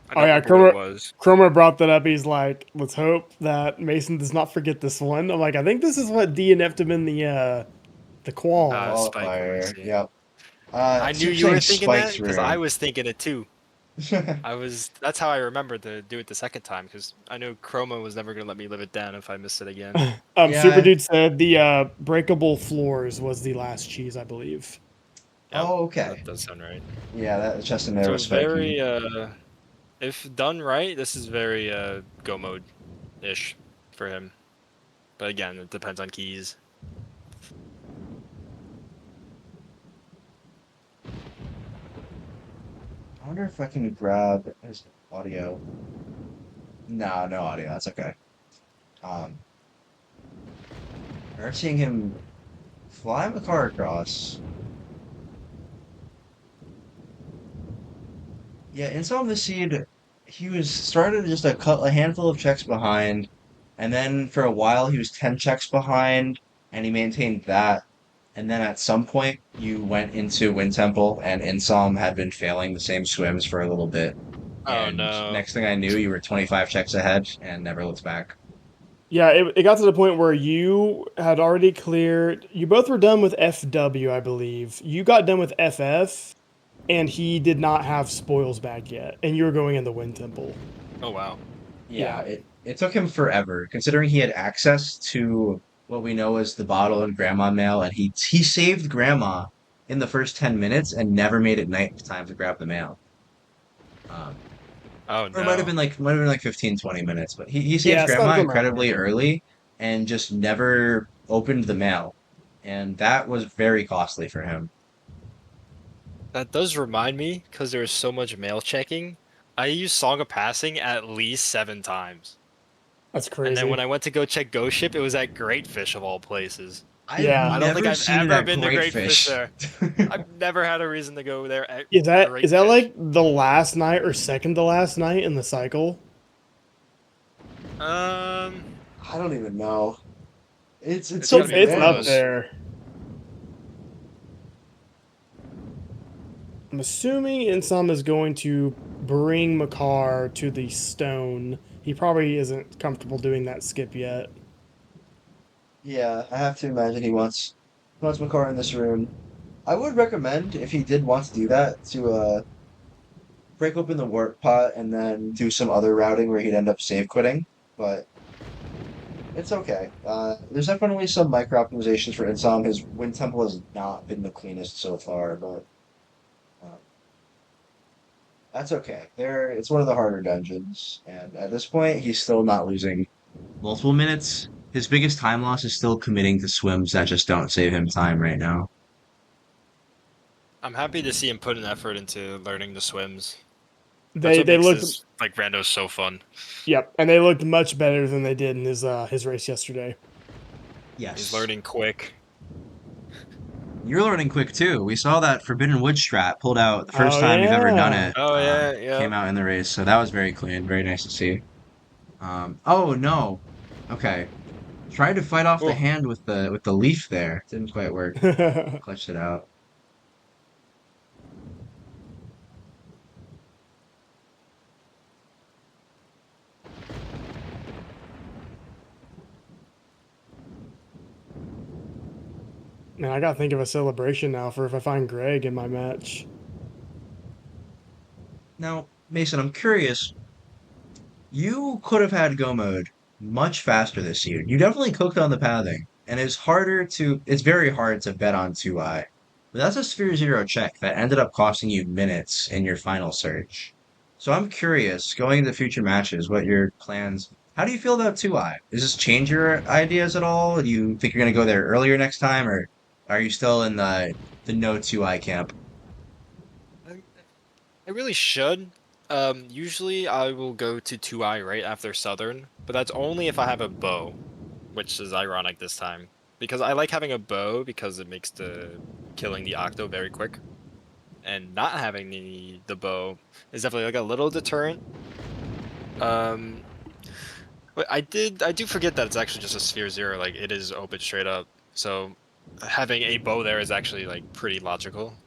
I Oh don't yeah, remember what it Cromer was. Cromer brought that up. He's like, let's hope that Mason does not forget this one. I'm like, I think this is what DNF'd him in the quals. Spike qualifier. ones. Yeah. Yep. I So knew you're you were saying thinking that Spike's because I room. was thinking it too. I was. That's how I remembered to do it the second time because I knew Chroma was never gonna let me live it down if I missed it again. Super Yeah. Dude said the breakable floors was the last cheese, I believe. Yep, Oh, okay. that does sound right. Yeah, that chest in there So was spiky. very, if done right, this is very go mode ish for him. But again, it depends on keys. I wonder if I can grab his audio. No, no audio. That's okay. Um, we're seeing him fly the car across. Yeah, in some of the seed, he was started just a handful of checks behind, and then for a while he was 10 checks behind, and he maintained that. And then at some point you went into Wind Temple, and Insom had been failing the same swims for a little bit. Oh And no. next thing I knew, you were 25 checks ahead and never looked back. Yeah, it got to the point where you had already cleared. You both were done with FW, I believe. You got done with FF, and he did not have spoils back yet, and you were going in the Wind Temple. Oh wow. Yeah, Yeah, it took him forever, considering he had access to what we know as the bottle and grandma mail, and he saved grandma in the first 10 minutes and never made it night time to grab the mail. Um, Oh or it no. might have been like 15, 20 minutes, but he saves yeah, grandma something around incredibly there. early and just never opened the mail. And that was very costly for him. That does remind me, because there was so much mail checking. I used Song of Passing at least 7 times. That's And then when crazy. I went to go check Ghost Ship, it was at Great Fish of all places. I've Yeah, I don't think never I've seen it ever at been to Great Great Fish Fish. there. I've never had a reason to go there at is Great that Fish. like the last night or second to last night in the cycle? Um, I don't even know. It's it's so gotta be It's up random. close. there. I'm assuming Insom is going to bring Makar to the stone. He probably isn't comfortable doing that skip yet. Yeah, I have to imagine he wants Makar in this room. I would recommend if he did want to do that to break open the warp pot and then do some other routing where he'd end up save quitting. But it's okay. There's definitely some micro optimizations for Insom. His Wind Temple has not been the cleanest so far, but uh, that's okay. It's one of the harder dungeons, and at this point, he's still not losing multiple minutes. His biggest time loss is still committing to swims that just don't save him time right now. I'm happy to see him put an effort into learning the swims. That's They what they makes looked this like rando so fun. Yep, and they looked much better than they did in his race yesterday. He's Yes. learning quick. You're learning quick too. We saw that Forbidden Wood strat pulled out the first Oh time you've ever done yeah. it. Oh yeah, yeah. Came out in the race, so that was very clean, very nice to see. Oh no. Okay. Tried to fight off the Oh, hand with the leaf there. Didn't quite work. Clutched it out. Man, I gotta think of a celebration now for if I find Greg in my match. Now, Mason, I'm curious. You could have had go mode much faster this year. You definitely cooked on the pathing, and it's very hard to bet on 2i. But that's a Sphere Zero check that ended up costing you minutes in your final search. So I'm curious, going into future matches, what your plans, how do you feel about 2i? Does this change your ideas at all? Do you think you're going to go there earlier next time, or are you still in the no 2i camp? I, I really should. Usually I will go to 2i right after Southern, but that's only if I have a bow, which is ironic this time. Because I like having a bow because it makes the killing the Octo very quick. And not having the bow is definitely like a little deterrent. Um, but I do forget that it's actually just a Sphere Zero, like it is open straight up. So having a bow there is actually like pretty logical.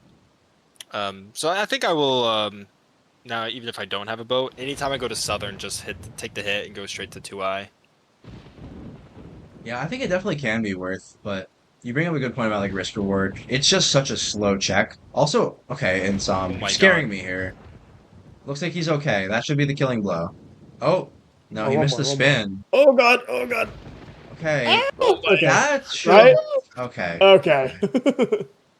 So I think I will now, even if I don't have a bow, anytime I go to Southern, just take the hit and go straight to 2i. Yeah, I think it definitely can be worth, but you bring up a good point about like risk reward. It's just such a slow check. Also, okay, and Oh some my scaring god. me here. Looks like he's okay. That should be the killing blow. Oh, no, Oh, he one missed more, the one more. spin. Oh god, oh god. Okay, Ah! Oh my. Okay, that should right? have. Okay, Okay. okay.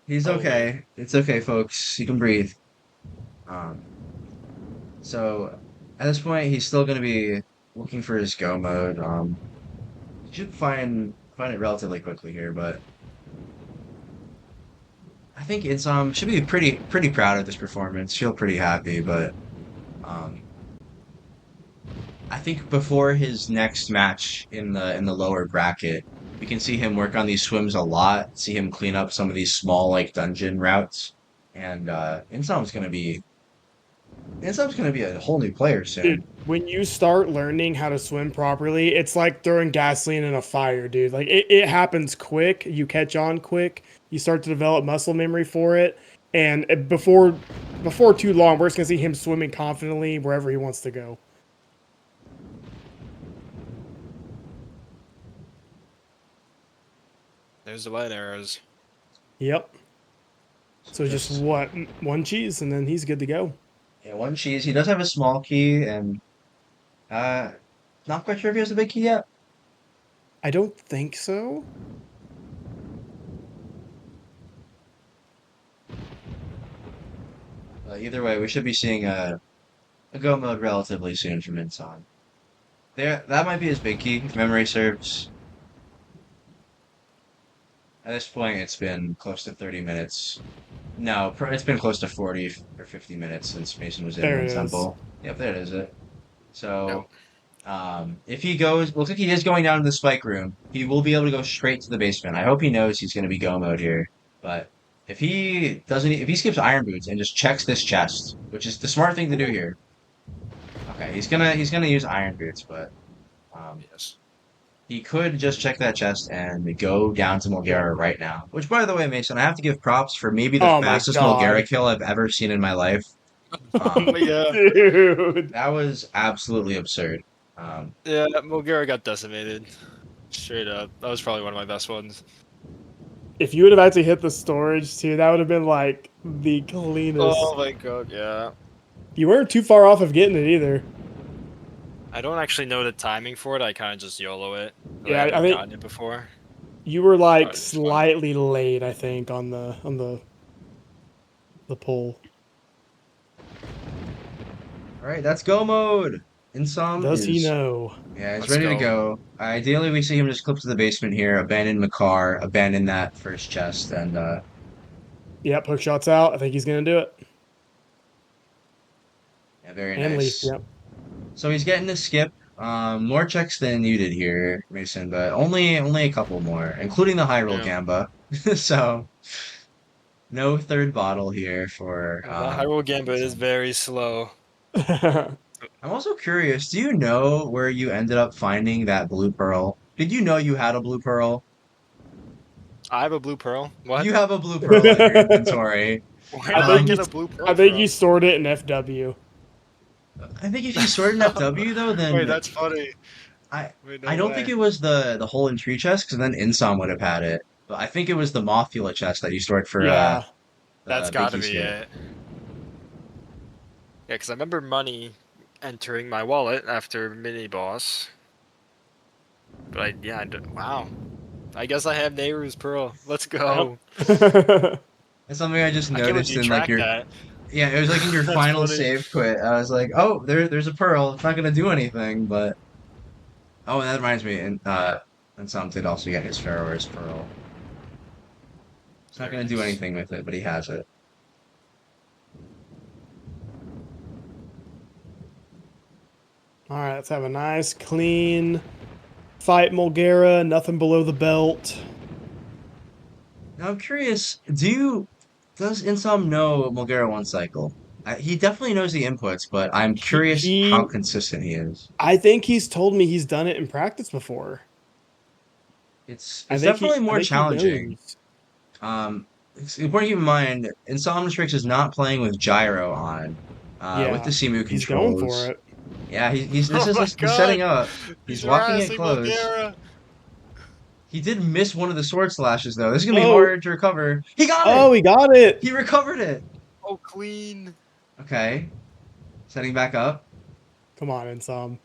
He's Oh wait. okay. It's okay, folks. You can breathe. Um, so at this point, he's still gonna be looking for his go mode. He should find it relatively quickly here, but I think it's should be pretty proud of this performance. Feel pretty happy, but um I think before his next match in the lower bracket, we can see him work on these swims a lot, see him clean up some of these small like dungeon routes, and Insom's gonna be Insom's gonna be a whole new player Dude, soon. when you start learning how to swim properly, it's like throwing gasoline in a fire, dude. Like it happens quick. You catch on quick. You start to develop muscle memory for it. And before too long, we're just gonna see him swimming confidently wherever he wants to go. There's the light arrows. Yep. So just Just what, one cheese, and then he's good to go. yeah, one cheese. He does have a small key, and uh, not quite sure if he has a big key yet. I don't think so. Either way, we should be seeing a go mode relatively soon from Insom. There, that might be his big key, if memory serves. At this point, it's been close to 30 minutes. No, it's been close to 40 or 50 minutes since Mason was in There the it is. temple. Yep, there it is. It. Yep. So, if he goes, looks like he is going down to the spike room. He will be able to go straight to the basement. I hope he knows he's going to be go mode here. But if he doesn't, if he skips Iron Boots and just checks this chest, which is the smart thing to do here. Okay, he's gonna use Iron Boots, but um, Yes. he could just check that chest and go down to Yep. Mulgara right now. Which, by the way, Mason, I have to give props for maybe the Oh my fastest Mulgara god. kill I've ever seen in my life. Yeah. Dude. That was absolutely absurd. Um, Yeah, Mulgara got decimated. Straight up. That was probably one of my best ones. If you would have actually hit the storage too, that would have been like the cleanest. Oh my god, yeah. You weren't too far off of getting it either. I don't actually know the timing for it. I kind of just YOLO it. I Yeah, I haven't think gotten it before. you were Oh, like it was fun. slightly late, I think, on the pull. all right, that's go mode. Insom Does he is know? yeah, he's Let's ready to go. go. Ideally, we see him just clip to the basement here, abandon Makar, abandon that first chest, and Yep, hook shots out. I think he's gonna do it. yeah, very And Leaf, nice. yep. So he's getting to skip more checks than you did here, Mason, but only a couple more, including the high roll Yeah. gamba. So no third bottle here for The Hyrule Gambit is Insom. very slow. I'm also curious, do you know where you ended up finding that blue pearl? Did you know you had a blue pearl? I have a blue pearl. What? You have a blue pearl in your inventory. Where I did I think Um, get you a blue I pearl think you from? stored it in FW. I think if you stored an FW though, Wait, then that's funny. I Wait, I no don't think way. it was the hole in tree chest, because then Insom would have had it. But I think it was the Mothula chest that you stored for Yeah. That's Big gotta Key be skip. it. Yeah, because I remember money entering my wallet after mini boss. But yeah, wow. I guess I have Nehru's pearl. Let's Yep. go. It's something I just I can't believe noticed you in like tracked your that. yeah, it was like in your That's final funny. save quit. I was like, oh, there's a pearl. It's not gonna do anything, but oh, and that reminds me, and Sam did also get his Pharaoh's pearl. It's not Very gonna do nice. anything with it, but he has it. All right, let's have a nice, clean fight, Mulgara. Nothing below the belt. Now I'm curious, does Insom know Mulgara one cycle? He definitely knows the inputs, but I'm He, curious how he, consistent he is. I think he's told me he's done it in practice before. It's definitely I more think he challenging. knows. It's important to keep in mind, Insomnatrix is not playing with gyro on, with the Yeah, Simu he's going for controls. it. Yeah, he's Oh my he's setting god! up. He's He's walking it harassing close. Bulgara! He did miss one of the sword slashes though. This is gonna be Oh, hard to recover. He got it. oh, he got it. He recovered it. Oh, clean! Okay, setting back up. Come on, Insom.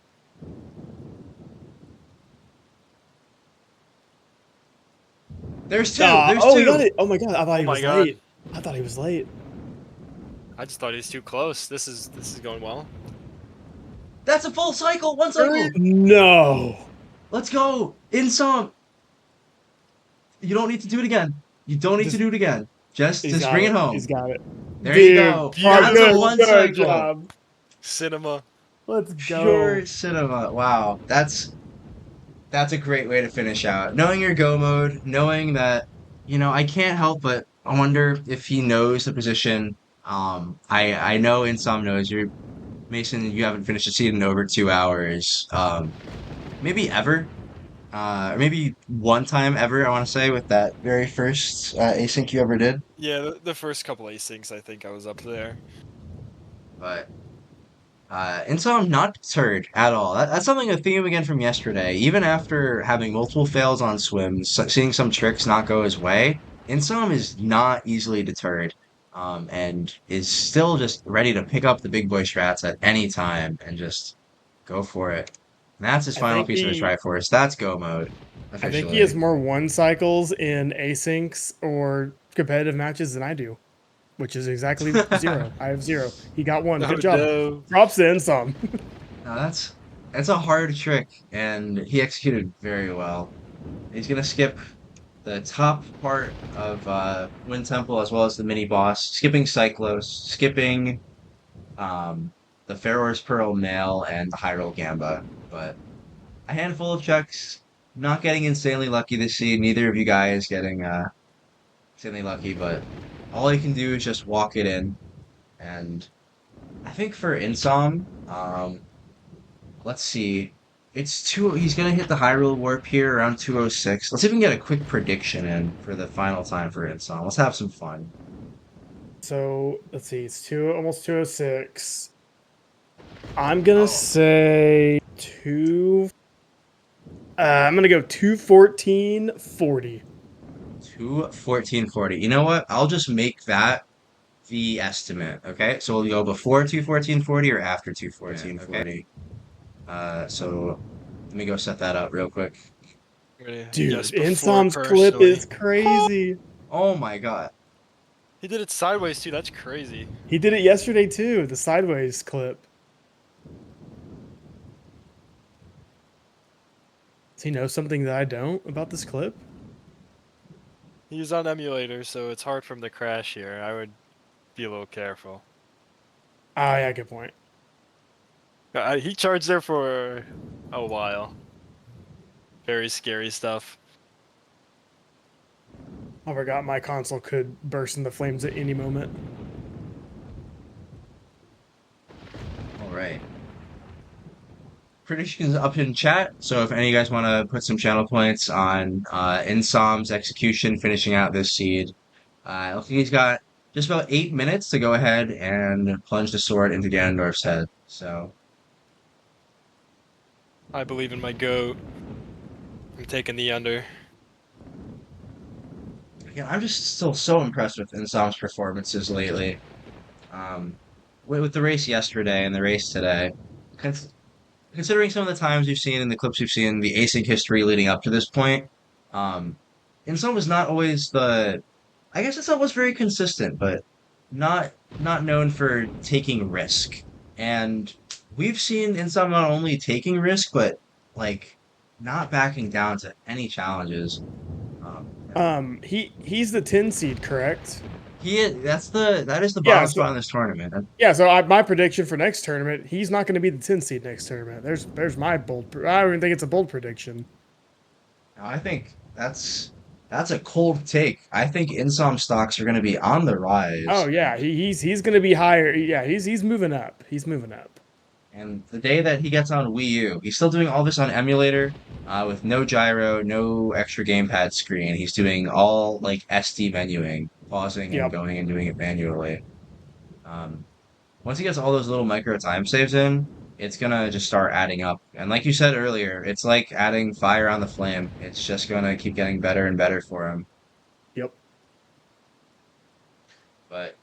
There's two. Ah, There's oh, he got two. it. Oh my god, I thought Oh he my was god. late. I thought he was late. I just thought he was too close. This is going well. That's a full cycle. One cycle. No. Let's go. Insom. You don't need to do it again. You don't need to Just do it again. he's Just got bring it it. home. He's got it. There you Dude, go. oh, That's a good, one good cycle. job. Cinema. Let's Pure go. cinema. Wow. That's a great way to finish out. Knowing your go mode, knowing that, I can't help but I wonder if he knows the position I know Insom knows you, Mason. You haven't finished a seed in over 2 hours. Maybe ever. Or maybe one time ever, I want to say, with that very first async you ever did. Yeah, the first couple asyncs, I think I was up there. But and so I'm not deterred at all. That's something a theme again from yesterday. Even after having multiple fails on swims, seeing some tricks not go his way, Insom is not easily deterred, and is still just ready to pick up the big boy strats at any time and just go for it. And that's his I final think piece of the he Triforce. That's go mode, I think he has officially. more one cycles in asyncs or competitive matches than I do, which is exactly zero. I have zero. He got one. Oh Good job. no. Props in some. Now that's a hard trick, and he executed very well. He's gonna skip the top part of Wind Temple as well as the mini boss, skipping Cyclos, skipping um, the Pharaoh's Pearl Mail and the Hyrule Gamba. But a handful of checks, not getting insanely lucky this seed. Neither of you guys getting insanely lucky, but all you can do is just walk it in. And I think for Insom, let's see. It's two. He's gonna hit the Hyrule Warp here around 206. Let's even get a quick prediction in for the final time for Insom. Let's have some fun. So let's see. It's almost 206. I'm gonna Oh, say two. I'm gonna go 214.40. 21440. You know what? I'll just make that the estimate. Okay, so we'll go before 21440 or after 21440. So let me go set that up real quick. Dude, Yes, before Insom's clip is personally. crazy. Oh my God. He did it sideways too. That's crazy. He did it yesterday too. The sideways clip. Does he know something that I don't about this clip? He's on emulator, so it's hard for him to crash here. I would be a little careful. Ah, yeah, good point. He charged there for a while. Very scary stuff. I forgot my console could burst into flames at any moment. All right. Predictions up in chat. So if any of you guys want to put some channel points on Insom's execution, finishing out this seed, I think he's got just about 8 minutes to go ahead and plunge the sword into Ganondorf's head. So I believe in my goat. I'm taking the under. again, I'm just still so impressed with Insom's performances lately. Um, with the race yesterday and the race today, cons considering some of the times we've seen in the clips we've seen, the async history leading up to this point, um, Insom was not always the I guess Insom was very consistent, but not known for taking risk. And we've seen Insom not only taking risk, but like not backing down to any challenges. Um, He's the 10 seed, correct? that is the Yeah, bottom so spot in this tournament. my prediction for next tournament, he's not going to be the 10 seed next tournament. There's my bold. I don't even think it's a bold prediction. I think that's a cold take. I think Insom stocks are going to be on the Oh rise, yeah, he's going to be higher. Yeah, he's moving up. He's moving up. and the day that he gets on Wii U, he's still doing all this on emulator, with no gyro, no extra gamepad screen. He's doing all like SD menuing, pausing and Yep. going and doing it manually. Um, Once he gets all those little micro time saves in, it's gonna just start adding up. And like you said earlier, it's like adding fire on the flame. It's just gonna keep getting better and better for him. Yep. But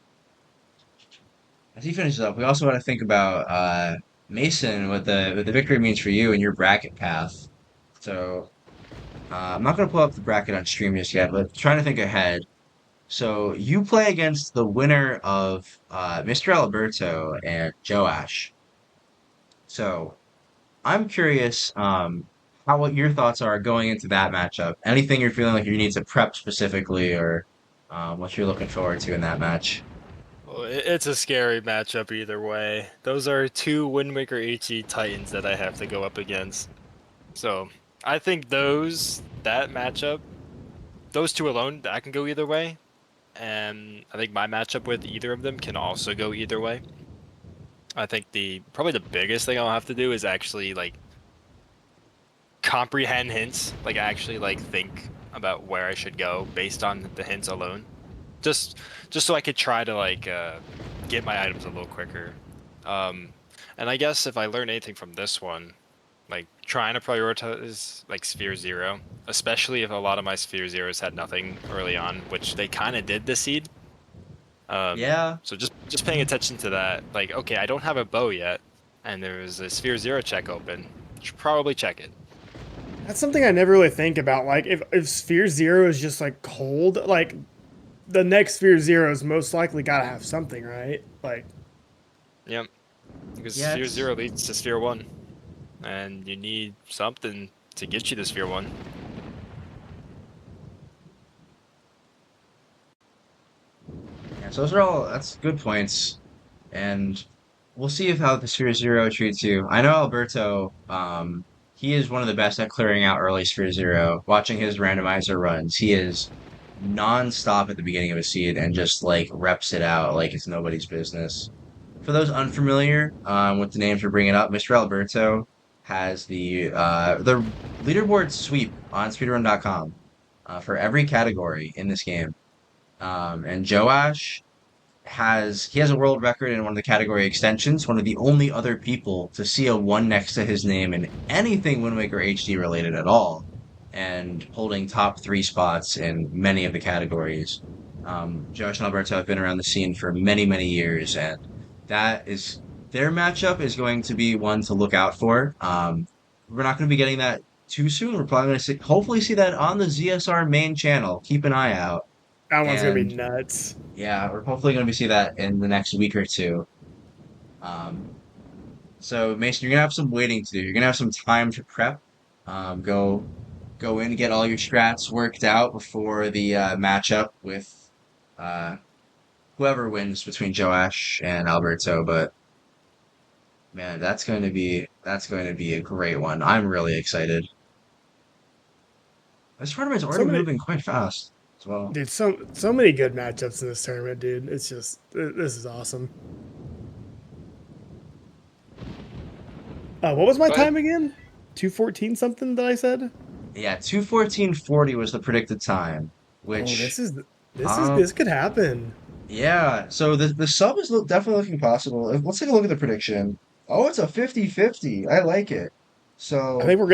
as he finishes up, we also want to think about Mason, what the victory means for you and your bracket path. So I'm not gonna pull up the bracket on stream just yet, but trying to think ahead. So you play against the winner of Mr. Alberto and Joash. So I'm curious how what your thoughts are going into that matchup. Anything you're feeling like you need to prep specifically, or what you're looking forward to in that match. Well, it's a scary matchup either way. Those are two Wind Waker HE Titans that I have to go up against. So I think that matchup, those two alone, that can go either way. and I think my matchup with either of them can also go either way. I think probably the biggest thing I'll have to do is actually like comprehend hints, like actually like think about where I should go based on the hints alone. Just just so I could try to like get my items a little quicker. Um, and I guess if I learn anything from this one, like trying to prioritize like Sphere Zero, especially if a lot of my Sphere Zeros had nothing early on, which they kind of did this seed. Yeah, So just paying attention to that, like okay, I don't have a bow yet, and there's a Sphere Zero check open. Should probably check it. That's something I never really think about. Like if Sphere Zero is just like cold, like the next Sphere Zero is most likely gotta have something, right? Like Yep, because yeah, Sphere it's Zero leads to Sphere One, and you need something to get you to Sphere One. yeah. So those are all that's good points, and we'll see if how the Sphere Zero treats you. I know Alberto, he is one of the best at clearing out early Sphere Zero. Watching his randomizer runs, he is non-stop at the beginning of a seed and just like reps it out like it's nobody's business. For those unfamiliar with the names we're bringing up, Mr. Alberto has the leaderboard sweep on speedrun.com for every category in this game. And Joash he has a world record in one of the category extensions, one of the only other people to see a one next to his name in anything Wind Waker HD related at all, and holding top three spots in many of the categories. Josh and Alberto have been around the scene for many, many years, and that is their matchup is going to be one to look out for. We're not going to be getting that too soon. We're probably going to hopefully see that on the ZSR main channel. Keep an eye out. that one's gonna be And nuts. yeah, we're hopefully going to see that in the next week or two. Um, so Mason, you're gonna have some waiting to do. You're gonna have some time to prep. Go in, get all your strats worked out before the matchup with uh, whoever wins between Joash and Alberto. But man, that's going to be a great one. I'm really excited. This tournament's So already many, moving quite fast as well. dude. So many good matchups in this tournament, dude. It's just this is awesome. What was my Go ahead. time again? 2:14 something that I said. Yeah, 2:14:40 was the predicted time, Oh, which this could happen. yeah, so the sub is definitely looking possible. Let's take a look at the prediction. Oh, it's a 50-50. I like it. So, I think we're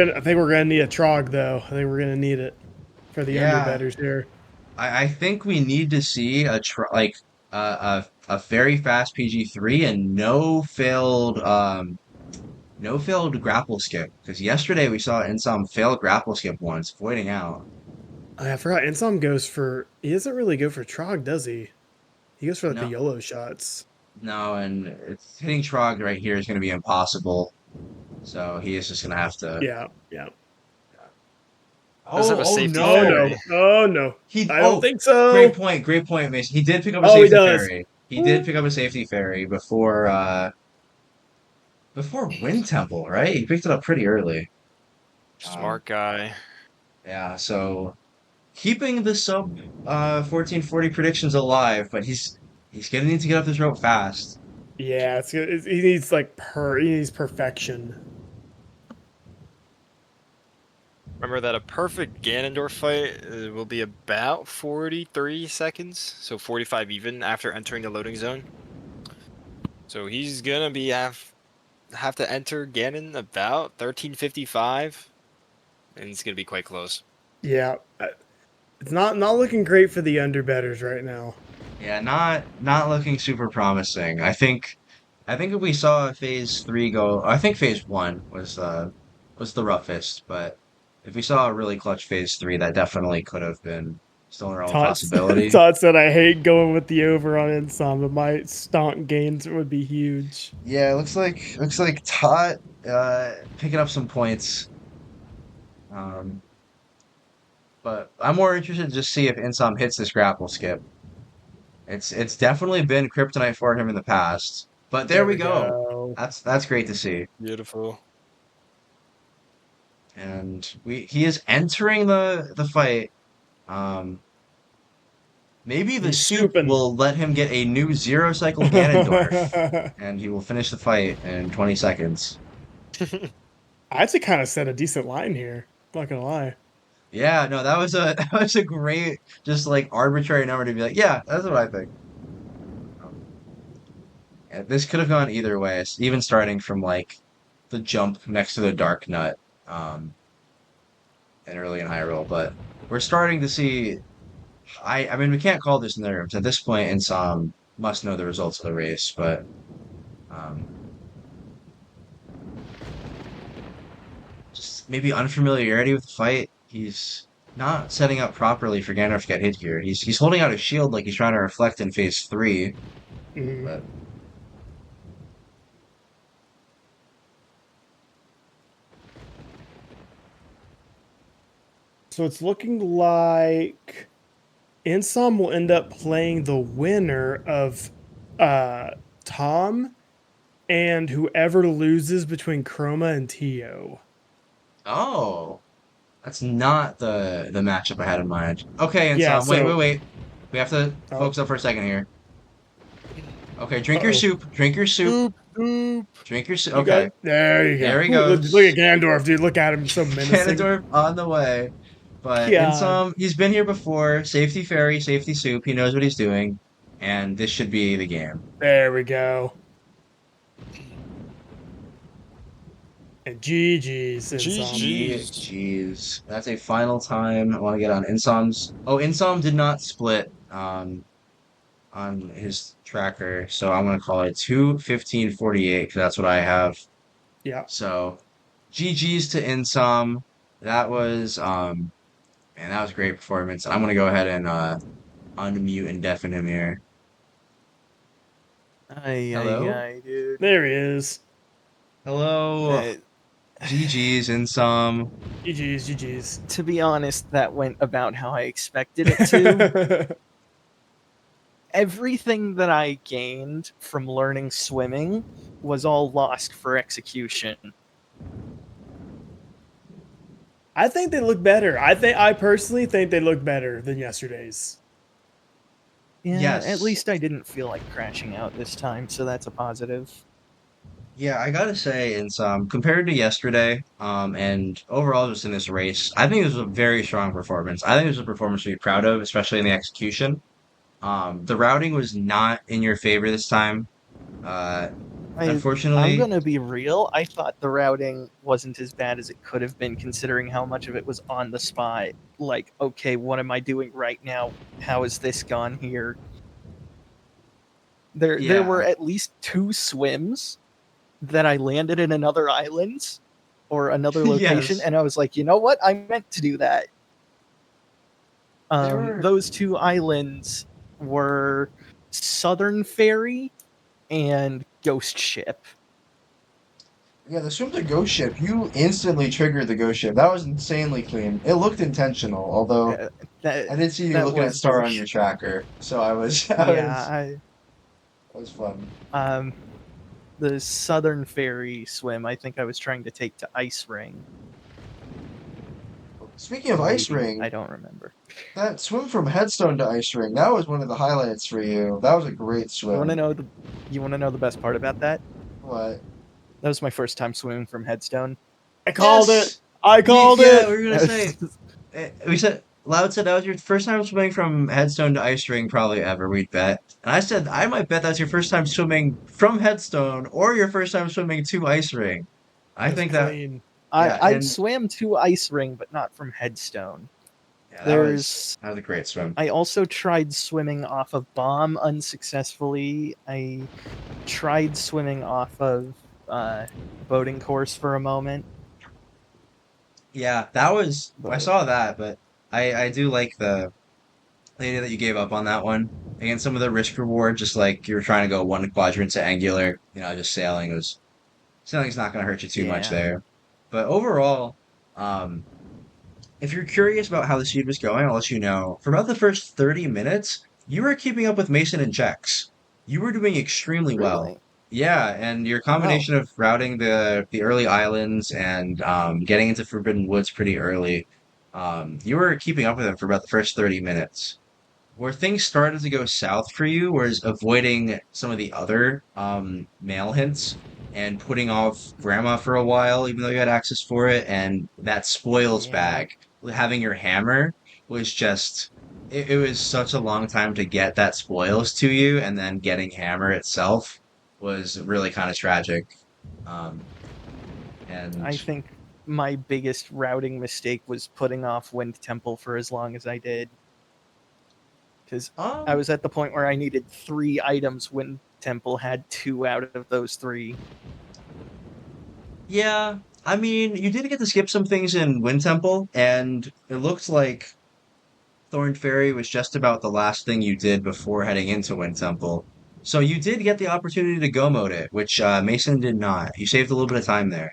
gonna need a trog though. I think we're gonna need it for the yeah, underbetters here. I think we need to see a very fast PG3 and no failed grapple skip because yesterday we saw Insom fail grapple skip once, voiding out. I forgot. Insom goes for. He doesn't really go for trog, does he? He goes for like the No, YOLO shots. no, and hitting Trog right here is going to be impossible. So he is just going to have to. Yeah, yeah. Does have a Oh safety Oh no! fairy. no! Oh no! He I don't oh think so. great point, Mason. He did pick up a Oh, he safety does. ferry. He did pick up a safety ferry before Wind Temple, right? He picked it up pretty early. Um, Smart guy. yeah, so keeping the sub 1440 predictions alive, but he's gonna need to get up this rope fast. Yeah, he needs like he needs perfection. Remember that a perfect Ganondorf fight will be about 43 seconds, so 45 even after entering the loading zone. So he's gonna have to enter Ganon about 13:55, and it's gonna be quite close. Yeah, it's not looking great for the underbetters right now. Yeah, not looking super promising. I think if we saw phase three go, I think phase one was the roughest, but if we saw a really clutch phase three, that definitely could have been still a real Tots possibility. Tots said I hate going with the over on Insom, but my stonk gains would be huge. Yeah, looks like Tot picking up some points. Um, but I'm more interested to just see if Insom hits this grapple skip. It's definitely been kryptonite for him in the past. But there There we we go. go. That's great to see. Beautiful. And he is entering the fight. Um, Maybe the He's soup souping. will let him get a new zero cycle Ganondorf, and he will finish the fight in 20 seconds. I actually kind of set a decent line here. Not gonna lie. Yeah, no, that was a that was a great, just like arbitrary number to be like, yeah, that's what I think. Yeah, this could have gone either way, even starting from like the jump next to the Dark Nut, um, and early in Hyrule, but we're starting to see. I mean, we can't call this nerves at this point. Insom must know the results of the race, but um, just maybe unfamiliarity with the fight. He's not setting up properly for Ganondorf to get hit here. He's holding out his shield like he's trying to reflect in phase three, Mhm. but So it's looking like Insom will end up playing the winner of uh, Tom and whoever loses between Chroma and Tio. oh, that's not the matchup I had in mind. Okay, Yeah. Insom, wait, wait, So. wait. We have to Oh. focus up for a second here. Okay, drink your Uh-oh. soup. Drink your soup. Oop, oop. Drink your soup. You got Okay, it. There you go. there he Look at goes. Gandorf, dude. Look at him. So menacing. Ganondorf on the way. But in God. some, he's been here before. Safety fairy, safety soup. He knows what he's doing, and this should be the game. There we go. And GG's Insom. GG. GG's. That's a final time. I want to get on Insom's. Oh, Insom did not split on his tracker, so I'm gonna call it 2:15:48 because that's what I have. Yeah. So, GG's to Insom. That was man, that was a great performance. I'm gonna go ahead and unmute and deafen him here. Ay, ay, Hello? ay, dude. There he is. Hello. Uh, GG's Insom. GG's. to be honest, that went about how I expected it to. Everything that I gained from learning swimming was all lost for execution. I think they look better. I personally think they look better than yesterday's. Yeah, Yes. at least I didn't feel like crashing out this time, so that's a positive. Yeah, I gotta say, Insom, compared to yesterday, and overall just in this race, I think it was a very strong performance. I think it was a performance to be proud of, especially in the execution. The routing was not in your favor this time. Uh, I'm unfortunately, gonna be real. I thought the routing wasn't as bad as it could have been, considering how much of it was on the spot. Like, okay, what am I doing right now? How has this gone here? There were yeah, at least 2 swims that I landed in another island or another location, yes, and I was like, you know what? I meant to do that. there were, Those 2 islands were Southern Ferry and Ghost Ship. yeah, the swim to ghost ship, you instantly triggered the ghost ship. That was insanely clean. It looked intentional, although Uh, that I did see you that looking at was Star very on your tracker, so I was, yeah. that was fun. The Southern Ferry swim. I think I was trying to take to Ice Ring. Speaking of Ice Maybe. Ring, I don't remember. that swim from Headstone to Ice Ring, that was one of the highlights for you. That was a great You want to swim. know the You want to know the best part about that? What? That was my first time swimming from Headstone. I called it. Yes! I called Yeah, it. we were gonna say. We said Loud said that was your first time swimming from Headstone to Ice Ring probably ever, we'd bet. And I said I might bet that's your first time swimming from Headstone or your first time swimming to Ice Ring. I That's think that clean. yeah, I've and swam to Ice Ring, but not from Headstone. yeah, There's that was a great swim. I also tried swimming off of Bomb unsuccessfully. I tried swimming off of boating course for a moment. Yeah, that was I But saw that, but I do like the idea that you gave up on that one. Again, some of the risk reward, just like you were trying to go one quadrant to angular, just sailing's not gonna hurt you too much yeah, there. But overall, um, if you're curious about how the seed was going, I'll let you know. For about the first 30 minutes, you were keeping up with Mason and Chex. You were doing extremely well. really. Yeah, and your Wow. combination of routing the early islands and getting into Forbidden Woods pretty early, you were keeping up with him for about the first 30 minutes. where things started to go south for you was avoiding some of the other mail hints and putting off grandma for a while, even though you had access for it, and that spoils Yeah, bag. Having your hammer was just it was such a long time to get that spoils to you, and then getting hammer itself was really kind of tragic. Um, and I think my biggest routing mistake was putting off Wind Temple for as long as I did, because I um, was at the point where I needed 3 items. Wind Temple had 2 out of those 3. yeah, I mean, you did get to skip some things in Wind Temple, and it looked like Thorn Fairy was just about the last thing you did before heading into Wind Temple. So you did get the opportunity to go mode it, which Mason did not. You saved a little bit of time there.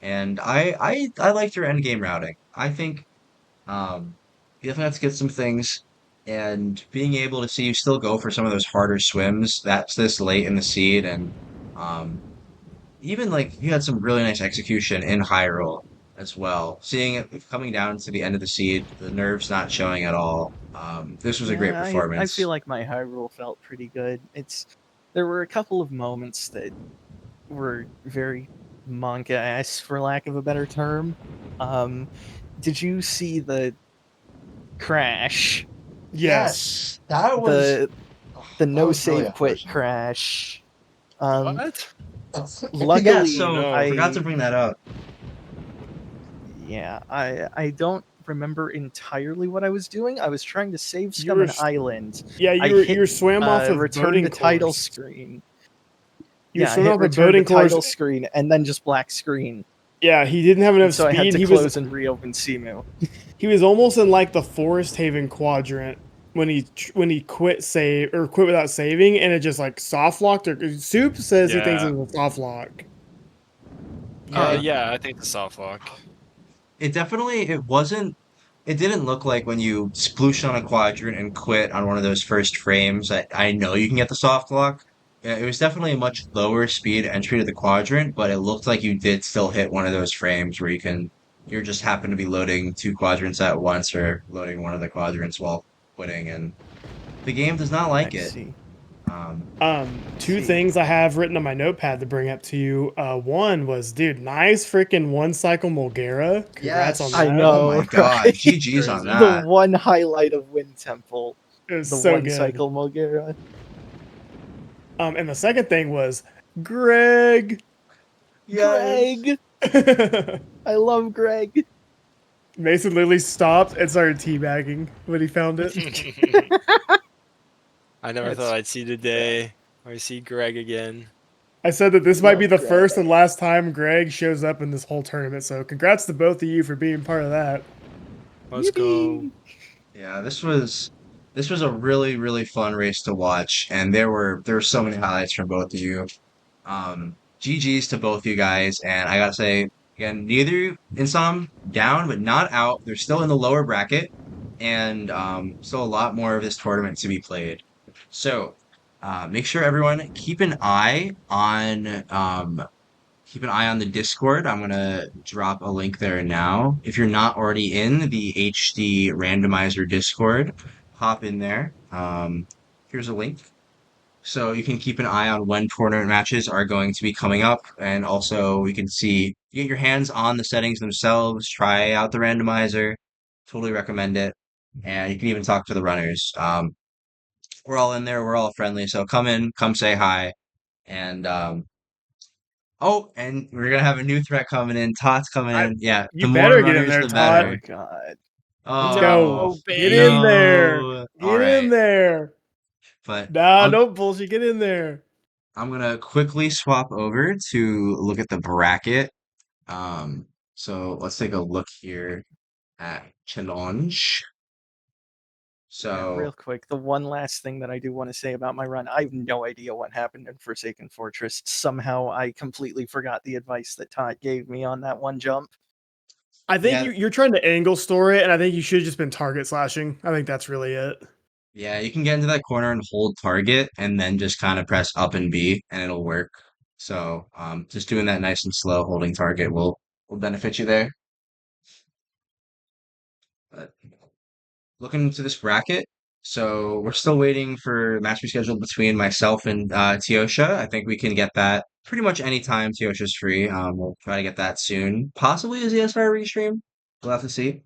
And I liked your end game routing. I think you definitely have to get some things, and being able to see you still go for some of those harder swims, that's this late in the seed, and um even like you had some really nice execution in Hyrule as well. Seeing it coming down to the end of the seed, the nerves not showing at all. This was a great Yeah, I feel performance. like my Hyrule felt pretty good. There were a couple of moments that were very manga-esque, for lack of a better term. Um, did you see the crash? Yes. Yes, that was The the that no was really save quit unfortunate. crash. Um, What? Yeah, luckily, so I forgot to I bring that up. yeah, I don't remember entirely what I was doing. I was trying to save You scum were, an island. yeah, I you hit were swam off of return boating to title course. screen. You were Yeah, I swimming hit off a return to boating course. title screen and then just black screen. Yeah, he didn't have And enough so I had speed. to close and reopen Simu. He was almost in like the Forest Haven quadrant when he quit without saving, and it just like soft locked. Or Soup says he thinks it Yeah. was a soft lock. Yeah, Yeah, I think the soft lock. it definitely it wasn't. It didn't look like when you splooshed on a quadrant and quit on one of those first frames. I know you can get the soft lock. Yeah, it was definitely a much lower speed entry to the quadrant, but it looked like you did still hit one of those frames where you're just happen to be loading 2 quadrants at once or loading one of the quadrants while quitting, and the game does not I like it. see. Um, Two See. things I have written on my notepad to bring up to you. One was, dude, nice freaking one cycle Mulgara. Congrats on yes. I that. Oh know, my God. right? GG's on Crazy. The that. one highlight of Wind Temple, It was the so one good. cycle Mulgara. And the second thing was Greg. Yes. Greg! I love Greg. Mason literally stopped and started teabagging when he found it. I never thought That's I'd see the day where I see Greg again. I said that this might be love the Greg. first and last time Greg shows up in this whole tournament. So congrats to both of you for being part of that. Let's go. Yippee! Yeah, this was a really, really fun race to watch, and there were so many highlights from both of you. GG's to both you guys, and I gotta say again, neither Insom down but not out. They're still in the lower bracket, and still a lot more of this tournament to be played. So, make sure everyone keep an eye on the Discord. I'm gonna drop a link there now. If you're not already in the HD randomizer Discord, hop in there. Here's a link. So you can keep an eye on when tournament matches are going to be coming up, and also you can see get your hands on the settings themselves, try out the randomizer. Totally recommend it. And you can even talk to the runners. We're all in there, we're all friendly, so come in, come say hi. And oh, and we're gonna have a new threat coming in. Tot's coming I, in. Yeah, the you more better get in runners, there, the Todd. Oh better. god. Let's go. Oh, No, Get in babe. there. no. All Get in right. there. But Nah, don't bullshit. Get in there. I'm gonna quickly swap over to look at the bracket. So let's take a look here at challenge. Yeah, real So quick, the one last thing that I do want to say about my run, I have no idea what happened in Forsaken Fortress. Somehow I completely forgot the advice that Todd gave me on that one jump. I think yeah, you're trying to angle store it, and I think you should have just been target slashing. I think that's really it. yeah, you can get into that corner and hold target, and then just kind of press up and B, and it'll work. So just doing that nice and slow, holding target will benefit you there. But looking into this bracket. So we're still waiting for a match to be scheduled between myself and Teosha. I think we can get that pretty much anytime Teosha's free. We'll try to get that soon. Possibly a ZSR restream. We'll have to see.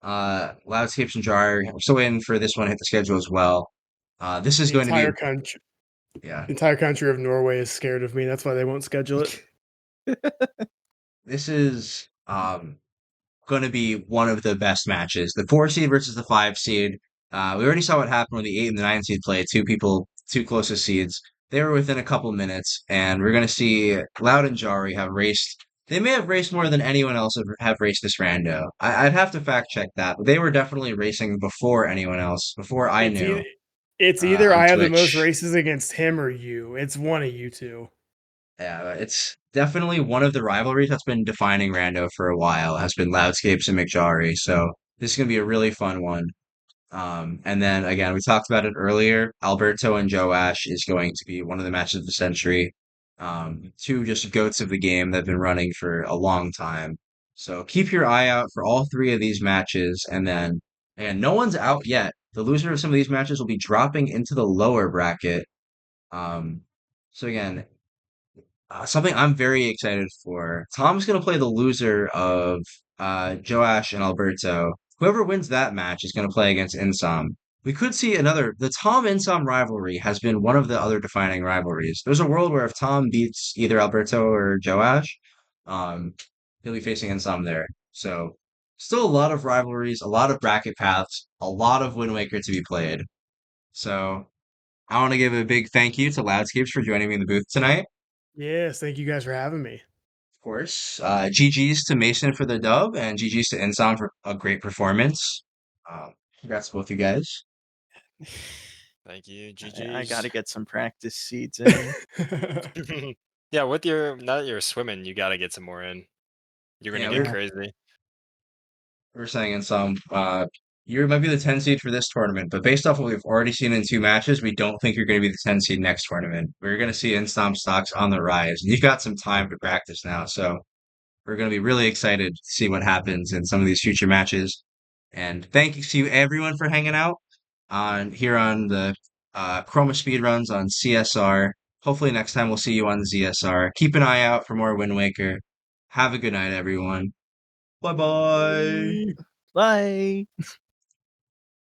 Loudscapes and Jar. We're still waiting for this one to hit the schedule as well. This is The going to be, yeah, entire country of Norway is scared of me. That's why they won't schedule it. this is going to be one of the best matches. The 4 seed versus the 5 seed. We already saw what happened when the 8 and the 9 seed played. Two people, two closest seeds. They were within a couple minutes, and we're going to see Loud and Jari have raced. They may have raced more than anyone else have raced this rando. I'd have to fact check that, but they were definitely racing before anyone else, before I It's knew either it's either on I have the most Twitch. races against him or you. It's one of you two. Yeah, it's definitely one of the rivalries that's been defining Rando for a while, has been Loudscapes and McJari. So this is gonna be a really fun one. And then again, we talked about it earlier. Alberto and Joash is going to be one of the matches of the century. Two just goats of the game that have been running for a long time. So keep your eye out for all three of these matches. And no one's out yet. The loser of some of these matches will be dropping into the lower bracket. Um, so again, something I'm very excited for. Tom's gonna play the loser of Joash and Alberto. Whoever wins that match is gonna play against Insom. We could see another. The Tom Insom rivalry has been one of the other defining rivalries. There's a world where if Tom beats either Alberto or Joash, um, he'll be facing Insom there. So still a lot of rivalries, a lot of bracket paths, a lot of Wind Waker to be played. So I want to give a big thank you to Loudscapes for joining me in the booth tonight. Yes, thank you guys for having me. Of course. GG's to Mason for the dub, and GG's to Ensom for a great performance. Congrats to both you guys. Thank you. I got to GG's. get some practice seeds in. Yeah, with your now that you're swimming, you gotta get some more in. You're Yeah, gonna get crazy. we were saying Ensom, you might be the 10 seed for this tournament, but based off what we've already seen in 2 matches, we don't think you're going to be the 10 seed next tournament. We're going to see Ensom stocks on the rise. And you've got some time to practice now, so we're going to be really excited to see what happens in some of these future matches. And thank you to you everyone for hanging out on here on the Chroma Speedruns on CSR. Hopefully next time we'll see you on ZSR. Keep an eye out for more Wind Waker. Have a good night, everyone. Bye bye. Bye.